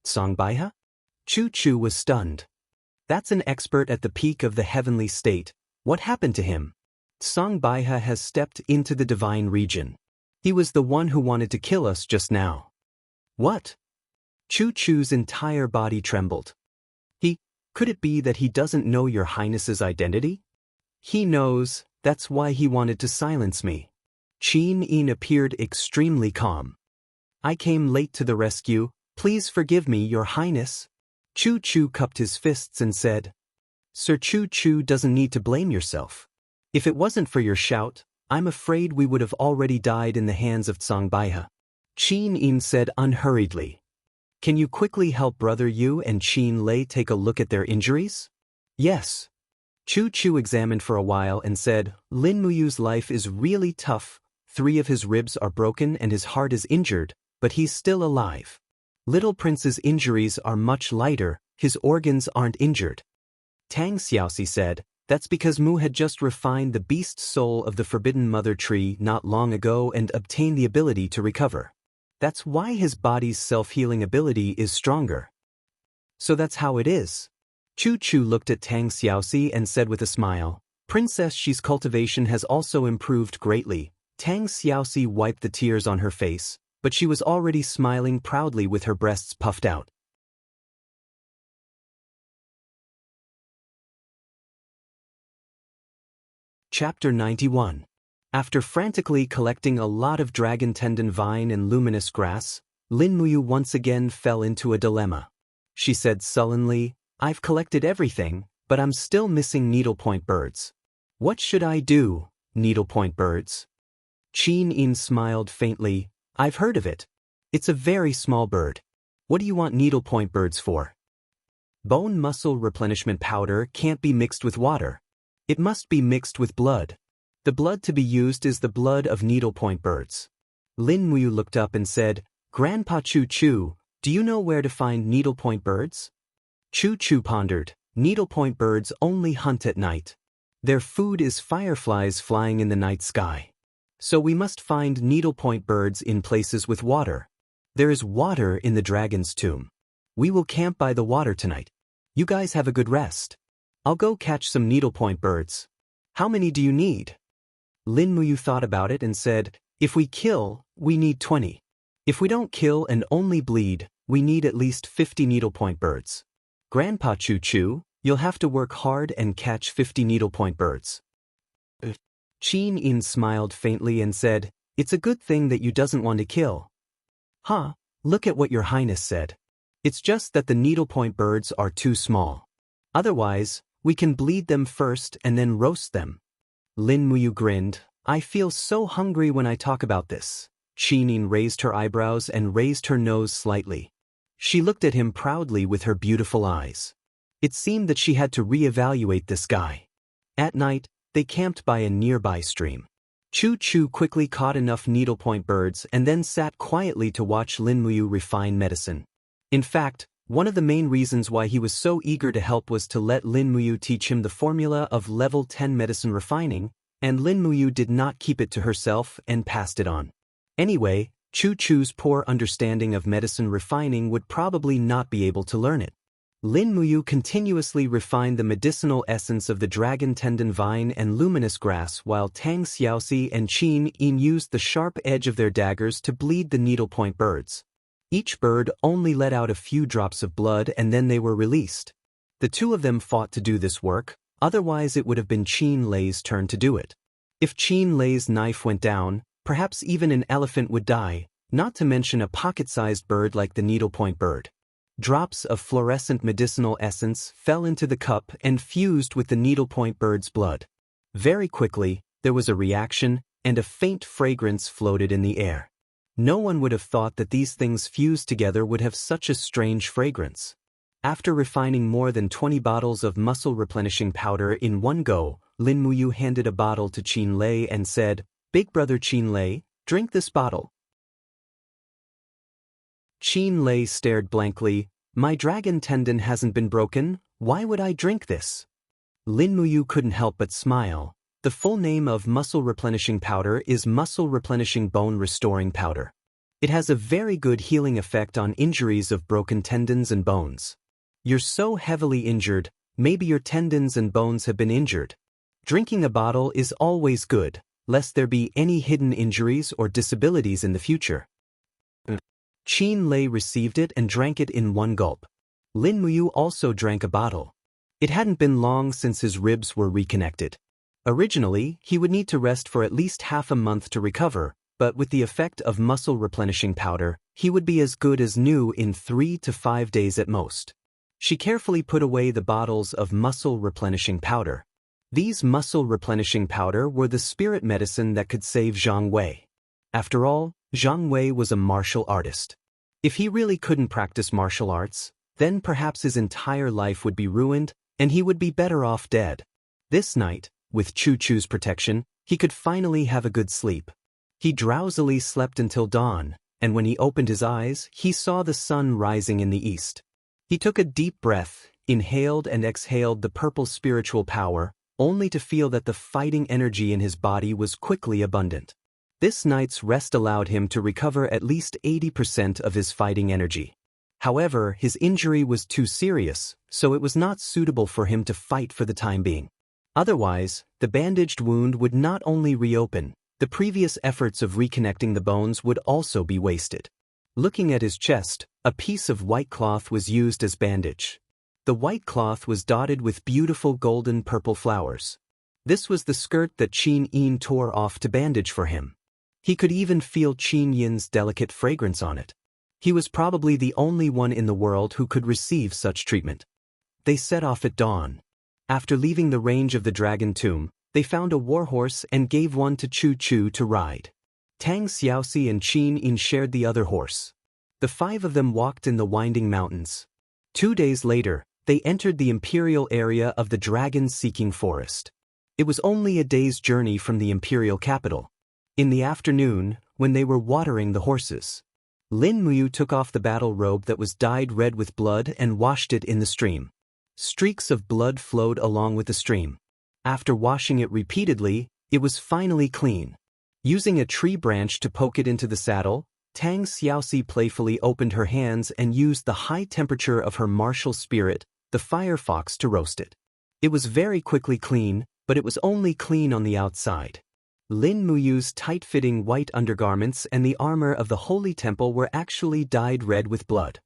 Songbaiha?" Chu Chu was stunned. "That's an expert at the peak of the heavenly state. What happened to him?" "Songbaiha has stepped into the divine region. He was the one who wanted to kill us just now." "What?" Chu Chu's entire body trembled. Could it be that he doesn't know your Highness's identity?" "He knows, that's why he wanted to silence me." Qin Yin appeared extremely calm. "I came late to the rescue, please forgive me, Your Highness." Chu Chu cupped his fists and said, "Sir Chu Chu doesn't need to blame yourself. If it wasn't for your shout, I'm afraid we would have already died in the hands of Songbaiha." Qin Yin said unhurriedly, "Can you quickly help Brother Yu and Qin Lei take a look at their injuries?" "Yes." Chu Chu examined for a while and said, "Lin Muyu's life is really tough. 3 of his ribs are broken and his heart is injured, but he's still alive. Little Prince's injuries are much lighter, his organs aren't injured." Tang Xiaoxi said, "That's because Mu had just refined the beast soul of the Forbidden Mother Tree not long ago and obtained the ability to recover. That's why his body's self-healing ability is stronger." "So that's how it is." Chu Chu looked at Tang Xiaoxi and said with a smile, "Princess Xi's cultivation has also improved greatly." Tang Xiaoxi wiped the tears on her face, but she was already smiling proudly with her breasts puffed out. Chapter 91. After frantically collecting a lot of dragon tendon vine and luminous grass, Lin Muyu once again fell into a dilemma. She said sullenly, "I've collected everything, but I'm still missing needlepoint birds. What should I do, needlepoint birds?" Qin Yin smiled faintly, "I've heard of it. It's a very small bird. What do you want needlepoint birds for?" "Bone muscle replenishment powder can't be mixed with water. It must be mixed with blood. The blood to be used is the blood of needlepoint birds." Lin Muyu looked up and said, "Grandpa Chu Chu, do you know where to find needlepoint birds?" Chu Chu pondered, "Needlepoint birds only hunt at night. Their food is fireflies flying in the night sky. So we must find needlepoint birds in places with water. There is water in the dragon's tomb. We will camp by the water tonight. You guys have a good rest. I'll go catch some needlepoint birds. How many do you need?" Lin Muyu thought about it and said, "If we kill, we need 20. If we don't kill and only bleed, we need at least 50 needlepoint birds. Grandpa Chu Chu, you'll have to work hard and catch 50 needlepoint birds." Qin Yin smiled faintly and said, "It's a good thing that you doesn't want to kill." "Huh, look at what your Highness said. It's just that the needlepoint birds are too small. Otherwise, we can bleed them first and then roast them." Lin Muyu grinned, "I feel so hungry when I talk about this." Qin Yin raised her eyebrows and raised her nose slightly. She looked at him proudly with her beautiful eyes. It seemed that she had to reevaluate this guy. At night, they camped by a nearby stream. Chu Chu quickly caught enough needlepoint birds and then sat quietly to watch Lin Muyu refine medicine. In fact, one of the main reasons why he was so eager to help was to let Lin Muyu teach him the formula of level 10 medicine refining, and Lin Muyu did not keep it to herself and passed it on. Anyway, Chu Chu's poor understanding of medicine refining would probably not be able to learn it. Lin Muyu continuously refined the medicinal essence of the dragon tendon vine and luminous grass while Tang Xiaoxi and Qin Yin used the sharp edge of their daggers to bleed the needlepoint birds. Each bird only let out a few drops of blood and then they were released. The two of them fought to do this work, otherwise it would have been Qin Lei's turn to do it. If Qin Lei's knife went down, perhaps even an elephant would die, not to mention a pocket-sized bird like the needlepoint bird. Drops of fluorescent medicinal essence fell into the cup and fused with the needlepoint bird's blood. Very quickly, there was a reaction, and a faint fragrance floated in the air. No one would have thought that these things fused together would have such a strange fragrance. After refining more than 20 bottles of muscle replenishing powder in one go, Lin Muyu handed a bottle to Qin Lei and said, "Big brother Qin Lei, drink this bottle." Qin Lei stared blankly. "My dragon tendon hasn't been broken, why would I drink this?" Lin Muyu couldn't help but smile. The full name of muscle replenishing powder is muscle replenishing bone restoring powder. It has a very good healing effect on injuries of broken tendons and bones. You're so heavily injured, maybe your tendons and bones have been injured. Drinking a bottle is always good, lest there be any hidden injuries or disabilities in the future. Qin Lei received it and drank it in one gulp. Lin Muyu also drank a bottle. It hadn't been long since his ribs were reconnected. Originally, he would need to rest for at least half a month to recover, but with the effect of muscle replenishing powder, he would be as good as new in 3 to 5 days at most. She carefully put away the bottles of muscle replenishing powder. These muscle replenishing powder were the spirit medicine that could save Zhang Wei. After all, Zhang Wei was a martial artist. If he really couldn't practice martial arts, then perhaps his entire life would be ruined, and he would be better off dead. This night, with Chu Chu's protection, he could finally have a good sleep. He drowsily slept until dawn, and when he opened his eyes, he saw the sun rising in the east. He took a deep breath, inhaled and exhaled the purple spiritual power, only to feel that the fighting energy in his body was quickly abundant. This night's rest allowed him to recover at least 80% of his fighting energy. However, his injury was too serious, so it was not suitable for him to fight for the time being. Otherwise, the bandaged wound would not only reopen, the previous efforts of reconnecting the bones would also be wasted. Looking at his chest, a piece of white cloth was used as bandage. The white cloth was dotted with beautiful golden purple flowers. This was the skirt that Qin Yin tore off to bandage for him. He could even feel Qin Yin's delicate fragrance on it. He was probably the only one in the world who could receive such treatment. They set off at dawn. After leaving the range of the dragon tomb, they found a warhorse and gave one to Chu Chu to ride. Tang Xiaoxi and Qin Yin shared the other horse. The 5 of them walked in the winding mountains. 2 days later, they entered the imperial area of the dragon-seeking forest. It was only a day's journey from the imperial capital. In the afternoon, when they were watering the horses, Lin Muyu took off the battle robe that was dyed red with blood and washed it in the stream. Streaks of blood flowed along with the stream. After washing it repeatedly, it was finally clean. Using a tree branch to poke it into the saddle, Tang Xiaoxi playfully opened her hands and used the high temperature of her martial spirit, the fire fox, to roast it. It was very quickly clean, but it was only clean on the outside. Lin Muyu's tight-fitting white undergarments and the armor of the holy temple were actually dyed red with blood.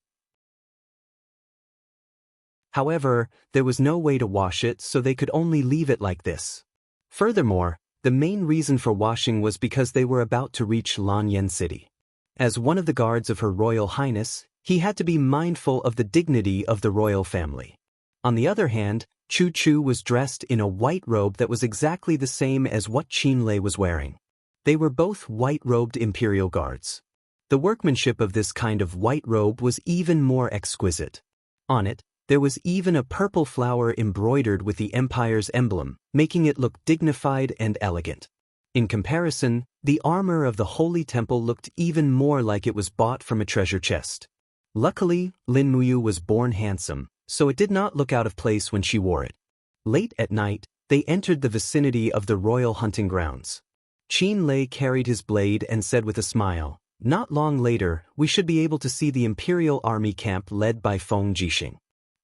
However, there was no way to wash it, so they could only leave it like this. Furthermore, the main reason for washing was because they were about to reach Lanyan City. As one of the guards of Her Royal Highness, he had to be mindful of the dignity of the royal family. On the other hand, Chu Chu was dressed in a white robe that was exactly the same as what Qin Lei was wearing. They were both white-robed imperial guards. The workmanship of this kind of white robe was even more exquisite. On it, there was even a purple flower embroidered with the empire's emblem, making it look dignified and elegant. In comparison, the armor of the holy temple looked even more like it was bought from a treasure chest. Luckily, Lin Muyu was born handsome, so it did not look out of place when she wore it. Late at night, they entered the vicinity of the royal hunting grounds. Qin Lei carried his blade and said with a smile, "Not long later, we should be able to see the imperial army camp led by Feng Jixing.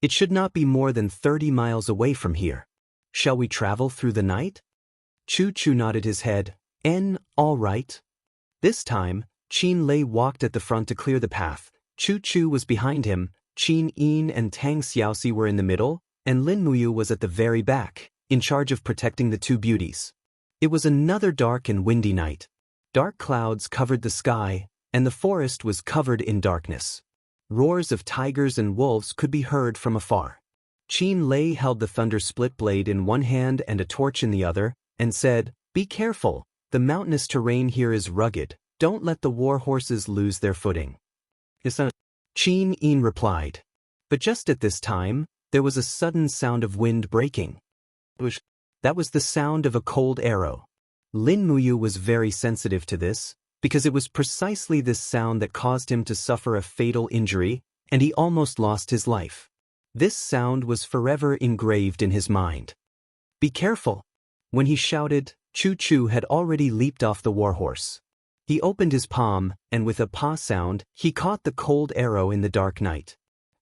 It should not be more than 30 miles away from here. Shall we travel through the night? Chu Chu nodded his head. All right. This time, Qin Lei walked at the front to clear the path. Chu Chu was behind him, Qin Yin and Tang Xiaoxi were in the middle, and Lin Muyu was at the very back, in charge of protecting the two beauties. It was another dark and windy night. Dark clouds covered the sky, and the forest was covered in darkness. Roars of tigers and wolves could be heard from afar. Qin Lei held the thunder split blade in one hand and a torch in the other, and said, "Be careful, the mountainous terrain here is rugged, don't let the war horses lose their footing." Qin Yin replied. But just at this time, there was a sudden sound of wind breaking. That was the sound of a cold arrow. Lin Muyu was very sensitive to this, because it was precisely this sound that caused him to suffer a fatal injury, and he almost lost his life. This sound was forever engraved in his mind. "Be careful!" When he shouted, Chu Chu had already leaped off the warhorse. He opened his palm, and with a paw sound, he caught the cold arrow in the dark night.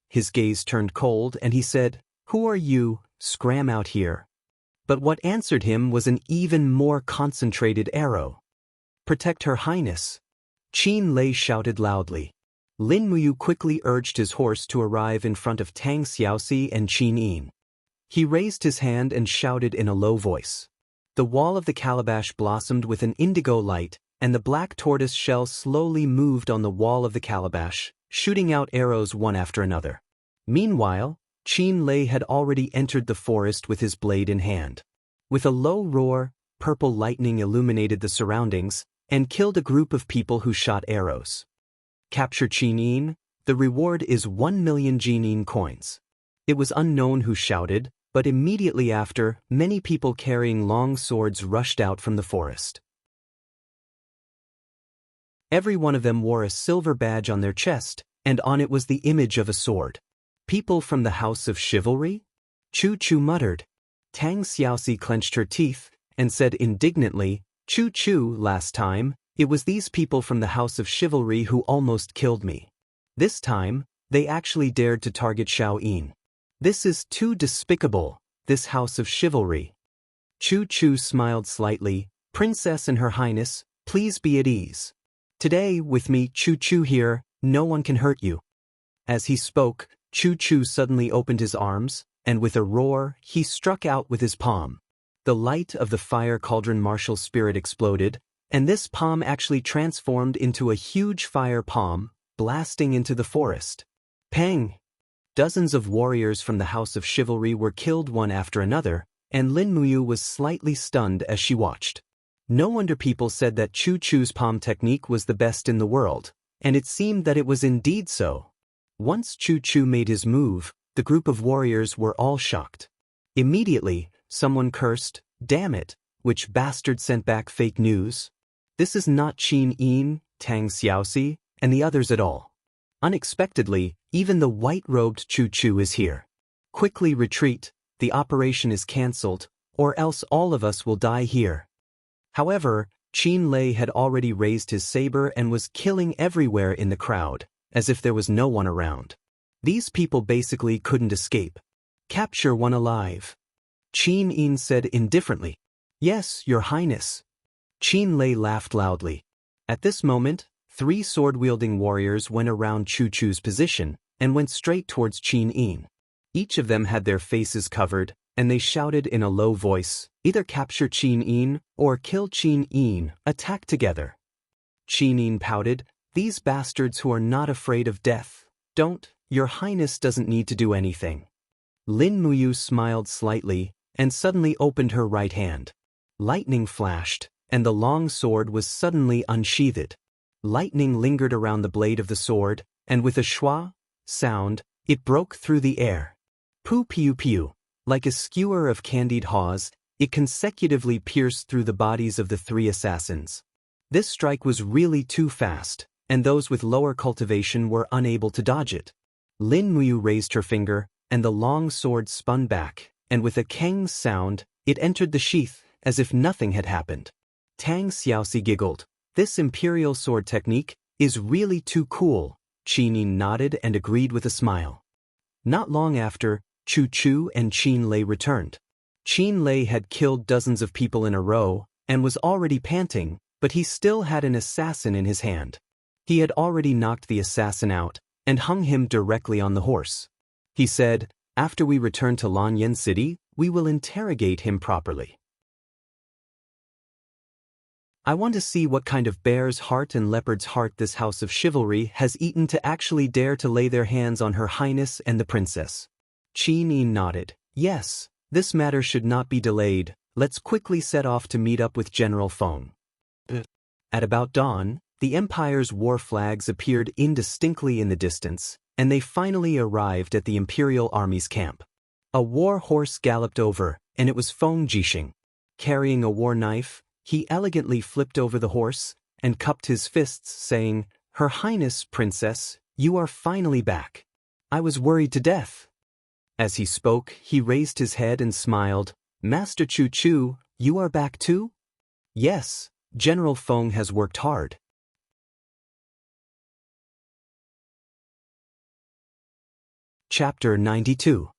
His gaze turned cold, and he said, "Who are you? Scram out here." But what answered him was an even more concentrated arrow. "Protect Her Highness!" Qin Lei shouted loudly. Lin Muyu quickly urged his horse to arrive in front of Tang Xiaoxi and Qin Yin. He raised his hand and shouted in a low voice. The wall of the calabash blossomed with an indigo light, and the black tortoise shell slowly moved on the wall of the calabash, shooting out arrows one after another. Meanwhile, Qin Lei had already entered the forest with his blade in hand. With a low roar, purple lightning illuminated the surroundings, and killed a group of people who shot arrows. Capture Qin Yin, the reward is 1,000,000 Jinin coins. It was unknown who shouted, but immediately after, many people carrying long swords rushed out from the forest. Every one of them wore a silver badge on their chest, and on it was the image of a sword. "People from the House of Chivalry?" Chu Chu muttered. Tang Xiaoxi clenched her teeth, and said indignantly, "Chu Chu, last time, it was these people from the House of Chivalry who almost killed me. This time, they actually dared to target Xiao Yin. This is too despicable, this House of Chivalry." Chu Chu smiled slightly. "Princess and Her Highness, please be at ease. Today, with me, Chu Chu here, no one can hurt you." As he spoke, Chu Chu suddenly opened his arms, and with a roar, he struck out with his palm. The light of the fire cauldron martial spirit exploded, and this palm actually transformed into a huge fire palm, blasting into the forest. Pang! Dozens of warriors from the House of Chivalry were killed one after another, and Lin Muyu was slightly stunned as she watched. No wonder people said that Chu Chu's palm technique was the best in the world, and it seemed that it was indeed so. Once Chu Chu made his move, the group of warriors were all shocked. Immediately, someone cursed, "Damn it, which bastard sent back fake news? This is not Qin Yin, Tang Xiaoxi, and the others at all. Unexpectedly, even the white-robed Chu Chu is here. Quickly retreat, the operation is cancelled, or else all of us will die here." However, Qin Lei had already raised his saber and was killing everywhere in the crowd, as if there was no one around. These people basically couldn't escape. "Capture one alive," Qin Yin said indifferently. "Yes, Your Highness." Qin Lei laughed loudly. At this moment, 3 sword-wielding warriors went around Chu Chu's position and went straight towards Qin Yin. Each of them had their faces covered, and they shouted in a low voice, "Either capture Qin Yin or kill Qin Yin, attack together." Qin Yin pouted, "These bastards who are not afraid of death. Don't, Your Highness doesn't need to do anything." Lin Muyu smiled slightly, and suddenly opened her right hand. Lightning flashed, and the long sword was suddenly unsheathed. Lightning lingered around the blade of the sword, and with a schwa sound, it broke through the air. Pew pew pew. Like a skewer of candied haws, it consecutively pierced through the bodies of the 3 assassins. This strike was really too fast, and those with lower cultivation were unable to dodge it. Lin Muyu raised her finger, and the long sword spun back, and with a keng sound, it entered the sheath, as if nothing had happened. Tang Xiaoxi giggled. "This imperial sword technique is really too cool." Qin Yin nodded and agreed with a smile. Not long after, Chu Chu and Qin Lei returned. Qin Lei had killed dozens of people in a row and was already panting, but he still had an assassin in his hand. He had already knocked the assassin out and hung him directly on the horse. He said, "After we return to Lanyan City, we will interrogate him properly. I want to see what kind of bear's heart and leopard's heart this house of chivalry has eaten to actually dare to lay their hands on Her Highness and the princess." Qin Yin nodded. "Yes, this matter should not be delayed. Let's quickly set off to meet up with General Feng." At about dawn, the Empire's war flags appeared indistinctly in the distance, and they finally arrived at the Imperial Army's camp. A war horse galloped over, and it was Feng Jixing. Carrying a war knife, he elegantly flipped over the horse and cupped his fists, saying, "Her Highness, Princess, you are finally back. I was worried to death." As he spoke, he raised his head and smiled. "Master Chu Chu, you are back too?" "Yes, General Feng has worked hard." Chapter 92.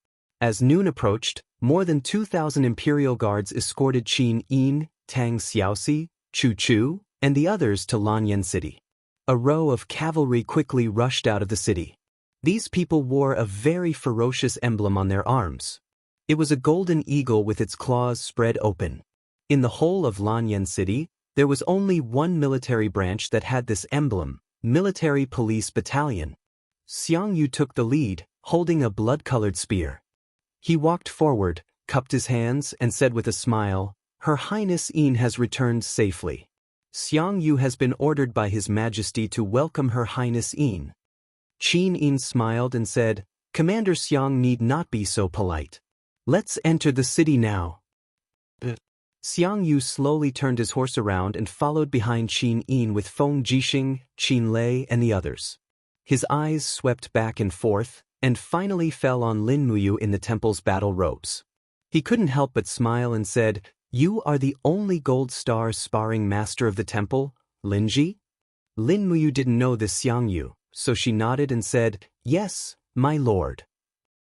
As noon approached, more than 2,000 imperial guards escorted Qin Yin, Tang Xiaoxi, Chu Chu, and the others to Lanyan City. A row of cavalry quickly rushed out of the city. These people wore a very ferocious emblem on their arms. It was a golden eagle with its claws spread open. In the whole of Lanyan City, there was only one military branch that had this emblem, Military Police Battalion. Jianghu took the lead, holding a blood-colored spear. He walked forward, cupped his hands, and said with a smile, "Her Highness Yin has returned safely. Jianghu has been ordered by His Majesty to welcome Her Highness Yin." Qin Yin smiled and said, "Commander Xiang need not be so polite. Let's enter the city now." Xianghu slowly turned his horse around and followed behind Qin Yin with Feng Jixing, Qin Lei, and the others. His eyes swept back and forth, and finally fell on Lin Muyu in the temple's battle robes. He couldn't help but smile and said, "You are the only gold star sparring master of the temple, Linji?" Lin Muyu didn't know this Xiangyu, so she nodded and said, "Yes, my lord."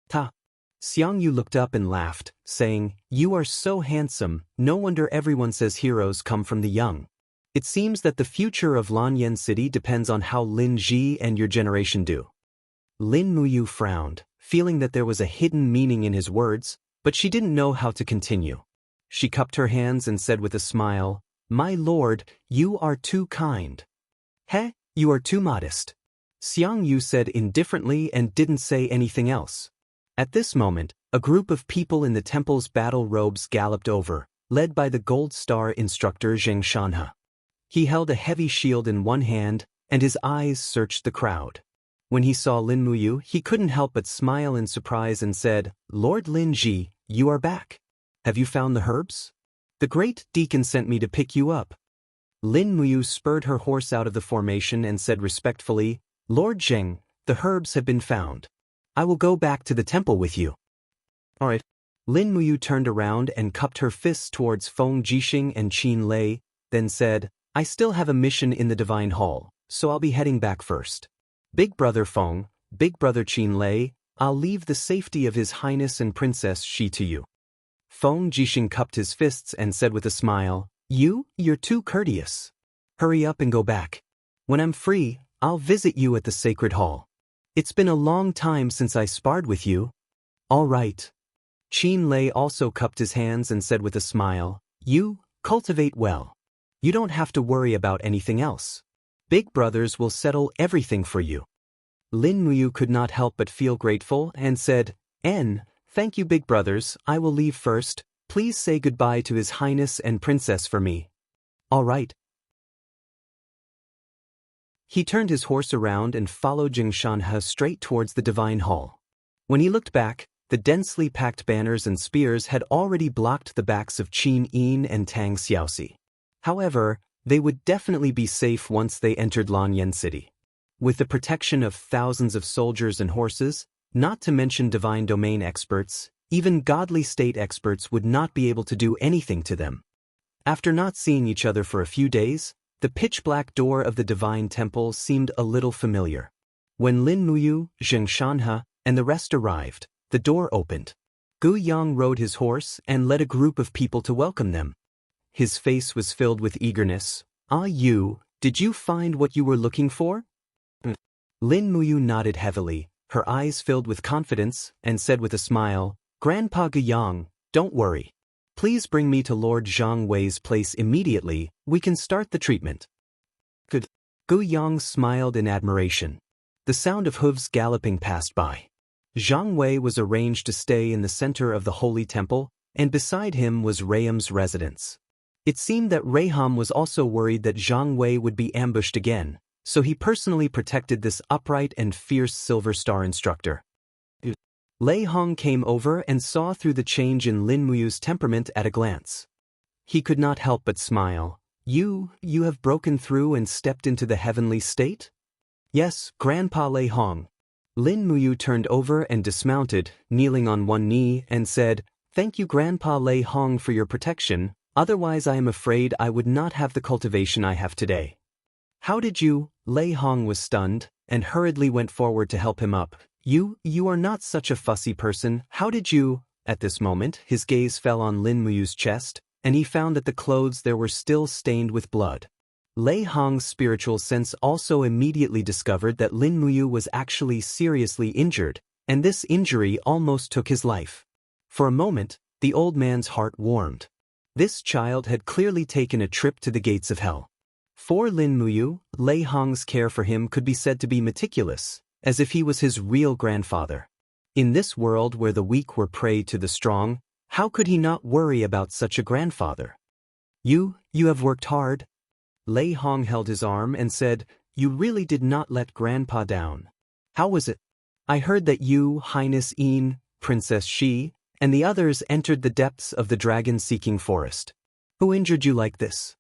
Ta. Xiangyu looked up and laughed, saying, "You are so handsome, no wonder everyone says heroes come from the young. It seems that the future of Lanyan City depends on how Lin Ji and your generation do." Lin Muyu frowned, feeling that there was a hidden meaning in his words, but she didn't know how to continue. She cupped her hands and said with a smile, "My lord, you are too kind." "Heh, you are too modest." Xiangyu said indifferently and didn't say anything else. At this moment, a group of people in the temple's battle robes galloped over, led by the Gold Star instructor Zheng Shanhe. He held a heavy shield in one hand, and his eyes searched the crowd. When he saw Lin Muyu, he couldn't help but smile in surprise and said, "Lord Lin Ji, you are back. Have you found the herbs? The great deacon sent me to pick you up." Lin Muyu spurred her horse out of the formation and said respectfully, "Lord Zheng, the herbs have been found. I will go back to the temple with you." "All right." Lin Muyu turned around and cupped her fists towards Feng Jixing and Qin Lei, then said, "I still have a mission in the Divine Hall, so I'll be heading back first. Big Brother Feng, Big Brother Qin Lei, I'll leave the safety of His Highness and Princess Shi to you." Feng Jixing cupped his fists and said with a smile, You're too courteous. Hurry up and go back. When I'm free, I'll visit you at the Sacred Hall. It's been a long time since I sparred with you." "All right." Qin Lei also cupped his hands and said with a smile, "You cultivate well. You don't have to worry about anything else. Big brothers will settle everything for you." Lin Muyu could not help but feel grateful and said, Thank you big brothers, I will leave first. Please say goodbye to His Highness and Princess for me." "All right." He turned his horse around and followed Zheng Shanhe straight towards the Divine Hall. When he looked back, the densely packed banners and spears had already blocked the backs of Qin Yin and Tang Xiaoxi. However, they would definitely be safe once they entered Lanyan City. With the protection of thousands of soldiers and horses, not to mention divine domain experts, even godly state experts would not be able to do anything to them. After not seeing each other for a few days, the pitch-black door of the divine temple seemed a little familiar. When Lin Muyu, Zheng Shanhe, and the rest arrived. The door opened. Gu Yang rode his horse and led a group of people to welcome them. His face was filled with eagerness. "Ah, did you find what you were looking for?" Lin Muyu nodded heavily, her eyes filled with confidence, and said with a smile, "Grandpa Gu Yang, don't worry. Please bring me to Lord Zhang Wei's place immediately. We can start the treatment." Good. Gu Yang smiled in admiration. The sound of hooves galloping passed by. Zhang Wei was arranged to stay in the center of the holy temple, and beside him was Rayham's residence. It seemed that Rayham was also worried that Zhang Wei would be ambushed again, so he personally protected this upright and fierce Silver Star instructor. Lei Hong came over and saw through the change in Lin Muyu's temperament at a glance. He could not help but smile. You have broken through and stepped into the heavenly state?" "Yes, Grandpa Lei Hong." Lin Muyu turned over and dismounted, kneeling on one knee, and said, "Thank you, Grandpa Lei Hong, for your protection. Otherwise I am afraid I would not have the cultivation I have today." "How did you?" Lei Hong was stunned, and hurriedly went forward to help him up. You are not such a fussy person. How did you?" At this moment, his gaze fell on Lin Muyu's chest, and he found that the clothes there were still stained with blood. Lei Hong's spiritual sense also immediately discovered that Lin Muyu was actually seriously injured, and this injury almost took his life. For a moment, the old man's heart warmed. This child had clearly taken a trip to the gates of hell. For Lin Muyu, Lei Hong's care for him could be said to be meticulous, as if he was his real grandfather. In this world where the weak were prey to the strong, how could he not worry about such a grandfather? You have worked hard." Lei Hong held his arm and said, "You really did not let Grandpa down. How was it? I heard that you, Highness Yin, Princess Shi, and the others entered the depths of the dragon-seeking forest. Who injured you like this?"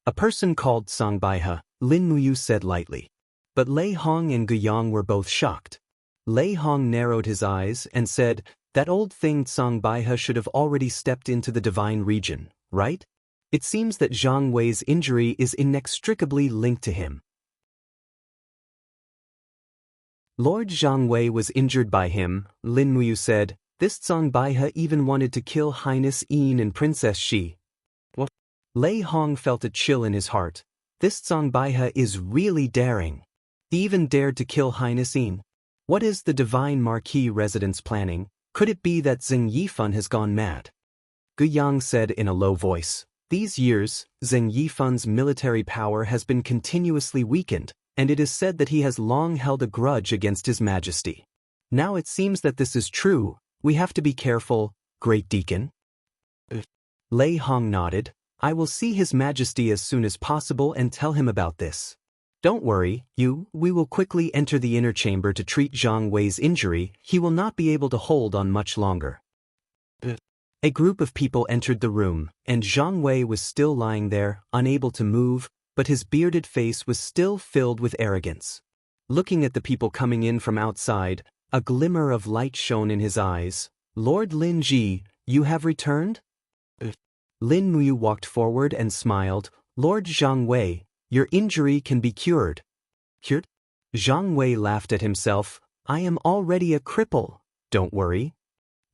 "A person called Songbaihe," Lin Muyu said lightly. But Lei Hong and Gu Yang were both shocked. Lei Hong narrowed his eyes and said, "That old thing Songbaihe should have already stepped into the divine region, right? It seems that Zhang Wei's injury is inextricably linked to him." "Lord Zhang Wei was injured by him," Lin Muyu said. "This Songbaihe even wanted to kill Highness Yin and Princess Shi." What? Lei Hong felt a chill in his heart. This Songbaihe is really daring. He even dared to kill Highness Yin. What is the divine marquis residence planning? Could it be that Zheng Yifan has gone mad? Gu Yang said in a low voice. These years, Zheng Yifan's military power has been continuously weakened, and it is said that he has long held a grudge against His Majesty. Now it seems that this is true. We have to be careful, Great Deacon. Lei Hong nodded. "I will see His Majesty as soon as possible and tell him about this. Don't worry, we will quickly enter the inner chamber to treat Zhang Wei's injury. He will not be able to hold on much longer." A group of people entered the room, and Zhang Wei was still lying there, unable to move, but his bearded face was still filled with arrogance. Looking at the people coming in from outside, a glimmer of light shone in his eyes. "Lord Lin Ji, you have returned?" Lin Muyu walked forward and smiled. "Lord Zhang Wei, your injury can be cured." "Cured?" Zhang Wei laughed at himself. "I am already a cripple. Don't worry."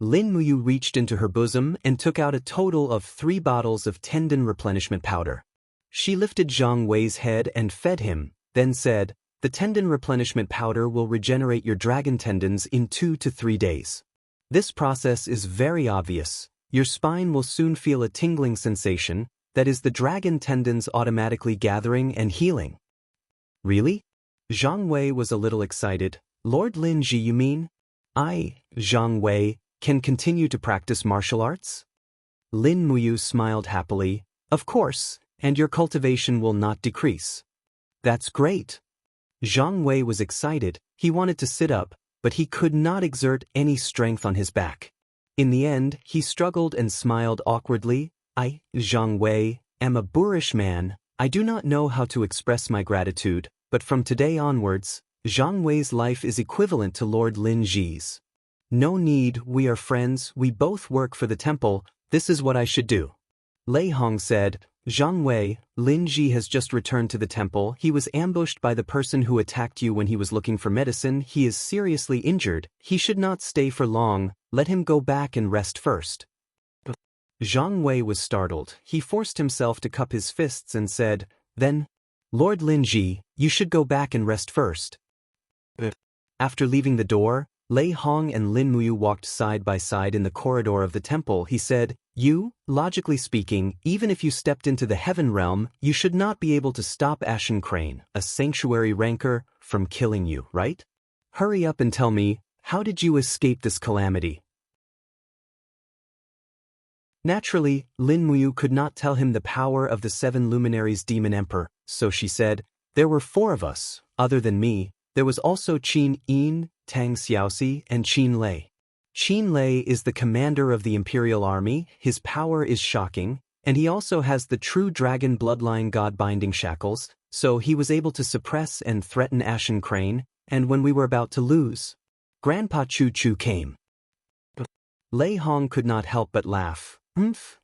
Lin Muyu reached into her bosom and took out a total of 3 bottles of tendon replenishment powder. She lifted Zhang Wei's head and fed him, then said, "The tendon replenishment powder will regenerate your dragon tendons in 2 to 3 days. This process is very obvious. Your spine will soon feel a tingling sensation, that is the dragon tendons automatically gathering and healing." "Really?" Zhang Wei was a little excited. "Lord Lin Ji, you mean? I, Zhang Wei, can continue to practice martial arts?" Lin Muyu smiled happily. "Of course, and your cultivation will not decrease." "That's great." Zhang Wei was excited. He wanted to sit up, but he could not exert any strength on his back. In the end, he struggled and smiled awkwardly. "I, Zhang Wei, am a boorish man. I do not know how to express my gratitude, but from today onwards, Zhang Wei's life is equivalent to Lord Lin Ji's. No need, we are friends, we both work for the temple, this is what I should do." Lei Hong said. Zhang Wei, Lin Ji has just returned to the temple. He was ambushed by the person who attacked you when he was looking for medicine. He is seriously injured. He should not stay for long. Let him go back and rest first. Zhang Wei was startled. He forced himself to cup his fists and said, "Then, Lord Lin Ji, you should go back and rest first." After leaving the door, Lei Hong and Lin Muyu walked side by side in the corridor of the temple. He said, "You, logically speaking, even if you stepped into the heaven realm, you should not be able to stop Ashen Crane, a sanctuary rancor, from killing you, right? Hurry up and tell me, how did you escape this calamity?" Naturally, Lin Muyu could not tell him the power of the 7 luminaries demon emperor, so she said, "There were 4 of us, other than me. There was also Qin Yin, Tang Xiaoxi, and Qin Lei. Qin Lei is the commander of the imperial army. His power is shocking, and he also has the true dragon bloodline god-binding shackles, so he was able to suppress and threaten Ashen Crane, and when we were about to lose, Grandpa Chu Chu came." Lei Hong could not help but laugh.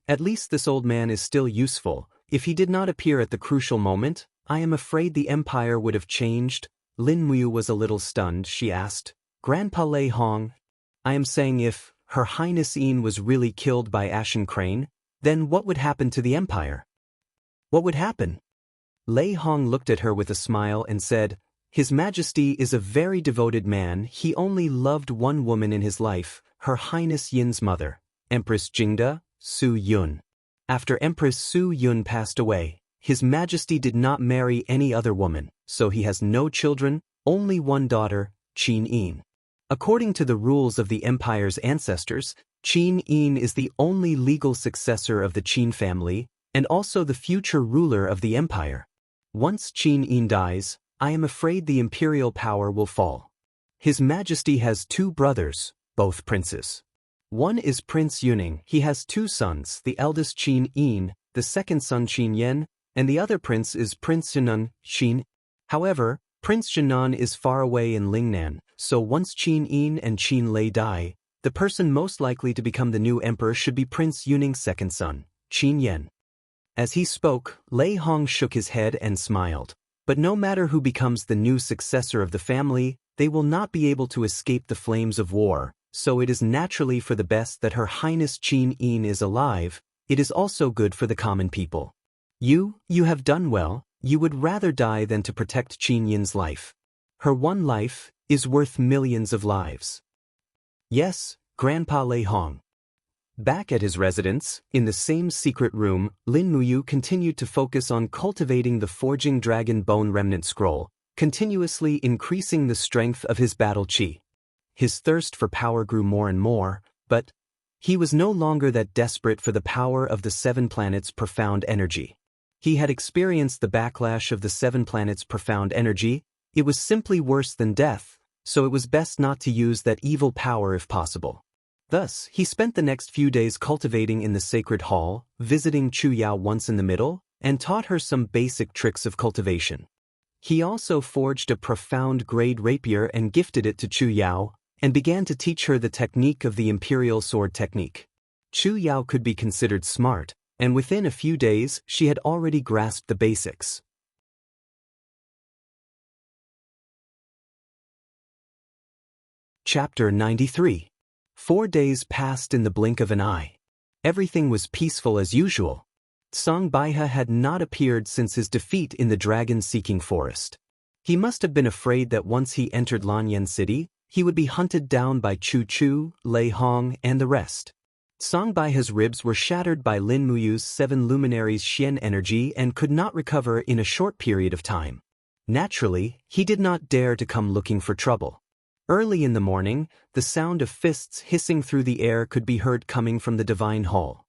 At least this old man is still useful. If he did not appear at the crucial moment, I am afraid the empire would have changed." Lin Muyu was a little stunned. She asked, "Grandpa Lei Hong, I am saying if Her Highness Yin was really killed by Ashen Crane, then what would happen to the empire?" "What would happen?" Lei Hong looked at her with a smile and said, "His Majesty is a very devoted man. He only loved one woman in his life, Her Highness Yin's mother, Empress Jingde, Su Yun. After Empress Su Yun passed away, His Majesty did not marry any other woman, so he has no children, only one daughter, Qin Yin. According to the rules of the empire's ancestors, Qin Yin is the only legal successor of the Qin family, and also the future ruler of the empire. Once Qin Yin dies, I am afraid the imperial power will fall. His Majesty has 2 brothers, both princes. One is Prince Yuning. He has 2 sons, the eldest Qin Yin, the second son Qin Yen, and the other prince is Prince Jinan, Qin. However, Prince Jinan is far away in Lingnan, so once Qin Yin and Qin Lei die, the person most likely to become the new emperor should be Prince Yuning's second son, Qin Yen." As he spoke, Lei Hong shook his head and smiled. But no matter who becomes the new successor of the family, they will not be able to escape the flames of war, so it is naturally for the best that Her Highness Qin Yin is alive. It is also good for the common people. You have done well. You would rather die than to protect Qin Yin's life. Her one life is worth millions of lives. Yes, Grandpa Lei Hong. Back at his residence, in the same secret room, Lin Muyu continued to focus on cultivating the forging dragon bone remnant scroll, continuously increasing the strength of his battle chi. His thirst for power grew more and more, but he was no longer that desperate for the power of the 7 planets' profound energy. He had experienced the backlash of the 7 planets' profound energy. It was simply worse than death, so it was best not to use that evil power if possible. Thus, he spent the next few days cultivating in the sacred hall, visiting Chu Yao once in the middle, and taught her some basic tricks of cultivation. He also forged a profound grade rapier and gifted it to Chu Yao, and began to teach her the technique of the imperial sword technique. Chu Yao could be considered smart, and within a few days she had already grasped the basics. Chapter 93. 4 days passed in the blink of an eye. Everything was peaceful as usual. Song Baihe had not appeared since his defeat in the dragon-seeking forest. He must have been afraid that once he entered Lanyan City, he would be hunted down by Chu Chu, Lei Hong, and the rest. Song Baihe's ribs were shattered by Lin Muyu's 7 luminaries' Xian energy and could not recover in a short period of time. Naturally, he did not dare to come looking for trouble. Early in the morning, the sound of fists hissing through the air could be heard coming from the divine hall.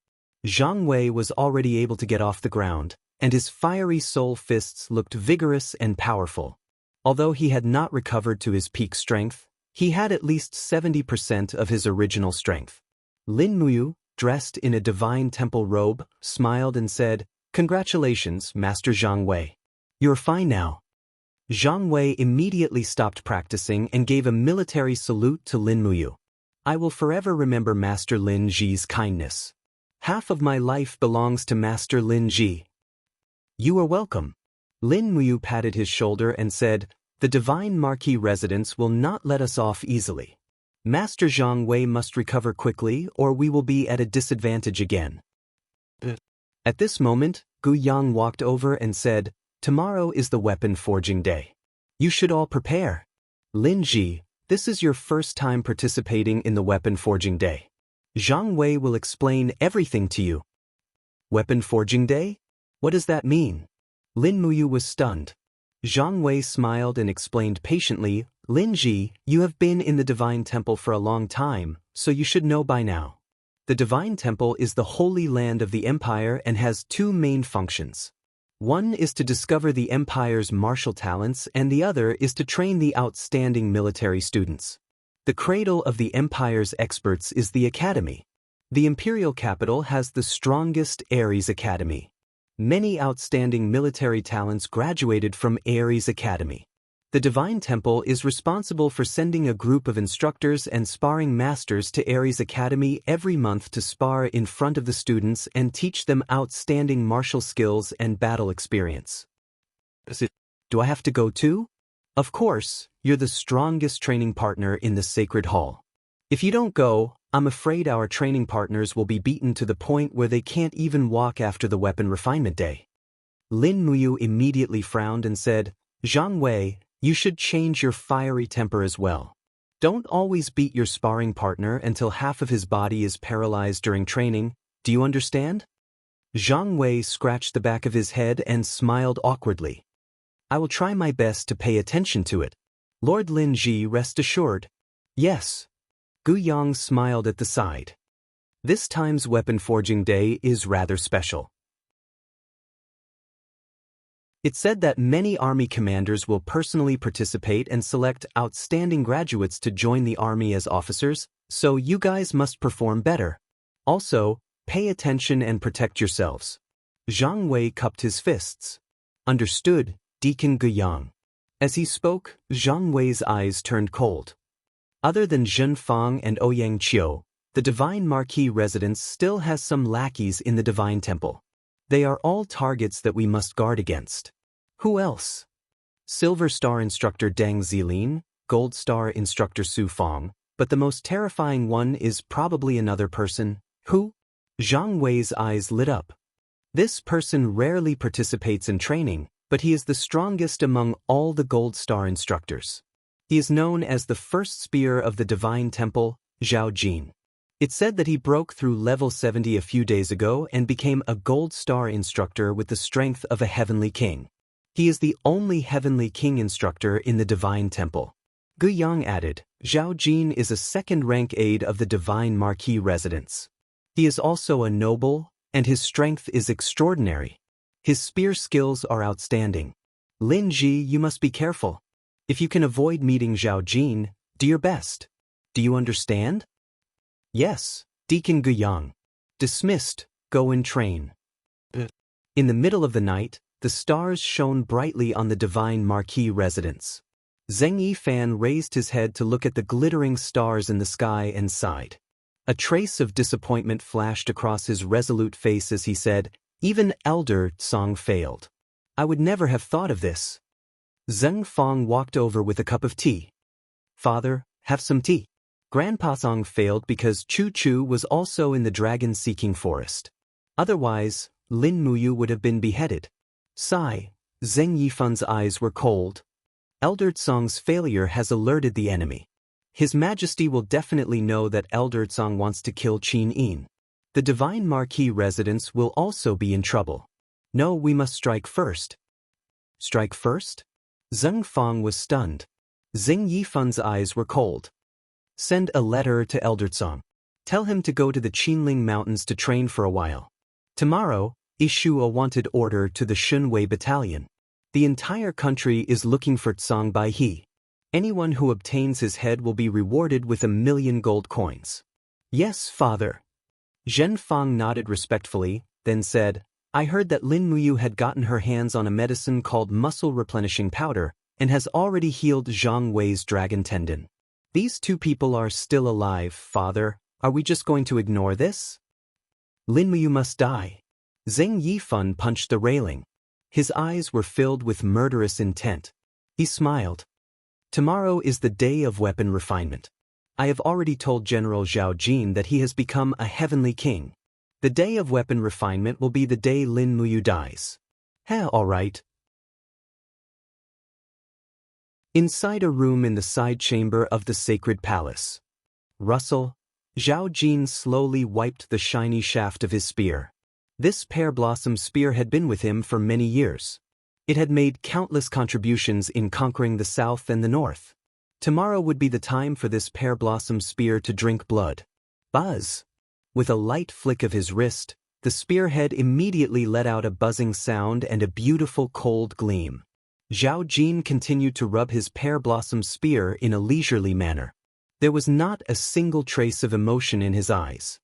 Zhang Wei was already able to get off the ground, and his fiery soul fists looked vigorous and powerful. Although he had not recovered to his peak strength, he had at least 70% of his original strength. Lin Muyu, dressed in a divine temple robe, smiled and said, "Congratulations, Master Zhang Wei. You're fine now." Zhang Wei immediately stopped practicing and gave a military salute to Lin Muyu. "I will forever remember Master Lin Ji's kindness. Half of my life belongs to Master Lin Ji." You are welcome. Lin Muyu patted his shoulder and said, the Divine Marquis residents will not let us off easily. Master Zhang Wei must recover quickly or we will be at a disadvantage again. At this moment, Gu Yang walked over and said, tomorrow is the weapon forging day. You should all prepare. Lin Ji, this is your first time participating in the weapon forging day. Zhang Wei will explain everything to you. Weapon forging day? What does that mean? Lin Muyu was stunned. Zhang Wei smiled and explained patiently, Lin Ji, you have been in the Divine Temple for a long time, so you should know by now. The Divine Temple is the holy land of the Empire and has two main functions. One is to discover the Empire's martial talents and the other is to train the outstanding military students. The cradle of the Empire's experts is the Academy. The Imperial capital has the strongest Ares Academy. Many outstanding military talents graduated from Ares Academy. The Divine Temple is responsible for sending a group of instructors and sparring masters to Ares Academy every month to spar in front of the students and teach them outstanding martial skills and battle experience. Do I have to go too? Of course, you're the strongest training partner in the Sacred Hall. If you don't go, I'm afraid our training partners will be beaten to the point where they can't even walk after the Weapon Refinement Day. Lin Muyu immediately frowned and said, Zhang Wei, you should change your fiery temper as well. Don't always beat your sparring partner until half of his body is paralyzed during training, do you understand? Zhang Wei scratched the back of his head and smiled awkwardly. I will try my best to pay attention to it. Lord Lin Ji, rest assured. Yes. Gu Yang smiled at the side. This time's weapon forging day is rather special. It's said that many army commanders will personally participate and select outstanding graduates to join the army as officers, so you guys must perform better. Also, pay attention and protect yourselves. Zhang Wei cupped his fists. Understood, Deacon Gu Yang. As he spoke, Zhang Wei's eyes turned cold. Other than Zhen Fang and Ouyang Qiu, the Divine Marquis residence still has some lackeys in the Divine Temple. They are all targets that we must guard against. Who else? Silver Star Instructor Deng Zilin, Gold Star Instructor Su Fong, but the most terrifying one is probably another person. Who? Zhang Wei's eyes lit up. This person rarely participates in training, but he is the strongest among all the Gold Star instructors. He is known as the first spear of the Divine Temple, Zhao Jin. It's said that he broke through level 70 a few days ago and became a Gold Star instructor with the strength of a Heavenly King. He is the only Heavenly King instructor in the Divine Temple. Gu Yang added, Zhao Jin is a second-rank aide of the Divine Marquis residence. He is also a noble, and his strength is extraordinary. His spear skills are outstanding. Lin Ji, you must be careful. If you can avoid meeting Zhao Jin, do your best. Do you understand? Yes, Deacon Gu Yang. Dismissed, go and train. In the middle of the night, the stars shone brightly on the Divine Marquis residence. Zheng Yifan raised his head to look at the glittering stars in the sky and sighed. A trace of disappointment flashed across his resolute face as he said, even Elder Song failed. I would never have thought of this. Zheng Fang walked over with a cup of tea. Father, have some tea. Grandpa Song failed because Chu Chu was also in the dragon-seeking forest. Otherwise, Lin Muyu would have been beheaded. Sigh, Zheng Yifan's eyes were cold. Elder Song's failure has alerted the enemy. His Majesty will definitely know that Elder Song wants to kill Qin Yin. The Divine Marquis residence will also be in trouble. No, we must strike first. Strike first? Zheng Fang was stunned. Zheng Yifan's eyes were cold. Send a letter to Elder Song. Tell him to go to the Qinling Mountains to train for a while. Tomorrow, issue a wanted order to the Shunwei Battalion. The entire country is looking for Tsang Bai He. Anyone who obtains his head will be rewarded with 1,000,000 gold coins. Yes, father. Zhen Fang nodded respectfully, then said, I heard that Lin Muyu had gotten her hands on a medicine called muscle replenishing powder and has already healed Zhang Wei's dragon tendon. These two people are still alive, father. Are we just going to ignore this? Lin Muyu must die. Zheng Yifan punched the railing. His eyes were filled with murderous intent. He smiled. Tomorrow is the day of weapon refinement. I have already told General Zhao Jin that he has become a heavenly king. The day of weapon refinement will be the day Lin Muyu dies. All right. Inside a room in the side chamber of the sacred palace. Russell, Zhao Jin slowly wiped the shiny shaft of his spear. This pear blossom spear had been with him for many years. It had made countless contributions in conquering the south and the north. Tomorrow would be the time for this pear blossom spear to drink blood. Buzz! With a light flick of his wrist, the spearhead immediately let out a buzzing sound and a beautiful cold gleam. Zhao Jin continued to rub his pear blossom spear in a leisurely manner. There was not a single trace of emotion in his eyes.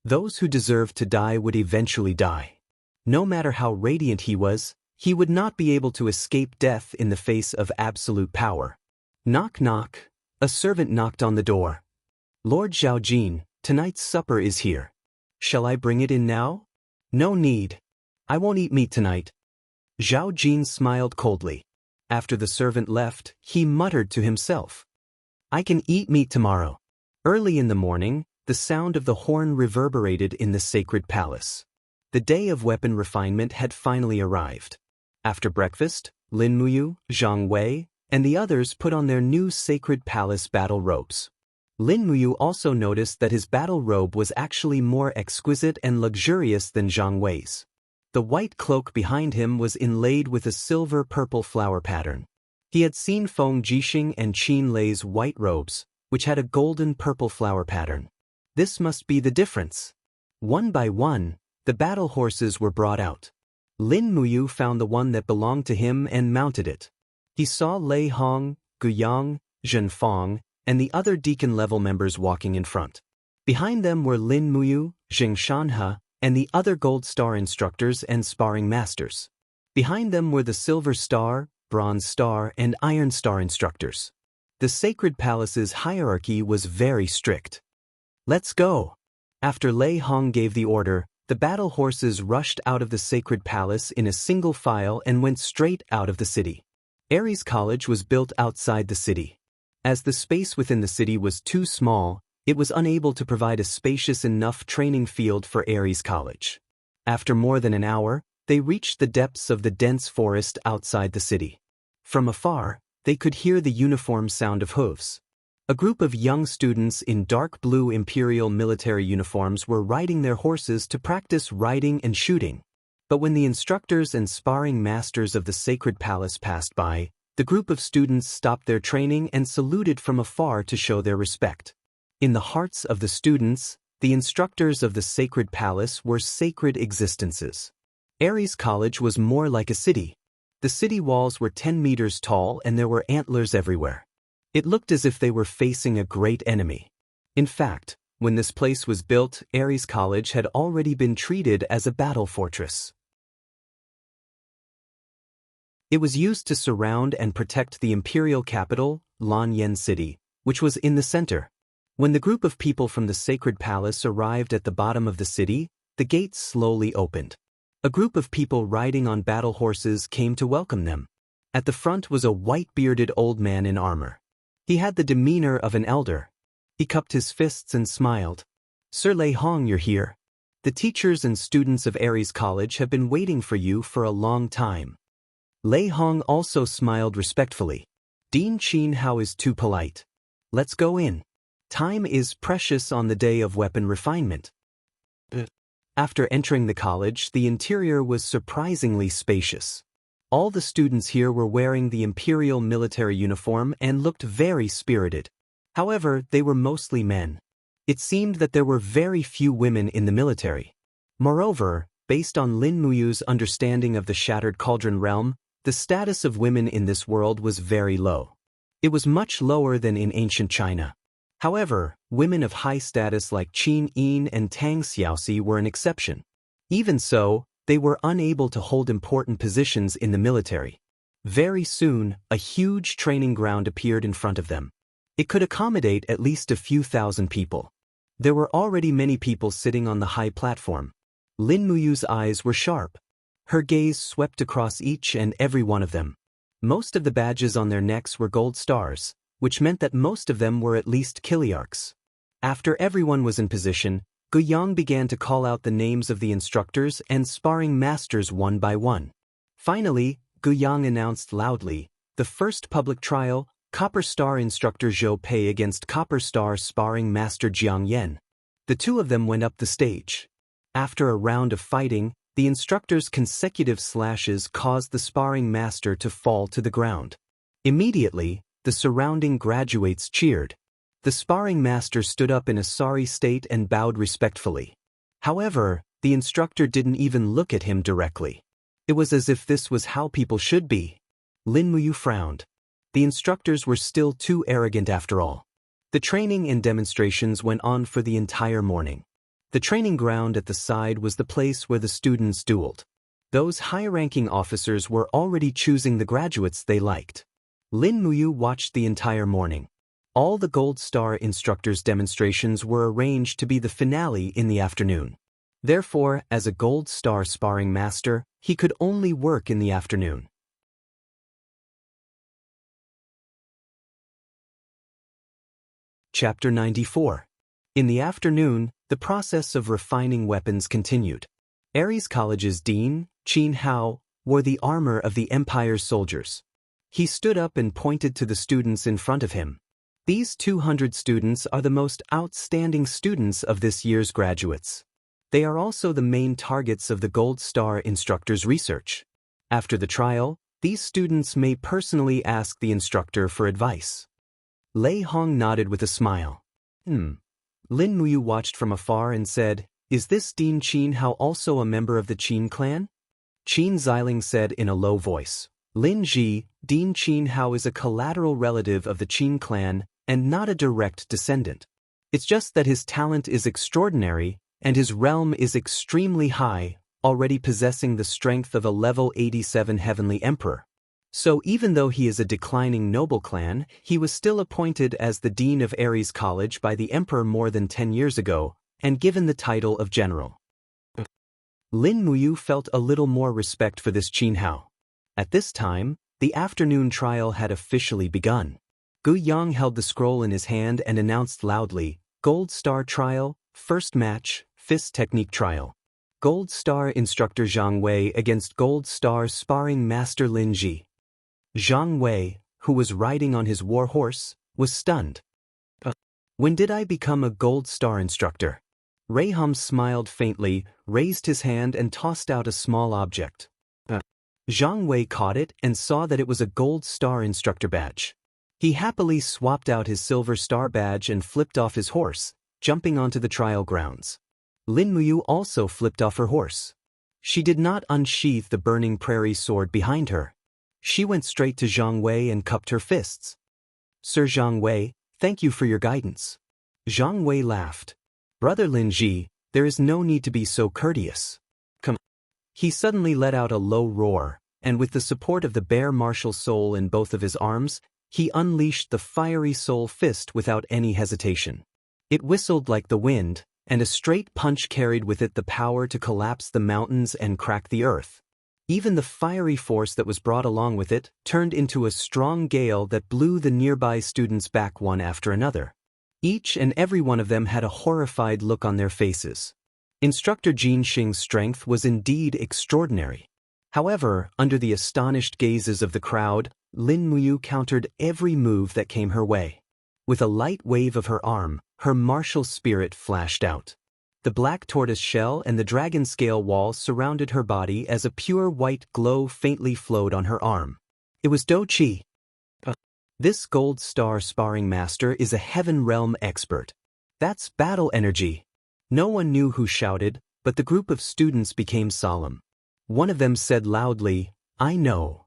Those who deserved to die would eventually die. No matter how radiant he would not be able to escape death in the face of absolute power. Knock knock. A servant knocked on the door. Lord Zhao Jin, tonight's supper is here. Shall I bring it in now? No need. I won't eat meat tonight. Zhao Jin smiled coldly. After the servant left, he muttered to himself. I can eat meat tomorrow. Early in the morning, the sound of the horn reverberated in the sacred palace. The day of weapon refinement had finally arrived. After breakfast, Lin Muyu, Zhang Wei, and the others put on their new sacred palace battle robes. Lin Muyu also noticed that his battle robe was actually more exquisite and luxurious than Zhang Wei's. The white cloak behind him was inlaid with a silver-purple flower pattern. He had seen Feng Jixing and Qin Lei's white robes, which had a golden purple flower pattern. This must be the difference. One by one, the battle horses were brought out. Lin Muyu found the one that belonged to him and mounted it. He saw Lei Hong, Gu Yang, Zhen Fong, and the other deacon-level members walking in front. Behind them were Lin Muyu, Jing Shanhe, and the other Gold Star instructors and sparring masters. Behind them were the Silver Star, Bronze Star, and Iron Star instructors. The sacred palace's hierarchy was very strict. Let's go! After Lei Hong gave the order, the battle horses rushed out of the sacred palace in a single file and went straight out of the city. Ares College was built outside the city. As the space within the city was too small, it was unable to provide a spacious enough training field for Ares College. After more than an hour, they reached the depths of the dense forest outside the city. From afar, they could hear the uniform sound of hooves. A group of young students in dark blue imperial military uniforms were riding their horses to practice riding and shooting. But when the instructors and sparring masters of the sacred palace passed by, the group of students stopped their training and saluted from afar to show their respect. In the hearts of the students, the instructors of the sacred palace were sacred existences. Ares College was more like a city. The city walls were 10 meters tall and there were antlers everywhere. It looked as if they were facing a great enemy. In fact, when this place was built, Ares College had already been treated as a battle fortress. It was used to surround and protect the imperial capital, Lanyan City, which was in the center. When the group of people from the sacred palace arrived at the bottom of the city, the gates slowly opened. A group of people riding on battle horses came to welcome them. At the front was a white-bearded old man in armor. He had the demeanor of an elder. He cupped his fists and smiled. Sir Lei Hong, you're here. The teachers and students of Ares College have been waiting for you for a long time. Lei Hong also smiled respectfully. Dean Qin Hao is too polite. Let's go in. Time is precious on the day of weapon refinement. After entering the college, the interior was surprisingly spacious. All the students here were wearing the imperial military uniform and looked very spirited. However, they were mostly men. It seemed that there were very few women in the military. Moreover, based on Lin Muyu's understanding of the Shattered Cauldron realm, the status of women in this world was very low. It was much lower than in ancient China. However, women of high status like Qin Yin and Tang Xiaoxi were an exception. Even so, they were unable to hold important positions in the military. Very soon, a huge training ground appeared in front of them. It could accommodate at least a few thousand people. There were already many people sitting on the high platform. Lin Muyu's eyes were sharp. Her gaze swept across each and every one of them. Most of the badges on their necks were gold stars, which meant that most of them were at least Kiliarchs. After everyone was in position, Guiyang began to call out the names of the instructors and sparring masters one by one. Finally, Guiyang announced loudly, the first public trial, Copper Star instructor Zhou Pei against Copper Star sparring master Jiang Yan. The two of them went up the stage. After a round of fighting, the instructor's consecutive slashes caused the sparring master to fall to the ground. Immediately, the surrounding graduates cheered. The sparring master stood up in a sorry state and bowed respectfully. However, the instructor didn't even look at him directly. It was as if this was how people should be. Lin Muyu frowned. The instructors were still too arrogant after all. The training and demonstrations went on for the entire morning. The training ground at the side was the place where the students dueled. Those high-ranking officers were already choosing the graduates they liked. Lin Muyu watched the entire morning. All the Gold Star instructors' demonstrations were arranged to be the finale in the afternoon. Therefore, as a Gold Star sparring master, he could only work in the afternoon. Chapter 94. In the afternoon, the process of refining weapons continued. Ares College's dean, Qin Hao, wore the armor of the Empire's soldiers. He stood up and pointed to the students in front of him. These 200 students are the most outstanding students of this year's graduates. They are also the main targets of the Gold Star instructor's research. After the trial, these students may personally ask the instructor for advice. Lei Hong nodded with a smile. Lin Muyu watched from afar and said, "Is this Dean Qin Hao also a member of the Qin clan?" Qin Xiling said in a low voice, "Lin Ji, Dean Qin Hao is a collateral relative of the Qin clan and not a direct descendant. It's just that his talent is extraordinary and his realm is extremely high, already possessing the strength of a level 87 heavenly emperor. So even though he is a declining noble clan, he was still appointed as the dean of Ares College by the emperor more than 10 years ago, and given the title of general." Lin Muyu felt a little more respect for this Qin Hao. At this time, the afternoon trial had officially begun. Gu Yang held the scroll in his hand and announced loudly, "Gold Star Trial, first match, fist technique trial. Gold Star instructor Zhang Wei against Gold Star sparring master Lin Ji." Zhang Wei, who was riding on his war horse, was stunned. "When did I become a Gold Star instructor?" Reiham smiled faintly, raised his hand and tossed out a small object. Zhang Wei caught it and saw that it was a Gold Star instructor badge. He happily swapped out his Silver Star badge and flipped off his horse, jumping onto the trial grounds. Lin Muyu also flipped off her horse. She did not unsheath the burning prairie sword behind her. She went straight to Zhang Wei and cupped her fists. "Sir Zhang Wei, thank you for your guidance." Zhang Wei laughed. "Brother Lin Ji, there is no need to be so courteous. Come." He suddenly let out a low roar, and with the support of the bare martial soul in both of his arms, he unleashed the fiery soul fist without any hesitation. It whistled like the wind, and a straight punch carried with it the power to collapse the mountains and crack the earth. Even the fiery force that was brought along with it turned into a strong gale that blew the nearby students back one after another. Each and every one of them had a horrified look on their faces. Instructor Jin Xing's strength was indeed extraordinary. However, under the astonished gazes of the crowd, Lin Muyu countered every move that came her way. With a light wave of her arm, her martial spirit flashed out. The black tortoise shell and the dragon scale wall surrounded her body as a pure white glow faintly flowed on her arm. It was Do Qi. This Gold Star sparring master is a heaven realm expert. That's battle energy. No one knew who shouted, but the group of students became solemn. One of them said loudly, "I know."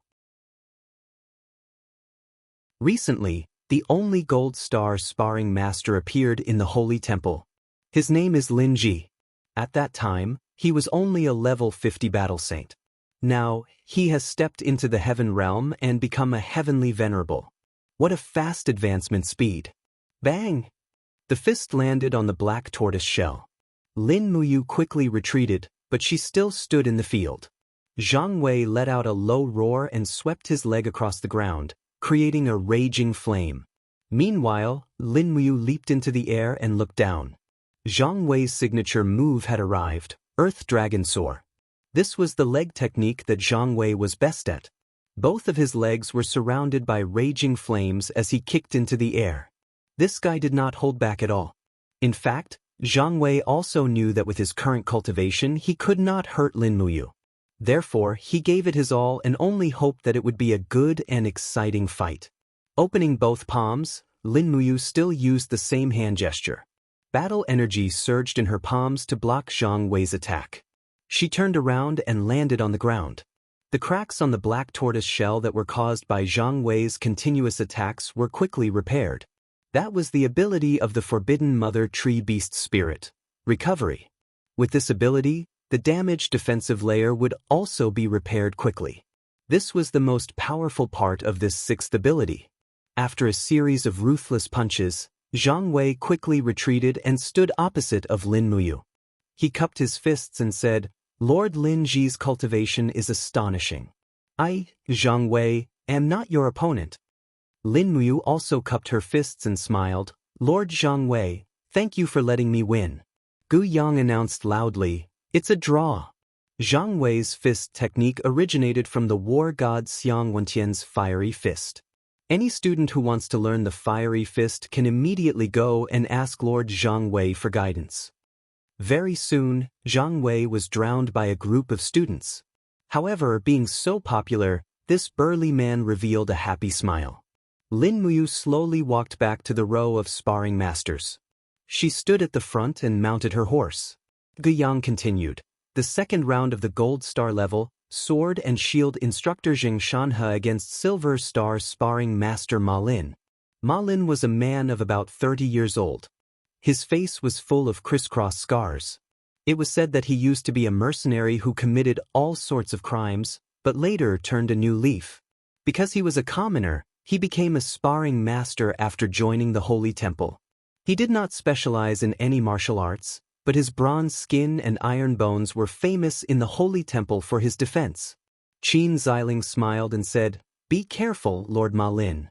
Recently, the only Gold Star sparring master appeared in the Holy Temple. His name is Lin Ji. At that time, he was only a level 50 battle saint. Now, he has stepped into the heaven realm and become a heavenly venerable. What a fast advancement speed. Bang! The fist landed on the black tortoise shell. Lin Muyu quickly retreated, but she still stood in the field. Zhang Wei let out a low roar and swept his leg across the ground, creating a raging flame. Meanwhile, Lin Muyu leaped into the air and looked down. Zhang Wei's signature move had arrived, Earth Dragon Soar. This was the leg technique that Zhang Wei was best at. Both of his legs were surrounded by raging flames as he kicked into the air. This guy did not hold back at all. In fact, Zhang Wei also knew that with his current cultivation he could not hurt Lin Muyu. Therefore, he gave it his all and only hoped that it would be a good and exciting fight. Opening both palms, Lin Muyu still used the same hand gesture. Battle energy surged in her palms to block Zhang Wei's attack. She turned around and landed on the ground. The cracks on the black tortoise shell that were caused by Zhang Wei's continuous attacks were quickly repaired. That was the ability of the Forbidden Mother Tree Beast Spirit, Recovery. With this ability, the damaged defensive layer would also be repaired quickly. This was the most powerful part of this sixth ability. After a series of ruthless punches, Zhang Wei quickly retreated and stood opposite of Lin Muyu. He cupped his fists and said, "Lord Lin Ji's cultivation is astonishing. I, Zhang Wei, am not your opponent." Lin Muyu also cupped her fists and smiled, "Lord Zhang Wei, thank you for letting me win." Gu Yang announced loudly, "It's a draw." Zhang Wei's fist technique originated from the war god Xiang Wentian's fiery fist. Any student who wants to learn the fiery fist can immediately go and ask Lord Zhang Wei for guidance. Very soon, Zhang Wei was drowned by a group of students. However, being so popular, this burly man revealed a happy smile. Lin Muyu slowly walked back to the row of sparring masters. She stood at the front and mounted her horse. Gu Yang continued. The second round of the Gold Star level, Sword and Shield instructor Jing Shanhe against Silver Star sparring master Ma Lin. Ma Lin was a man of about 30 years old. His face was full of crisscross scars. It was said that he used to be a mercenary who committed all sorts of crimes, but later turned a new leaf. Because he was a commoner, he became a sparring master after joining the Holy Temple. He did not specialize in any martial arts, but his bronze skin and iron bones were famous in the Holy Temple for his defense. Qin Xiling smiled and said, "Be careful, Lord Ma Lin.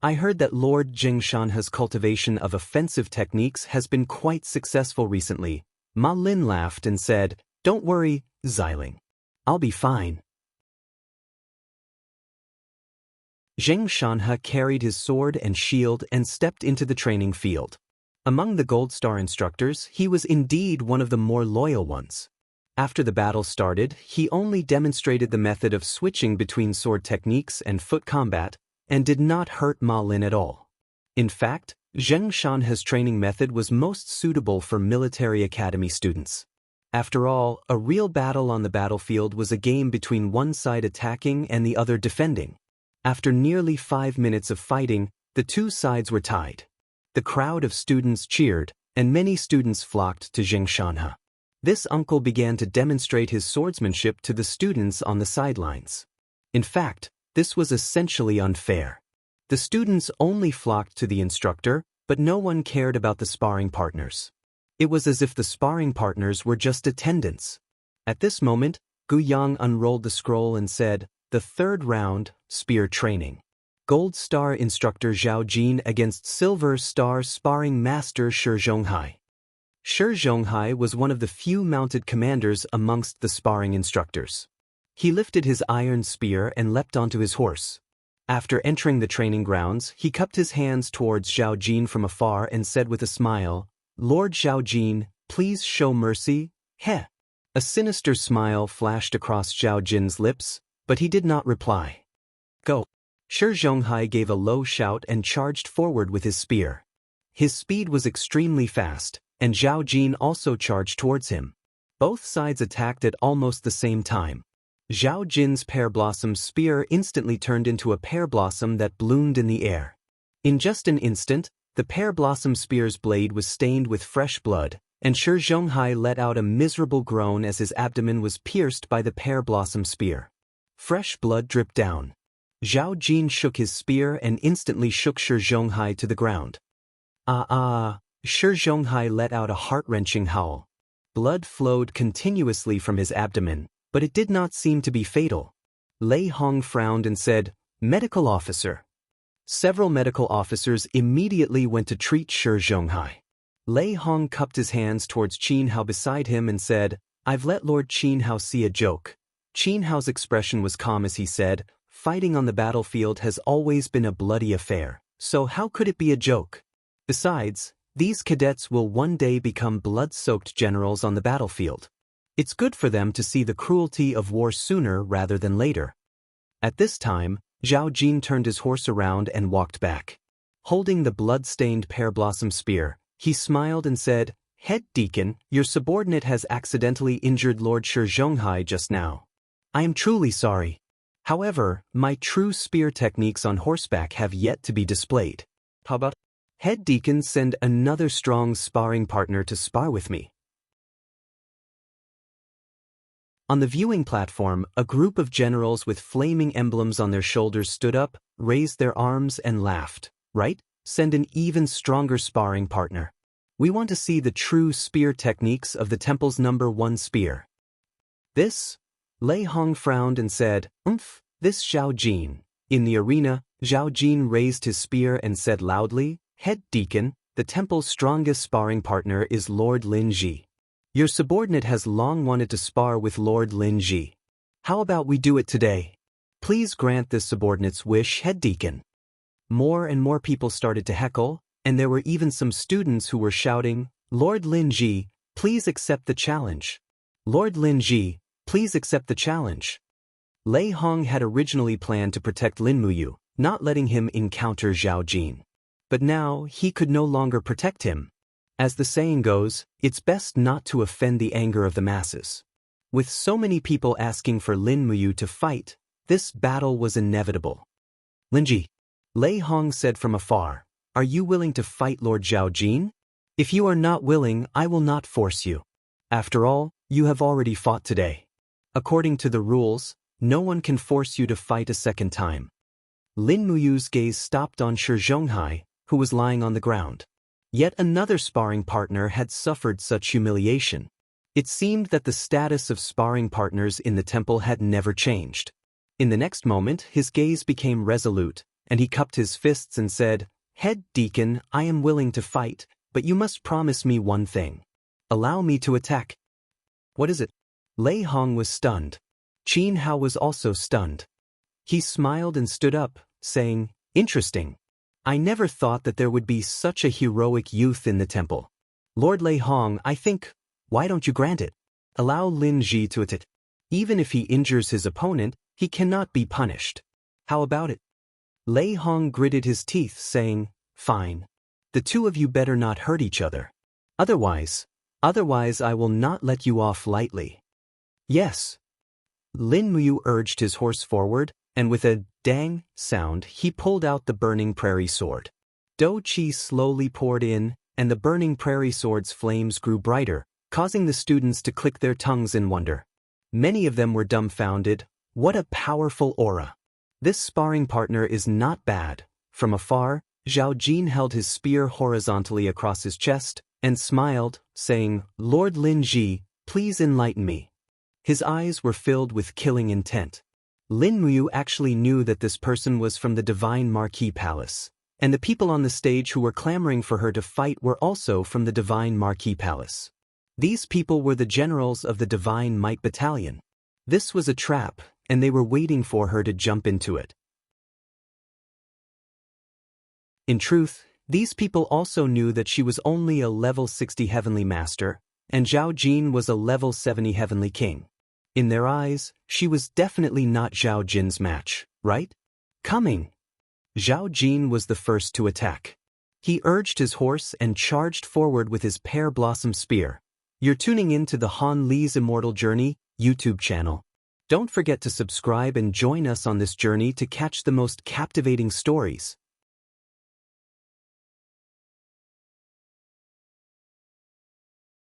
I heard that Lord Jing Shanhe's cultivation of offensive techniques has been quite successful recently." Ma Lin laughed and said, "Don't worry, Xiling. I'll be fine." Jing Shanhe carried his sword and shield and stepped into the training field. Among the Gold Star instructors, he was indeed one of the more loyal ones. After the battle started, he only demonstrated the method of switching between sword techniques and foot combat, and did not hurt Ma Lin at all. In fact, Zheng Shanhe's training method was most suitable for military academy students. After all, a real battle on the battlefield was a game between one side attacking and the other defending. After nearly 5 minutes of fighting, the two sides were tied. The crowd of students cheered, and many students flocked to Jing Shanhe. This uncle began to demonstrate his swordsmanship to the students on the sidelines. In fact, this was essentially unfair. The students only flocked to the instructor, but no one cared about the sparring partners. It was as if the sparring partners were just attendants. At this moment, Gu Yang unrolled the scroll and said, "The third round, spear training. Gold Star instructor Zhao Jin against Silver Star sparring master Shi Zhonghai." Shi Zhonghai was one of the few mounted commanders amongst the sparring instructors. He lifted his iron spear and leapt onto his horse. After entering the training grounds, he cupped his hands towards Zhao Jin from afar and said with a smile, "Lord Zhao Jin, please show mercy." Heh. A sinister smile flashed across Zhao Jin's lips, but he did not reply. "Go." Shi Zhonghai gave a low shout and charged forward with his spear. His speed was extremely fast, and Zhao Jin also charged towards him. Both sides attacked at almost the same time. Zhao Jin's pear blossom spear instantly turned into a pear blossom that bloomed in the air. In just an instant, the pear blossom spear's blade was stained with fresh blood, and Shi Zhonghai let out a miserable groan as his abdomen was pierced by the pear blossom spear. Fresh blood dripped down. Zhao Jin shook his spear and instantly shook Shi Zhonghai to the ground. Shi Zhonghai let out a heart-wrenching howl. Blood flowed continuously from his abdomen, but it did not seem to be fatal. Lei Hong frowned and said, "Medical officer." Several medical officers immediately went to treat Shi Zhonghai. Lei Hong cupped his hands towards Qin Hao beside him and said, "I've let Lord Qin Hao see a joke." Qin Hao's expression was calm as he said, "Fighting on the battlefield has always been a bloody affair, so how could it be a joke? Besides, these cadets will one day become blood-soaked generals on the battlefield. It's good for them to see the cruelty of war sooner rather than later." At this time, Zhao Jin turned his horse around and walked back. Holding the blood-stained pear blossom spear, he smiled and said, "Head Deacon, your subordinate has accidentally injured Lord Shi Zhonghai just now. I am truly sorry. However, my true spear techniques on horseback have yet to be displayed. How about Head Deacon send another strong sparring partner to spar with me?" On the viewing platform, a group of generals with flaming emblems on their shoulders stood up, raised their arms and laughed. "Right? Send an even stronger sparring partner. We want to see the true spear techniques of the temple's #1 spear." This? Lei Hong frowned and said, This Zhao Jin." In the arena, Zhao Jin raised his spear and said loudly, "Head Deacon, the temple's strongest sparring partner is Lord Lin Ji. Your subordinate has long wanted to spar with Lord Lin Ji. How about we do it today? Please grant this subordinate's wish, Head Deacon." More and more people started to heckle, and there were even some students who were shouting, "Lord Lin Ji, please accept the challenge. Lord Lin Ji, please accept the challenge." Lei Hong had originally planned to protect Lin Muyu, not letting him encounter Zhao Jin. But now he could no longer protect him. As the saying goes, it's best not to offend the anger of the masses. With so many people asking for Lin Muyu to fight, this battle was inevitable. "Lin Ji," Lei Hong said from afar, "are you willing to fight Lord Zhao Jin? If you are not willing, I will not force you. After all, you have already fought today. According to the rules, no one can force you to fight a second time." Lin Muyu's gaze stopped on Shi Zhonghai, who was lying on the ground. Yet another sparring partner had suffered such humiliation. It seemed that the status of sparring partners in the temple had never changed. In the next moment, his gaze became resolute, and he cupped his fists and said, "Head Deacon, I am willing to fight, but you must promise me one thing. Allow me to attack." "What is it?" Lei Hong was stunned. Qin Hao was also stunned. He smiled and stood up, saying, "Interesting. I never thought that there would be such a heroic youth in the temple. Lord Lei Hong, I think, why don't you grant it? Allow Lin Ji to attack. Even if he injures his opponent, he cannot be punished. How about it?" Lei Hong gritted his teeth, saying, "Fine. The two of you better not hurt each other. Otherwise I will not let you off lightly." "Yes." Lin Muyu urged his horse forward, and with a dang sound he pulled out the burning prairie sword. Do Qi slowly poured in, and the burning prairie sword's flames grew brighter, causing the students to click their tongues in wonder. Many of them were dumbfounded. What a powerful aura! This sparring partner is not bad. From afar, Zhao Jin held his spear horizontally across his chest, and smiled, saying, "Lord Lin Ji, please enlighten me." His eyes were filled with killing intent. Lin Muyu actually knew that this person was from the Divine Marquis Palace, and the people on the stage who were clamoring for her to fight were also from the Divine Marquis Palace. These people were the generals of the Divine Might Battalion. This was a trap, and they were waiting for her to jump into it. In truth, these people also knew that she was only a level 60 Heavenly Master, and Zhao Jin was a level 70 Heavenly King. In their eyes, she was definitely not Zhao Jin's match, right? Coming! Zhao Jin was the first to attack. He urged his horse and charged forward with his pear blossom spear. You're tuning in to the Han Li's Immortal Journey YouTube channel. Don't forget to subscribe and join us on this journey to catch the most captivating stories.